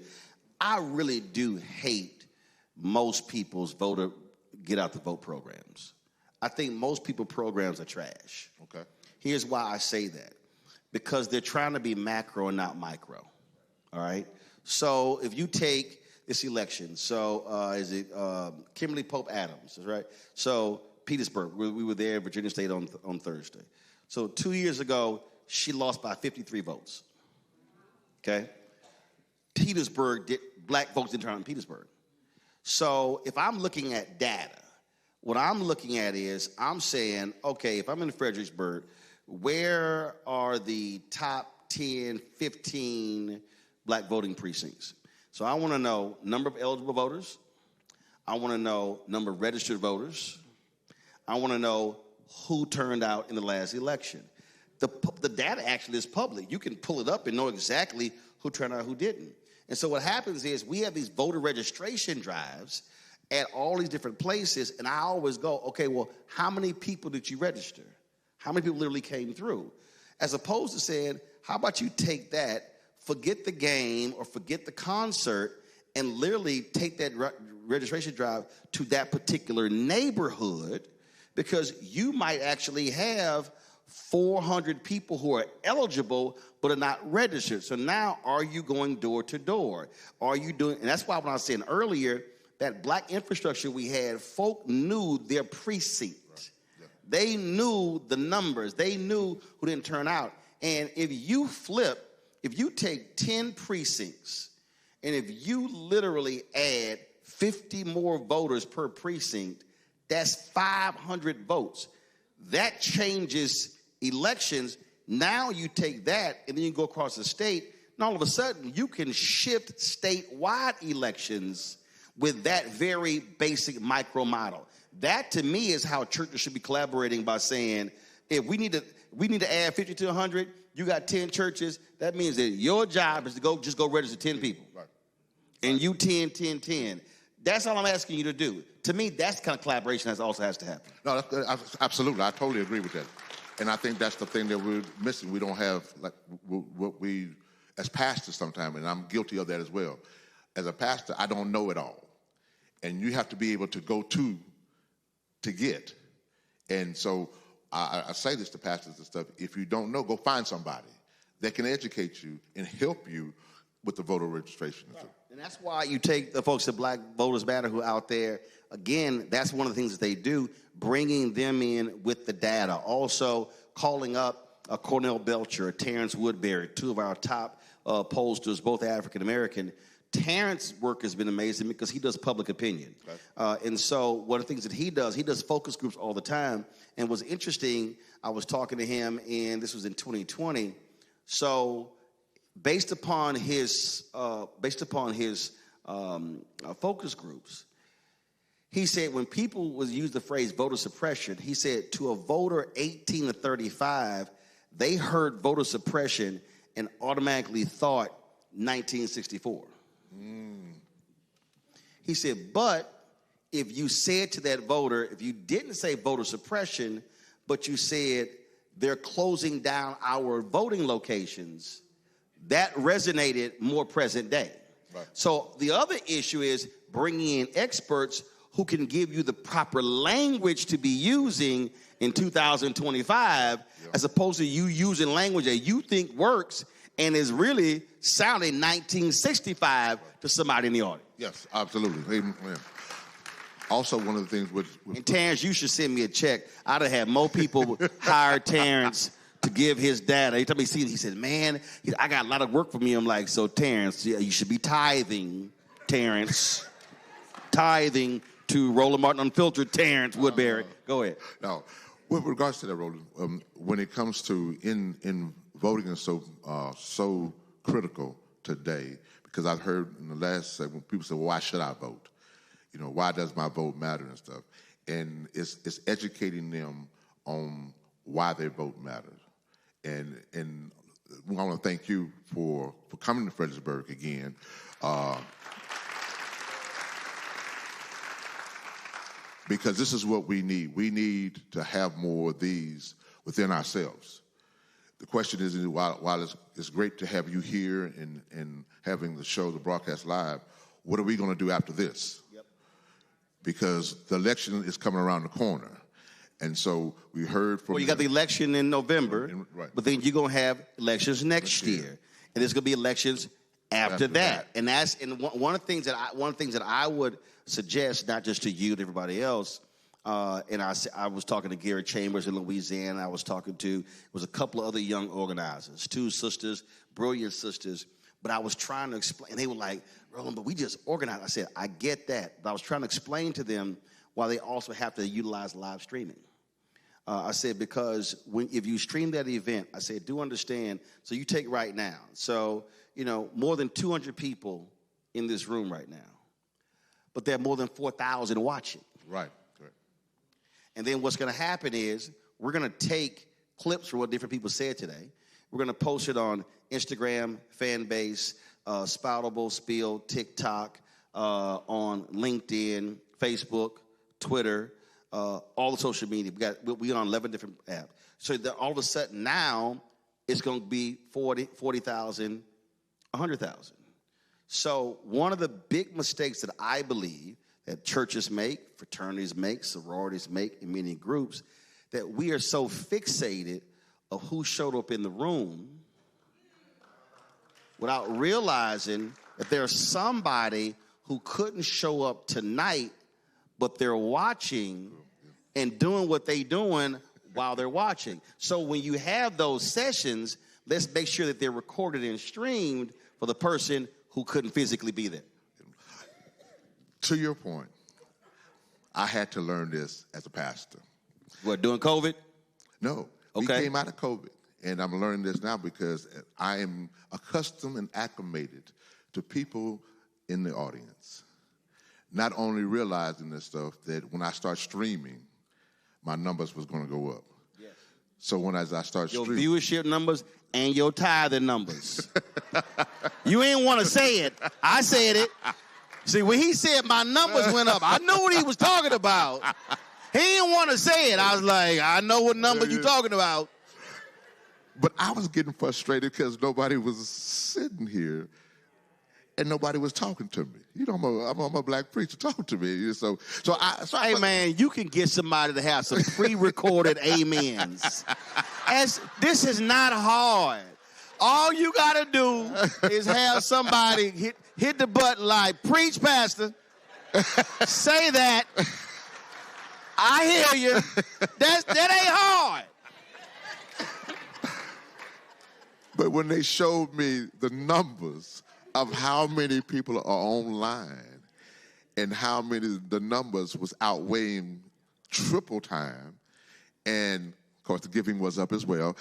I really do hate most people's voter get out the vote programs. I think most people's programs are trash. Okay. Here's why I say that. Because they're trying to be macro and not micro. All right? So if you take this election, so is it Kimberly Pope Adams, is right? So Petersburg, we were there, Virginia State on Thursday. So 2 years ago, she lost by 53 votes. Okay? Petersburg, black folks didn't turn out in Petersburg. So if I'm looking at data, what I'm looking at is I'm saying, okay, if I'm in Fredericksburg, where are the top 10, 15 black voting precincts. So I want to know number of eligible voters. I want to know number of registered voters. I want to know who turned out in the last election. The data actually is public. You can pull it up and know exactly who turned out and who didn't. And so what happens is we have these voter registration drives at all these different places, and I always go, okay, well, how many people did you register? How many people literally came through? As opposed to saying, how about you take that, forget the game or forget the concert, and literally take that registration drive to that particular neighborhood, because you might actually have 400 people who are eligible but are not registered. So now, are you going door to door? Are you doing, and that's why when I was saying earlier, that black infrastructure we had, folk knew their precinct. Right. Yeah. They knew the numbers. They knew who didn't turn out. And if you take 10 precincts, and if you literally add 50 more voters per precinct, that's 500 votes. That changes elections. Now you take that, and then you go across the state, and all of a sudden, you can shift statewide elections with that very basic micro model. That, to me, is how churches should be collaborating, by saying, if we need to add 50 to 100, you got 10 churches, that means that your job is to go register 10 people. Right. And you 10. That's all I'm asking you to do. To me, that's the kind of collaboration that also has to happen. No, absolutely. I totally agree with that. And I think that's the thing that we're missing. We don't have, like, what we, as pastors sometimes, and I'm guilty of that as well. As a pastor, I don't know it all. And you have to be able to go to get. And so I say this to pastors and stuff, if you don't know, go find somebody that can educate you and help you with the voter registration. Right. And that's why you take the folks at Black Voters Matter who are out there. Again, that's one of the things that they do, bringing them in with the data. Also calling up Cornell Belcher, Terrence Woodbury, two of our top pollsters, both African-American. Terrence's work has been amazing because he does public opinion. Okay. And so one of the things that he does focus groups all the time. And what's interesting, I was talking to him, and this was in 2020. So based upon his focus groups, he said when people would use the phrase voter suppression, he said to a voter 18 to 35, they heard voter suppression and automatically thought 1964. He said, but if you said to that voter, if you didn't say voter suppression, but you said they're closing down our voting locations, that resonated more present day. Right. So the other issue is bringing in experts who can give you the proper language to be using in 2025, as opposed to you using language that you think works and is really sounding 1965 to somebody in the audience. Yes, absolutely. Also, one of the things with and Terrence, you should send me a check. I'd have had more people hire Terrence to give his data. Every time he said, man, I got a lot of work for me. I'm like, so Terrence, you should be tithing, Terrence. Tithing to Roland Martin Unfiltered, Terrence Woodbury. Go ahead. Now, with regards to that, Roland, when it comes to in voting is so critical today, because I've heard in the last segment people say, well, why should I vote? You know, why does my vote matter and stuff? And it's educating them on why their vote matters. And I want to thank you for coming to Fredericksburg again. Because this is what we need. We need to have more of these within ourselves. The question is, while it's great to have you here and having the show, the broadcast live, what are we going to do after this? Yep. Because the election is coming around the corner. And so we heard from... Well, you got the election in November, right. But then you're going to have elections next year. And there's going to be elections after that. And one of the things that I would suggest, not just to you, to everybody else, and I was talking to Gary Chambers in Louisiana. I was talking to, a couple of other young organizers, two sisters, brilliant sisters. But I was trying to explain, and they were like, Roland, but we just organized. I said, I get that. But I was trying to explain to them why they also have to utilize live streaming. I said, because if you stream that event, I said, do understand, so you take right now. So, more than 200 people in this room right now. But there are more than 4,000 watching. Right, correct. And then what's going to happen is we're going to take clips from what different people said today. We're going to post it on Instagram, Fanbase, Spoutable, Spill, TikTok, on LinkedIn, Facebook, Twitter, all the social media. We on 11 different apps. So that all of a sudden now it's going to be 40,000, 100,000. So one of the big mistakes that I believe that churches make, fraternities make, sororities make, in many groups, that we are so fixated of who showed up in the room without realizing that there's somebody who couldn't show up tonight, but they're watching and doing what they're doing while they're watching. So when you have those sessions, let's make sure that they're recorded and streamed for the person who couldn't physically be there. To your point, I had to learn this as a pastor. What, during COVID? No. Okay. We came out of COVID, and I'm learning this now because I am accustomed and acclimated to people in the audience. Not only realizing this stuff, that when I start streaming, my numbers was going to go up. Yes. So as I start streaming. Your viewership numbers and your tithing numbers. You ain't want to say it. I said it. See, when he said my numbers went up, I knew what he was talking about. He didn't want to say it. I was like, I know what number you're talking about. But I was getting frustrated because nobody was sitting here and nobody was talking to me. I'm a black preacher. Talk to me. Hey, man, you can get somebody to have some pre-recorded amens. This is not hard. All you got to do is have somebody hit the button like, preach, pastor. Say that. I hear you. That ain't hard. But when they showed me the numbers of how many people are online and how many the numbers was outweighing triple time, and of course the giving was up as well,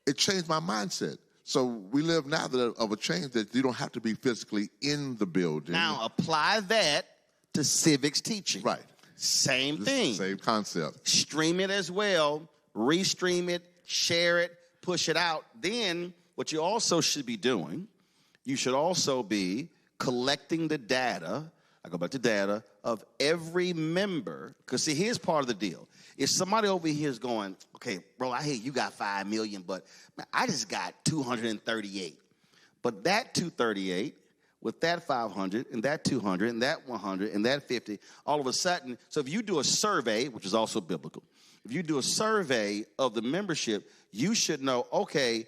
it changed my mindset. So we live now of a change that you don't have to be physically in the building. Now apply that to civics teaching. Right. Same thing. Same concept. Stream it as well, restream it, share it, push it out. Then what you also should be doing, you should also be collecting the data, I go back to data, of every member. Because see, here's part of the deal. If somebody over here is going, okay, bro, I hear you got 5 million, but man, I just got 238. But that 238 with that 500 and that 200 and that 100 and that 50, all of a sudden, so if you do a survey, which is also biblical, if you do a survey of the membership, you should know, okay,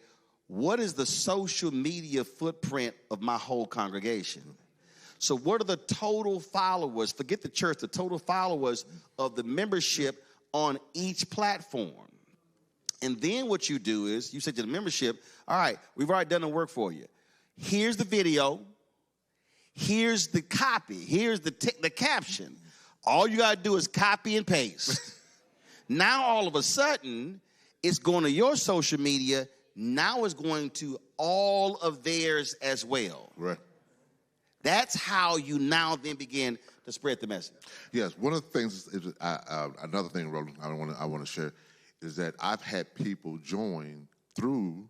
what is the social media footprint of my whole congregation? So what are the total followers, forget the church, the total followers of the membership on each platform? And then what you do is, you say to the membership, all right, we've already done the work for you. Here's the video. Here's the copy. Here's the caption. All you got to do is copy and paste. Now, all of a sudden, it's going to your social media. Now it's going to all of theirs as well. Right. That's how you now then begin to spread the message. Yes. One of the things, another thing, Roland, I want to share, is that I've had people join through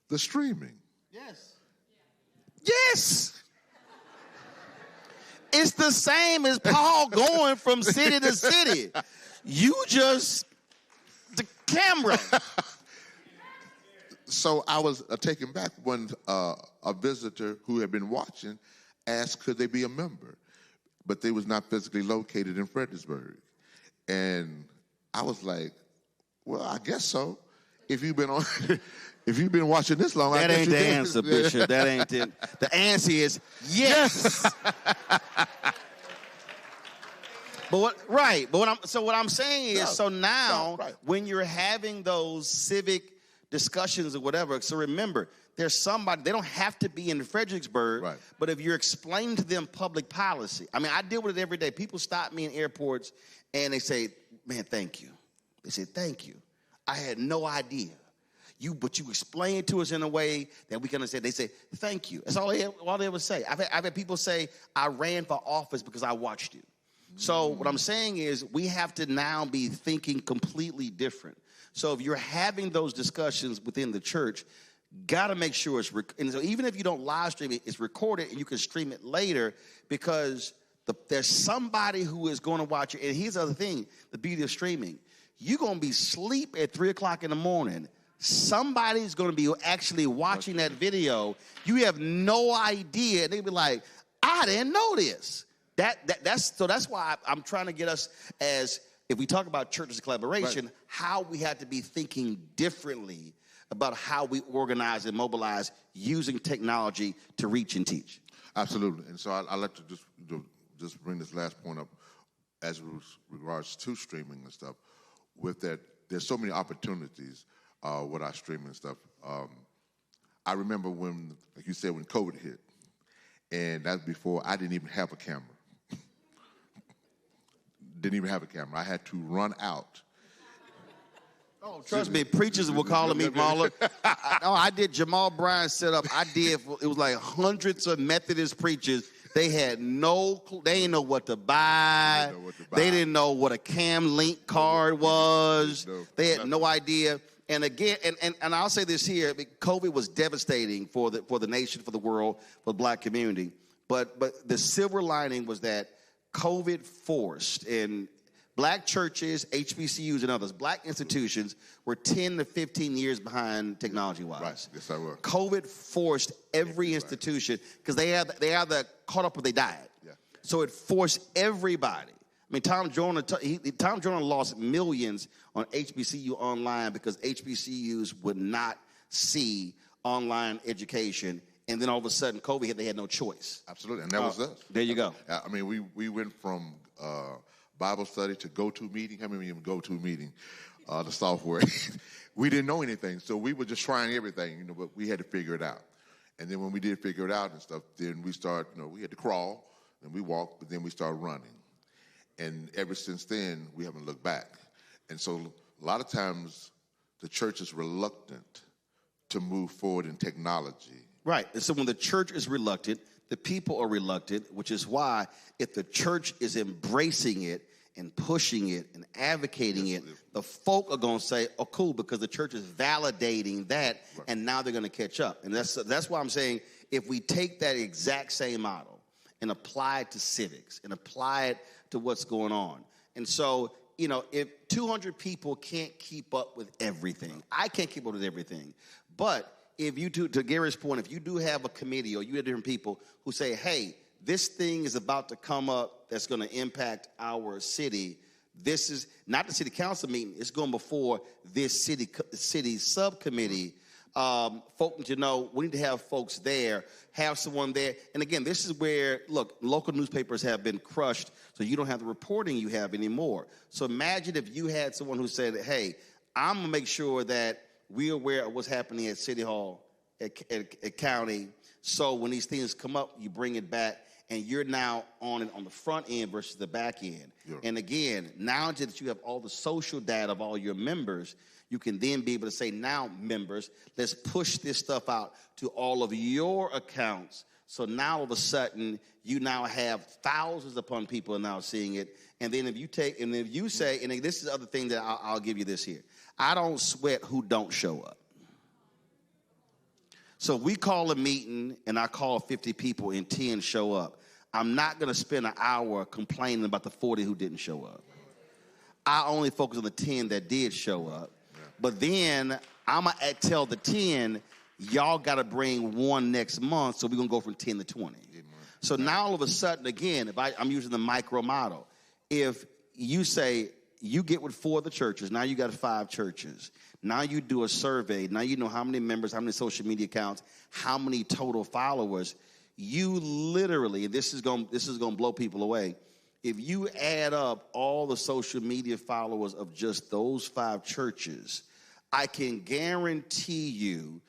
the streaming. Yes. Yes. It's the same as Paul going from city to city. You just, the camera. So I was taken back when a visitor who had been watching asked could they be a member, but they was not physically located in Fredericksburg. And I was like, well, I guess so. If you've been on, if you've been watching this long, that I guess ain't you the can. answer, Bishop. That ain't it. The answer is yes. But what I'm saying is, so now when you're having those civic discussions or whatever, so remember, there's somebody, they don't have to be in Fredericksburg, but if you're explaining to them public policy, I mean, I deal with it every day. People stop me in airports and they say, man, thank you. They said, thank you. I had no idea. But you explained it to us in a way that we can understand. They say, thank you. That's all they ever say. I've had people say, I ran for office because I watched you. So what I'm saying is we have to now be thinking completely different. So if you're having those discussions within the church, got to make sure and so even if you don't live stream it, it's recorded and you can stream it later because there's somebody who is going to watch it. And here's the other thing, the beauty of streaming. You're going to be asleep at 3 o'clock in the morning. Somebody's going to be actually watching that video. You have no idea. They'll be like, I didn't know this. That's why I'm trying to get us as, if we talk about churches collaboration, how we have to be thinking differently about how we organize and mobilize using technology to reach and teach. Absolutely. And so I'd like to just bring this last point up as regards to streaming and stuff. With that, there's so many opportunities with our streaming stuff. I remember when, like you said, when COVID hit, and that's before I didn't even have a camera. Didn't even have a camera. I had to run out. Oh, trust me, preachers were calling me Marla. I did Jamal Bryan setup. It was like hundreds of Methodist preachers. They had they didn't know what to buy. They didn't know what a Cam Link card was. They had no idea. And again, and I'll say this here, COVID was devastating for the nation, for the world, for the black community. But the silver lining was that COVID forced, and black churches, HBCUs, and others, black institutions were 10 to 15 years behind technology-wise. Right. Yes, I will. COVID forced every institution, because they either caught up or they died. Yeah. So it forced everybody. I mean, Tom Joyner lost millions on HBCU online because HBCUs would not see online education. And then all of a sudden, COVID hit, they had no choice. Absolutely, and that was us. There you go. I mean, we went from Bible study to go-to meeting. How many even go-to meeting? The software. We didn't know anything, so we were just trying everything, but we had to figure it out. And then when we did figure it out and stuff, then we started, we had to crawl, and we walked, but then we started running. And ever since then, we haven't looked back. And so a lot of times, the church is reluctant to move forward in technology. Right. And so when the church is reluctant, the people are reluctant, which is why if the church is embracing it and pushing it and advocating it, the folk are going to say, oh, cool, because the church is validating that, and now they're going to catch up. And that's why I'm saying if we take that exact same model and apply it to civics and apply it to what's going on. And so, if 200 people can't keep up with everything, I can't keep up with everything, but if you do, to Gary's point, if you do have a committee or you have different people who say, hey, this thing is about to come up that's going to impact our city, this is not the city council meeting, it's going before this city subcommittee. Folk need to know, we need to have folks there, have someone there. And again, this is where, look, local newspapers have been crushed, so you don't have the reporting you have anymore. So imagine if you had someone who said, hey, I'm going to make sure that we're aware of what's happening at City Hall, at County. So when these things come up, you bring it back, and you're now on the front end versus the back end. Yeah. And again, now that you have all the social data of all your members, you can then be able to say, now, members, let's push this stuff out to all of your accounts. So now all of a sudden, you now have thousands upon people now seeing it. And then if you say, and this is the other thing that I'll give you this here. I don't sweat who don't show up. So we call a meeting and I call 50 people and 10 show up. I'm not going to spend an hour complaining about the 40 who didn't show up. I only focus on the 10 that did show up. But then I'm going to tell the 10, y'all got to bring one next month, so we're going to go from 10 to 20. So now all of a sudden, again, if I'm using the micro model, if you say, you get with 4 of the churches. Now you got 5 churches. Now you do a survey. Now you know how many members, how many social media accounts, how many total followers. You literally, and this is going to blow people away. If you add up all the social media followers of just those 5 churches, I can guarantee you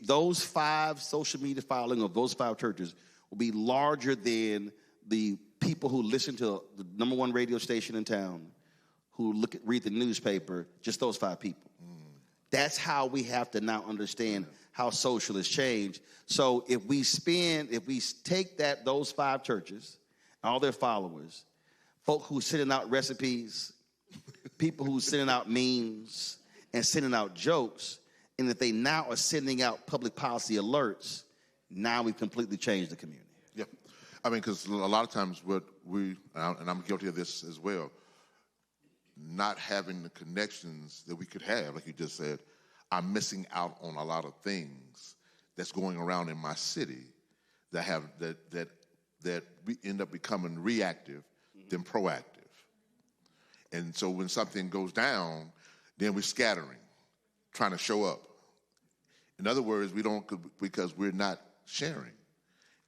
those 5 social media following of those 5 churches will be larger than the people who listen to the #1 radio station in town, who read the newspaper, just those 5 people. That's how we have to now understand how social has changed. So if we take those 5 churches, all their followers, folk who's sending out recipes, people who's sending out memes and sending out jokes, and if they now are sending out public policy alerts, now we've completely changed the community. Yeah. I mean, because a lot of times what and I'm guilty of this as well, not having the connections that we could have, like you just said, I'm missing out on a lot of things that's going around in my city that we end up becoming reactive than proactive. And so when something goes down, then we're scattering, trying to show up. In other words, we don't, because we're not sharing.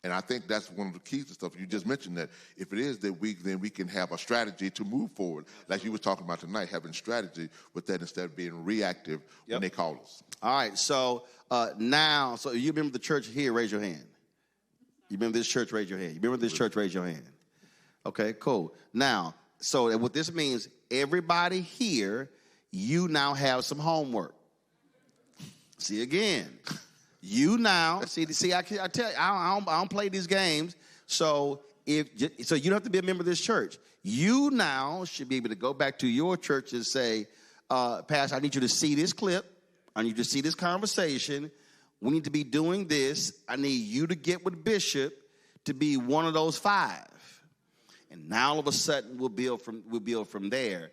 And I think that's one of the keys to stuff. You just mentioned that if it is that then we can have a strategy to move forward. Like you were talking about tonight, having strategy with that instead of being reactive when they call us. All right, so now, so you remember the church here, raise your hand. You remember this church, raise your hand. You remember this church, raise your hand. Okay, cool. Now, so what this means, everybody here, you now have some homework. See again. You now see. I tell you, I don't play these games. So you don't have to be a member of this church. You now should be able to go back to your church and say, Pastor, I need you to see this clip. I need you to see this conversation. We need to be doing this. I need you to get with Bishop to be one of those 5. And now all of a sudden we'll build from there.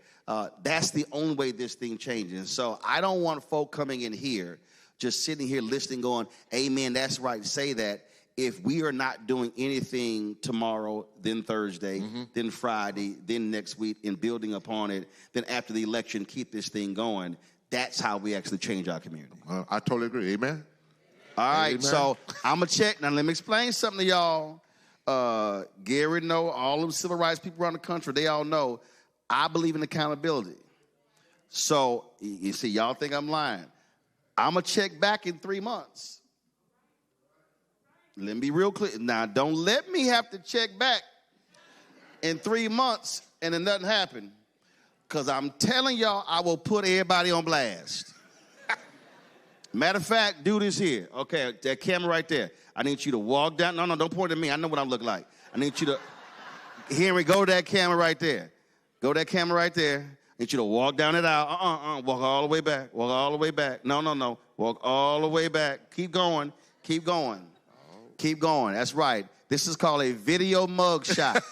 That's the only way this thing changes. So I don't want folk coming in here just sitting here listening, going, amen, that's right, say that. If we are not doing anything tomorrow, then Thursday, then Friday, then next week, and building upon it, then after the election, keep this thing going, that's how we actually change our community. I totally agree. Amen? All right, Amen. So I'm going to check. Now, let me explain something to y'all. Gary know, all of the civil rights people around the country, they all know, I believe in accountability. So, you see, y'all think I'm lying. I'm going to check back in 3 months. Let me be real clear. Now, don't let me have to check back in 3 months and then nothing happened. Because I'm telling y'all, I will put everybody on blast. Matter of fact, do this here. Okay, that camera right there. I need you to walk down. No, don't point at me. I know what I look like. I need you to, Henry, go to that camera right there. Go to that camera right there. I need you to walk down it aisle. Walk all the way back. Walk all the way back. No. Walk all the way back. Keep going. Keep going. Keep going. That's right. This is called a video mug shot.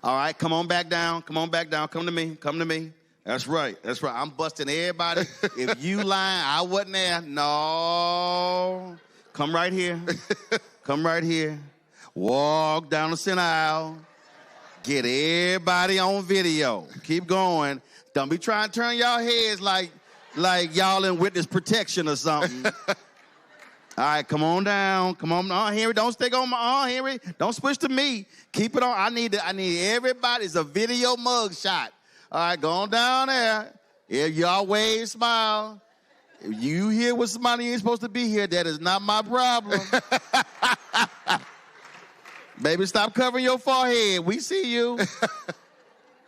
All right, come on back down. Come on back down. Come to me. Come to me. That's right. That's right. I'm busting everybody. If you lying, I wasn't there. No. Come right here. Come right here. Walk down the center aisle. Get everybody on video. Keep going. Don't be trying to turn y'all heads like y'all in witness protection or something. All right, come on down. Come on, Henry. Don't stick on my Henry. Don't switch to me. Keep it on. I need everybody. It's a video mug shot. All right, go on down there. If y'all wave, smile. If you hear what somebody ain't supposed to be here, that is not my problem. Baby, stop covering your forehead. We see you.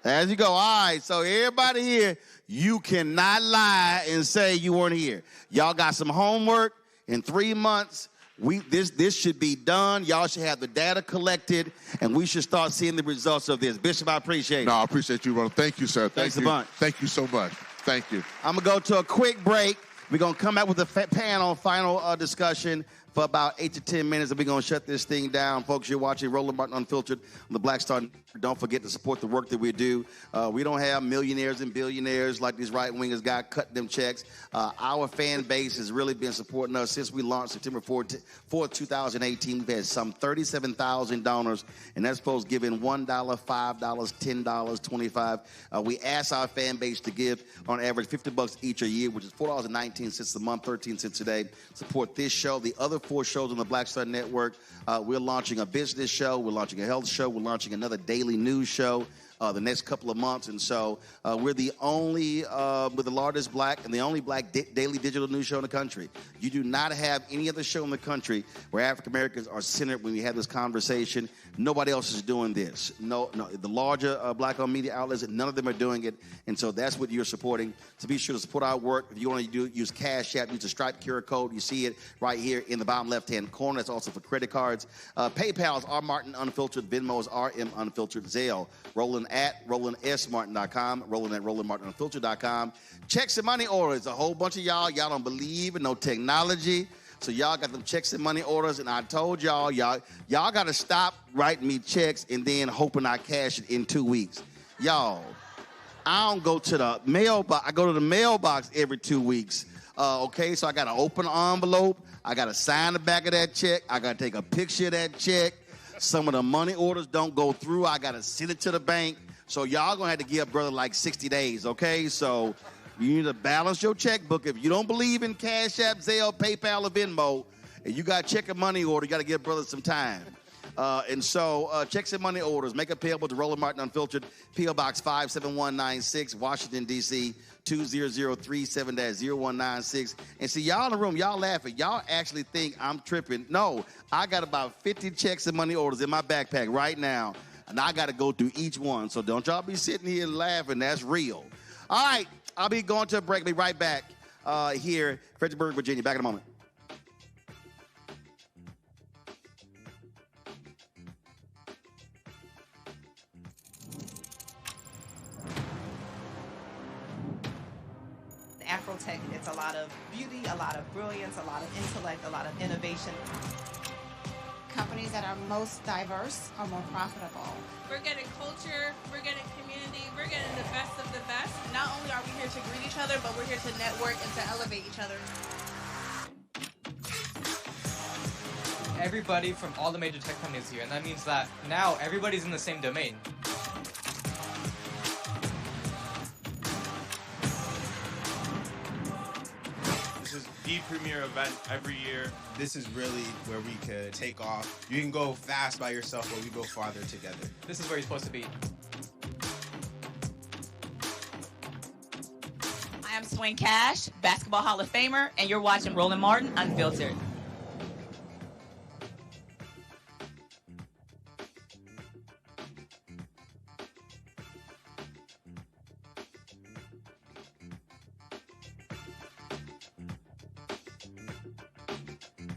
As you go. All right, so everybody here, you cannot lie and say you weren't here. Y'all got some homework. In 3 months, this should be done. Y'all should have the data collected, and we should start seeing the results of this. Bishop, I appreciate it. No, I appreciate you, Roland. Thank you, sir. Thanks a bunch. Thank you so much. Thank you. I'm going to go to a quick break. We're going to come back with a panel final discussion for about 8 to 10 minutes, and we're going to shut this thing down. Folks, you're watching Roland Martin Unfiltered on the Black Star. Don't forget to support the work that we do. We don't have millionaires and billionaires like these right-wingers got cutting them checks. Our fan base has really been supporting us since we launched September 4th, 2018. We've had some 37,000 donors, and that's folks giving $1, $5, $10, $25. We ask our fan base to give on average $50 each a year, which is $4.19 a month, 13 cents a day. Support this show, the other 4 shows on the Black Star Network. We're launching a business show. We're launching a health show. We're launching another daily news show. the next couple of months. And so we're the only, we're the largest black and the only black daily digital news show in the country. You do not have any other show in the country where African Americans are centered when we have this conversation. Nobody else is doing this. No, the larger black-owned media outlets, none of them are doing it. And so that's what you're supporting. So be sure to support our work. If you want to use Cash App, use the Stripe QR code. You see it right here in the bottom left-hand corner. That's also for credit cards. PayPal is R Martin Unfiltered. Venmo is RM Unfiltered. Zelle, Roland at RolandSMartin.com. Roland at RolandMartinUnfiltered.com. Checks and money orders. A whole bunch of y'all don't believe in no technology. So y'all got them checks and money orders, and I told y'all got to stop writing me checks and then hoping I cash it in 2 weeks. Y'all, I don't go to the mailbox. I go to the mailbox every 2 weeks. Okay, so I got to open an envelope. I got to sign the back of that check. I got to take a picture of that check. Some of the money orders don't go through. I got to send it to the bank. So y'all going to have to give brother like 60 days, okay? So you need to balance your checkbook. If you don't believe in Cash App, Zelle, PayPal, or Venmo, and you got check and money order, you got to give brother some time. And so checks and money orders, make it payable to Roland Martin Unfiltered, P.O. Box 57196, Washington, D.C., 20037-0196. And see, y'all in the room, y'all laughing. Y'all actually think I'm tripping. No, I got about 50 checks and money orders in my backpack right now, and I got to go through each one. So don't y'all be sitting here laughing. That's real. All right, I'll be going to a break. I'll be right back here, Fredericksburg, Virginia. Back in a moment. Afrotech, it's a lot of beauty, a lot of brilliance, a lot of intellect, a lot of innovation. Companies that are most diverse are more profitable. We're getting culture, we're getting community, we're getting the best of the best. Not only are we here to greet each other, but we're here to network and to elevate each other. Everybody from all the major tech companies here, and that means that now everybody's in the same domain. The premier event every year. This is really where we could take off. You can go fast by yourself, but we go farther together. This is where you're supposed to be. I am Swing Cash, Basketball Hall of Famer, and you're watching Roland Martin Unfiltered.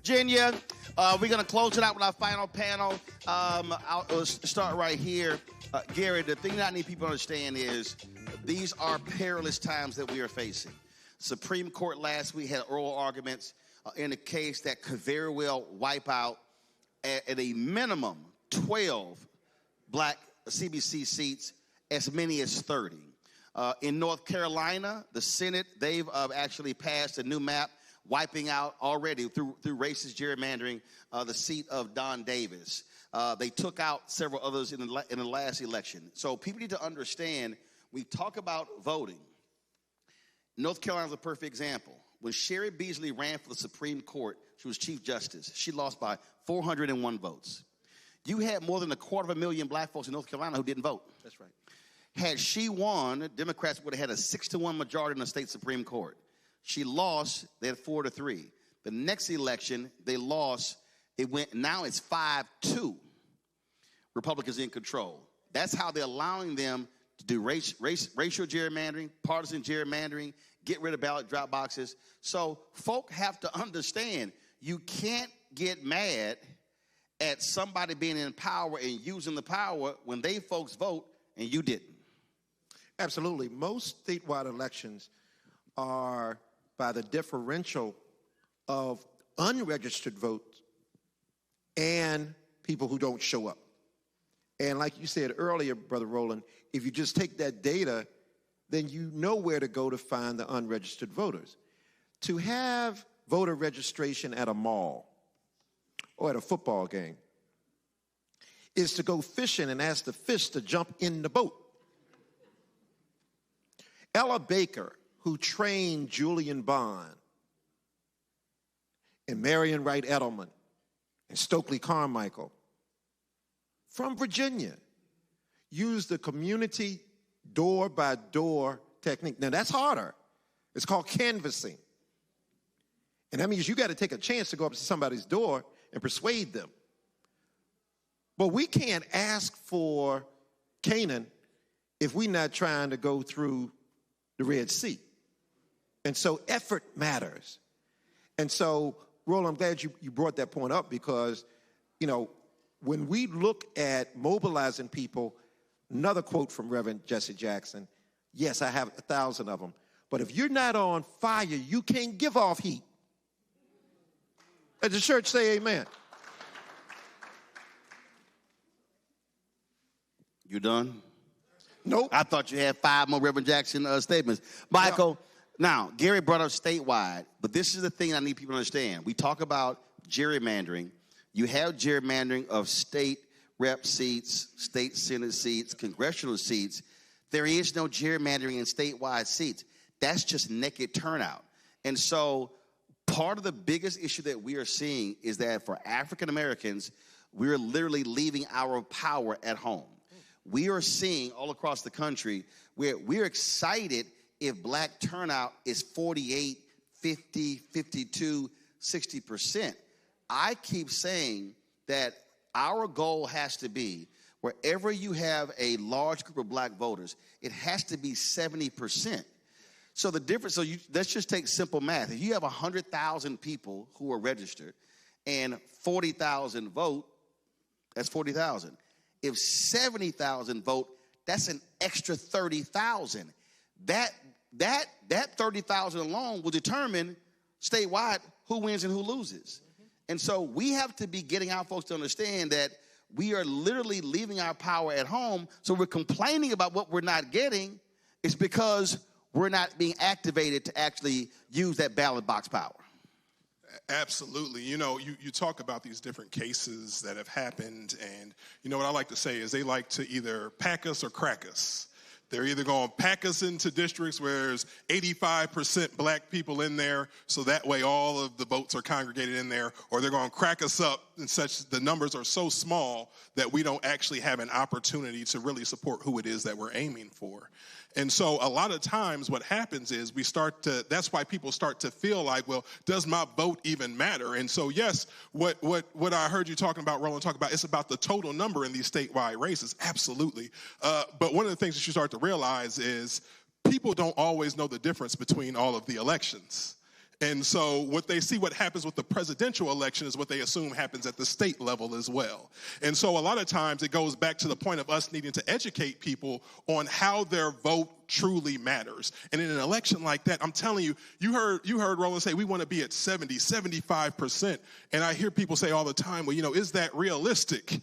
Virginia, we're going to close it out with our final panel. I'll start right here. Gary, the thing that I need people to understand is these are perilous times that we are facing. Supreme Court last week had oral arguments in a case that could very well wipe out at a minimum 12 black CBC seats, as many as 30. In North Carolina, the Senate, they've actually passed a new map wiping out already through racist gerrymandering the seat of Don Davis. They took out several others in the last election. So people need to understand, we talk about voting. North Carolina is a perfect example. When Sherry Beasley ran for the Supreme Court, she was Chief Justice. She lost by 401 votes. You had more than 250,000 black folks in North Carolina who didn't vote. That's right. Had she won, Democrats would have had a 6-1 majority in the state Supreme Court. She lost, they had 4-3. The next election, they lost, now it's 5-2. Republicans in control. That's how they're allowing them to do racial gerrymandering, partisan gerrymandering, get rid of ballot drop boxes. So folk have to understand, you can't get mad at somebody being in power and using the power when they folks vote and you didn't. Absolutely. Most statewide elections are by the differential of unregistered votes and people who don't show up. And like you said earlier, Brother Roland, if you just take that data, then you know where to go to find the unregistered voters. To have voter registration at a mall or at a football game is to go fishing and ask the fish to jump in the boat. Ella Baker, who trained Julian Bond and Marion Wright Edelman and Stokely Carmichael from Virginia. use the community door-by-door technique. Now, that's harder. It's called canvassing. And that means you got to take a chance to go up to somebody's door and persuade them. But we can't ask for Canaan if we're not trying to go through the Red Sea. And so effort matters. And so, Roland, I'm glad you brought that point up because, you know, when we look at mobilizing people, another quote from Reverend Jesse Jackson, yes, I have 1,000 of them, but if you're not on fire, you can't give off heat. Let the church say amen. You done? Nope. I thought you had 5 more Reverend Jackson statements. Michael, now, Gary brought up statewide, but this is the thing I need people to understand. We talk about gerrymandering. You have gerrymandering of state rep seats, state senate seats, congressional seats. There is no gerrymandering in statewide seats. That's just naked turnout. And so part of the biggest issue that we are seeing is that for African Americans, we're literally leaving our power at home. We are seeing all across the country where we're excited if black turnout is 48, 50, 52, 60%. I keep saying that our goal has to be wherever you have a large group of black voters, it has to be 70%. So the difference, let's just take simple math. If you have 100,000 people who are registered and 40,000 vote, that's 40,000. If 70,000 vote, that's an extra 30,000. That 30,000 alone will determine statewide who wins and who loses. And so we have to be getting our folks to understand that we are literally leaving our power at home. So we're complaining about what we're not getting. It's because we're not being activated to actually use that ballot box power. Absolutely. You know, you talk about these different cases that have happened, and you know what I like to say is they like to either pack us or crack us. They're either going to pack us into districts where there's 85% black people in there, so that way all of the votes are congregated in there, or they're going to crack us up and such the numbers are so small that we don't actually have an opportunity to really support who it is that we're aiming for. And so a lot of times what happens is that's why people start to feel like, well, does my vote even matter? And so, yes, what I heard you talking about, Roland, talk about, it's about the total number in these statewide races. Absolutely. But one of the things that you start to realize is people don't always know the difference between all of the elections. And so what they see what happens with the presidential election is what they assume happens at the state level as well. And so a lot of times it goes back to the point of us needing to educate people on how their vote truly matters. And in an election like that, I'm telling you, you heard Roland say we want to be at 70, 75%. And I hear people say all the time, well, you know, is that realistic?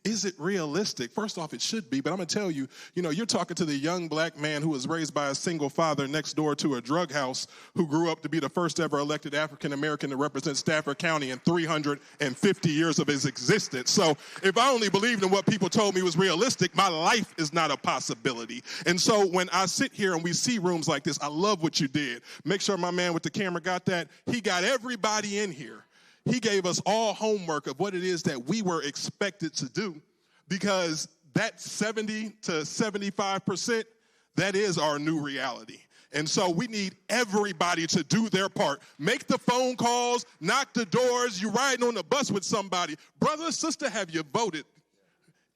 Is it realistic? First off, it should be, but I'm going to tell you, you know, you're talking to the young black man who was raised by a single father next door to a drug house who grew up to be the first ever elected African-American to represent Stafford County in 350 years of his existence. So if I only believed in what people told me was realistic, my life is not a possibility. And so when I sit here and we see rooms like this, I love what you did. Make sure my man with the camera got that. He got everybody in here. He gave us all homework of what it is that we were expected to do, because that 70 to 75%, that is our new reality. And so we need everybody to do their part. Make the phone calls, knock the doors, you're riding on the bus with somebody. Brother, sister, have you voted?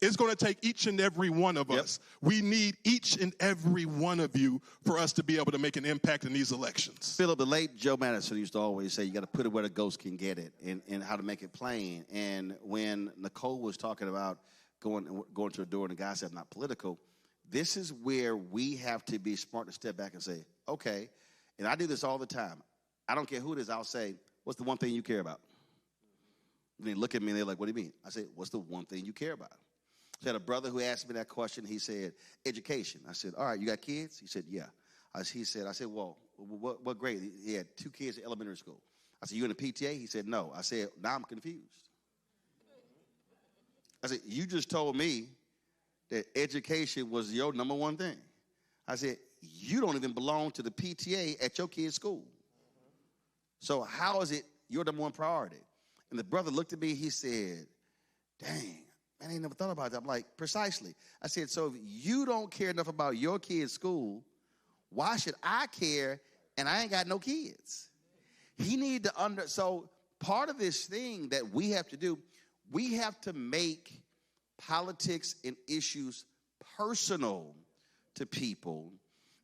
It's going to take each and every one of us. We need each and every one of you for us to be able to make an impact in these elections. Philip, the late Joe Madison used to always say, you got to put it where the ghost can get it, and how to make it plain. And when Nicole was talking about going to a door and the guy said, not political, this is where we have to be smart to step back and say, okay, and I do this all the time. I don't care who it is, I'll say, what's the one thing you care about? And they look at me and they're like, what do you mean? I say, what's the one thing you care about? I had a brother who asked me that question. He said, education. I said, all right, you got kids? He said, yeah. I said, well, what grade? He had 2 kids in elementary school. I said, you in the PTA? He said, no. I said, now I'm confused. I said, you just told me that education was your number one thing. I said, you don't even belong to the PTA at your kid's school. So how is it your number one priority? And the brother looked at me, he said, dang. I ain't never thought about that. I'm like, precisely. I said, so if you don't care enough about your kids' school, why should I care and I ain't got no kids? He need to so part of this thing that we have to do, we have to make politics and issues personal to people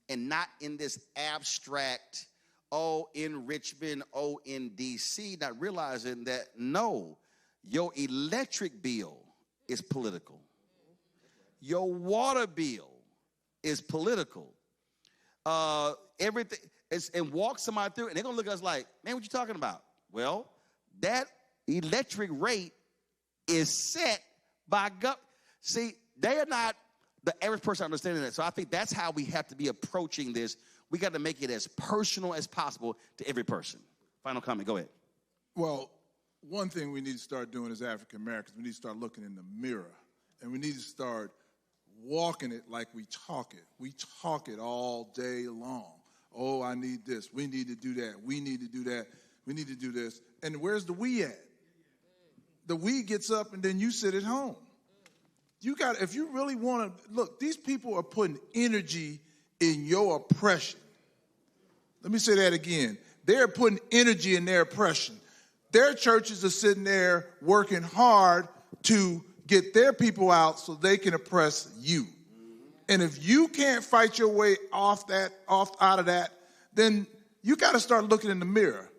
and not in this abstract, oh, in Richmond, oh, in D.C., not realizing that, no, your electric bill is political. Your water bill is political. Everything is, and walk somebody through, and they're gonna look at us like, man, what you talking about? Well, that electric rate is set by government. See, they are not the average person understanding that. So I think that's how we have to be approaching this. We got to make it as personal as possible to every person. Final comment, go ahead. Well, one thing we need to start doing as African Americans, we need to start looking in the mirror, and we need to start walking it like we talk it. We talk it all day long. Oh, I need this. We need to do that. We need to do that. We need to do this. And where's the we at? The we gets up and then you sit at home. You got, if you really want to, look, these people are putting energy in your oppression. Let me say that again. They're putting energy in their oppression. Their churches are sitting there working hard to get their people out so they can oppress you. And if you can't fight your way out of that, then you got to start looking in the mirror.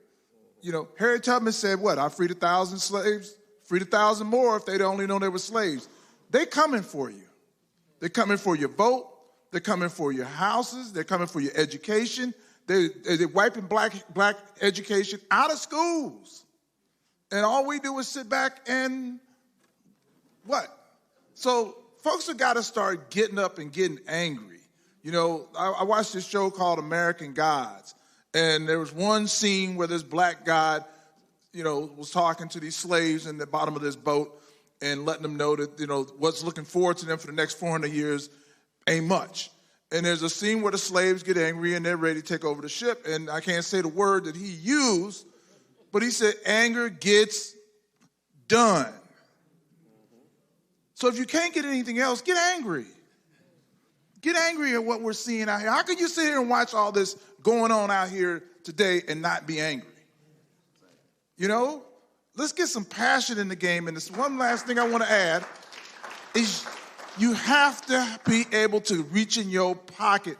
You know, Harriet Tubman said, what? I freed 1,000 slaves, freed 1,000 more if they'd only known they were slaves. They're coming for you. They're coming for your vote. They're coming for your houses. They're coming for your education. They're wiping black education out of schools. And all we do is sit back and what? So folks have got to start getting up and getting angry. You know, I watched this show called American Gods. And there was one scene where this black god, you know, was talking to these slaves in the bottom of this boat and letting them know that, you know, what's looking forward to them for the next 400 years ain't much. And there's a scene where the slaves get angry and they're ready to take over the ship. And I can't say the word that he used, but he said, anger gets done. So if you can't get anything else, get angry. Get angry at what we're seeing out here. How can you sit here and watch all this going on out here today and not be angry? You know? Let's get some passion in the game. And this one last thing I want to add is you have to be able to reach in your pocket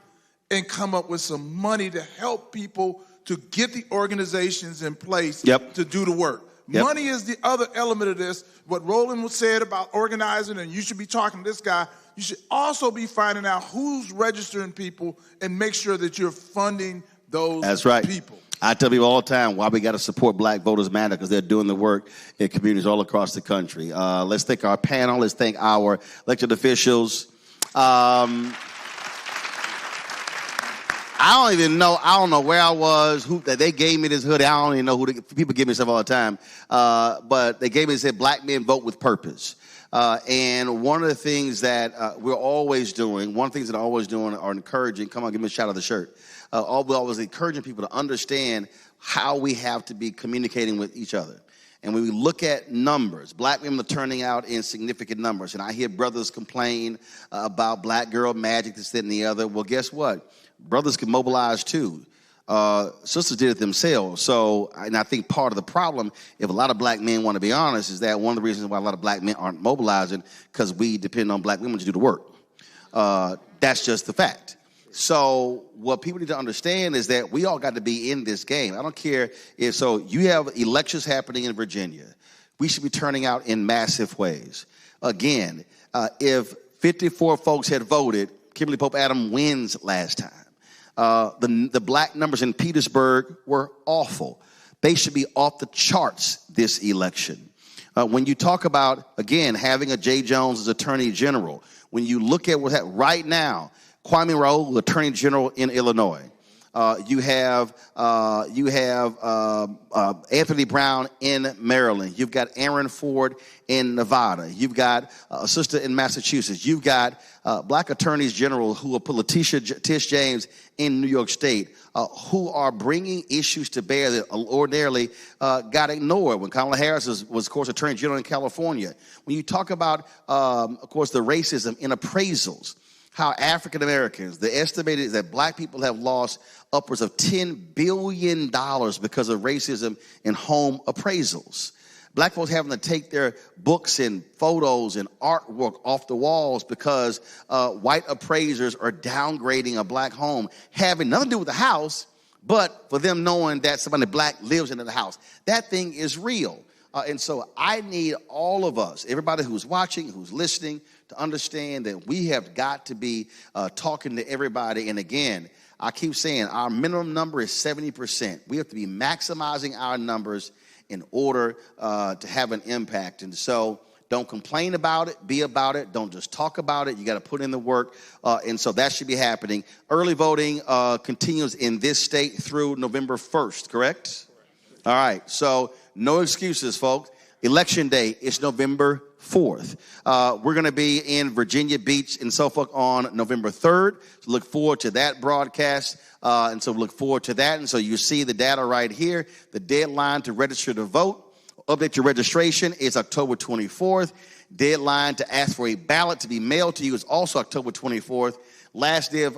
and come up with some money to help people to get the organizations in place to do the work. Money is the other element of this. What Roland said about organizing, and you should be talking to this guy, you should also be finding out who's registering people and make sure that you're funding those people. I tell people all the time why we got to support Black Voters Matter, because they're doing the work in communities all across the country. Let's thank our panel. Let's thank our elected officials. I don't know where I was. They gave me this hoodie. I don't even know who. People give me stuff all the time. But they gave me, it said, Black men vote with purpose. And one of the things that we're always doing, are encouraging, come on, give me a shout of the shirt. We're always encouraging people to understand how we have to be communicating with each other. And when we look at numbers, Black women are turning out in significant numbers. And I hear brothers complain about Black girl magic, this, that, and the other. Well, guess what? Brothers can mobilize too. Sisters did it themselves. So, and I think part of the problem, if a lot of Black men want to be honest, is that one of the reasons why a lot of Black men aren't mobilizing, because we depend on Black women to do the work. That's just the fact. So what people need to understand is that we all got to be in this game. I don't care if, so you have elections happening in Virginia. We should be turning out in massive ways. Again, if 54 folks had voted, Kimberly Pope Adams wins last time. The Black numbers in Petersburg were awful. They should be off the charts this election. When you talk about, again, having a Jay Jones as Attorney General, when you look at what happened right now, Kwame Raoul, Attorney General in Illinois, You have Anthony Brown in Maryland. You've got Aaron Ford in Nevada. You've got a sister in Massachusetts. You've got black attorneys general who will put Tish James in New York State, who are bringing issues to bear that ordinarily got ignored. When Kamala Harris was, of course, attorney general in California. When you talk about, of course, the racism in appraisals, how African Americans, the estimated is that black people have lost upwards of $10 billion because of racism in home appraisals. Black folks having to take their books and photos and artwork off the walls because white appraisers are downgrading a black home, having nothing to do with the house, but for them knowing that somebody black lives in the house. That thing is real. And so I need all of us, everybody who's watching, who's listening, to understand that we have got to be talking to everybody. And again, I keep saying our minimum number is 70%. We have to be maximizing our numbers in order to have an impact. And so don't complain about it, be about it. Don't just talk about it. You got to put in the work. And so that should be happening. Early voting continues in this state through November 1st, correct? All right. So no excuses, folks. Election day is November 4th. We're going to be in Virginia Beach in Suffolk on November 3rd. So look forward to that broadcast. And so look forward to that. And so you see the data right here. The deadline to register to vote, update your registration, is October 24th. Deadline to ask for a ballot to be mailed to you is also October 24th. Last day of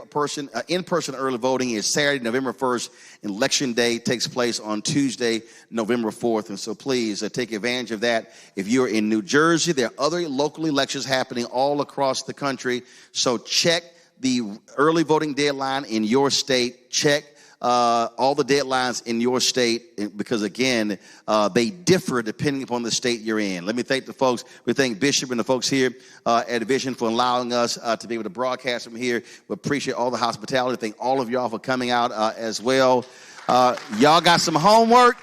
in-person early voting is Saturday, November 1st. Election day takes place on Tuesday, November 4th. And so please take advantage of that. If you're in New Jersey, there are other local elections happening all across the country. So check the early voting deadline in your state. Check all the deadlines in your state, because again, they differ depending upon the state you're in. Let me thank the folks. We thank Bishop and the folks here at Vision for allowing us to be able to broadcast from here. We appreciate all the hospitality. Thank all of y'all for coming out as well. Y'all got some homework,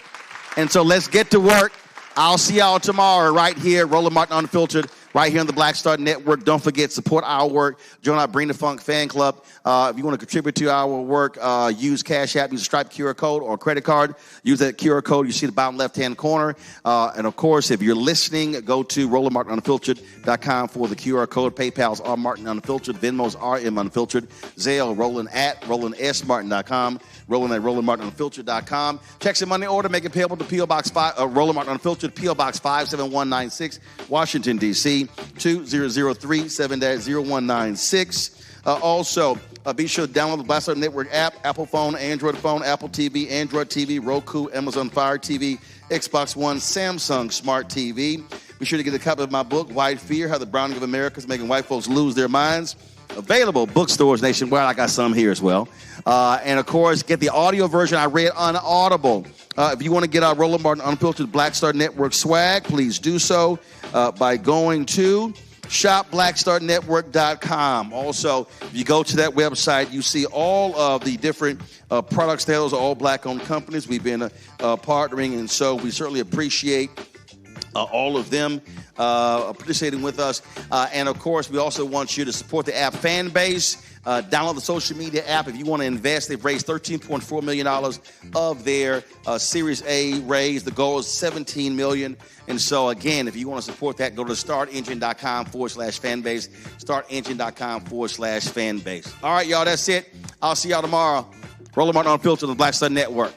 and so let's get to work. I'll see y'all tomorrow right here, Roland Martin Unfiltered, right here on the Black Star Network. Don't forget, support our work. Join our Bring the Funk fan club. If you want to contribute to our work, use Cash App, use a Stripe QR code or credit card. Use that QR code you see the bottom left-hand corner. And, of course, if you're listening, go to RolandMartinUnfiltered.com for the QR code. PayPal's R Martin Unfiltered. Venmo's RM Unfiltered. Zelle, Roland at RolandSMartin.com. Roland at RolandMartinUnfiltered.com. Checks and money order, make it payable to P.O. Box 5, Roland Martin Unfiltered, P.O. Box 57196, Washington, D.C., 2003 7-0196. Also, be sure to download the Black Star Network app, Apple phone, Android phone, Apple TV, Android TV, Roku, Amazon Fire TV, Xbox One, Samsung Smart TV. Be sure to get a copy of my book, White Fear, How the Browning of America is Making White Folks Lose Their Minds. Available bookstores nationwide. I got some here as well. And, of course, get the audio version I read on Audible. If you want to get our Roland Martin Unfiltered Black Star Network swag, please do so by going to shopblackstarnetwork.com. Also, if you go to that website, you see all of the different products. Those are all black-owned companies. We've been partnering, and so we certainly appreciate all of them participating with us. And, of course, we also want you to support the app fan base. Download the social media app if you want to invest. They've raised $13.4 million of their Series A raise. The goal is $17 million. And so, again, if you want to support that, go to startengine.com/fanbase. Startengine.com/fanbase. All right, y'all, that's it. I'll see y'all tomorrow. Roland Martin Unfiltered on the Black Star Network.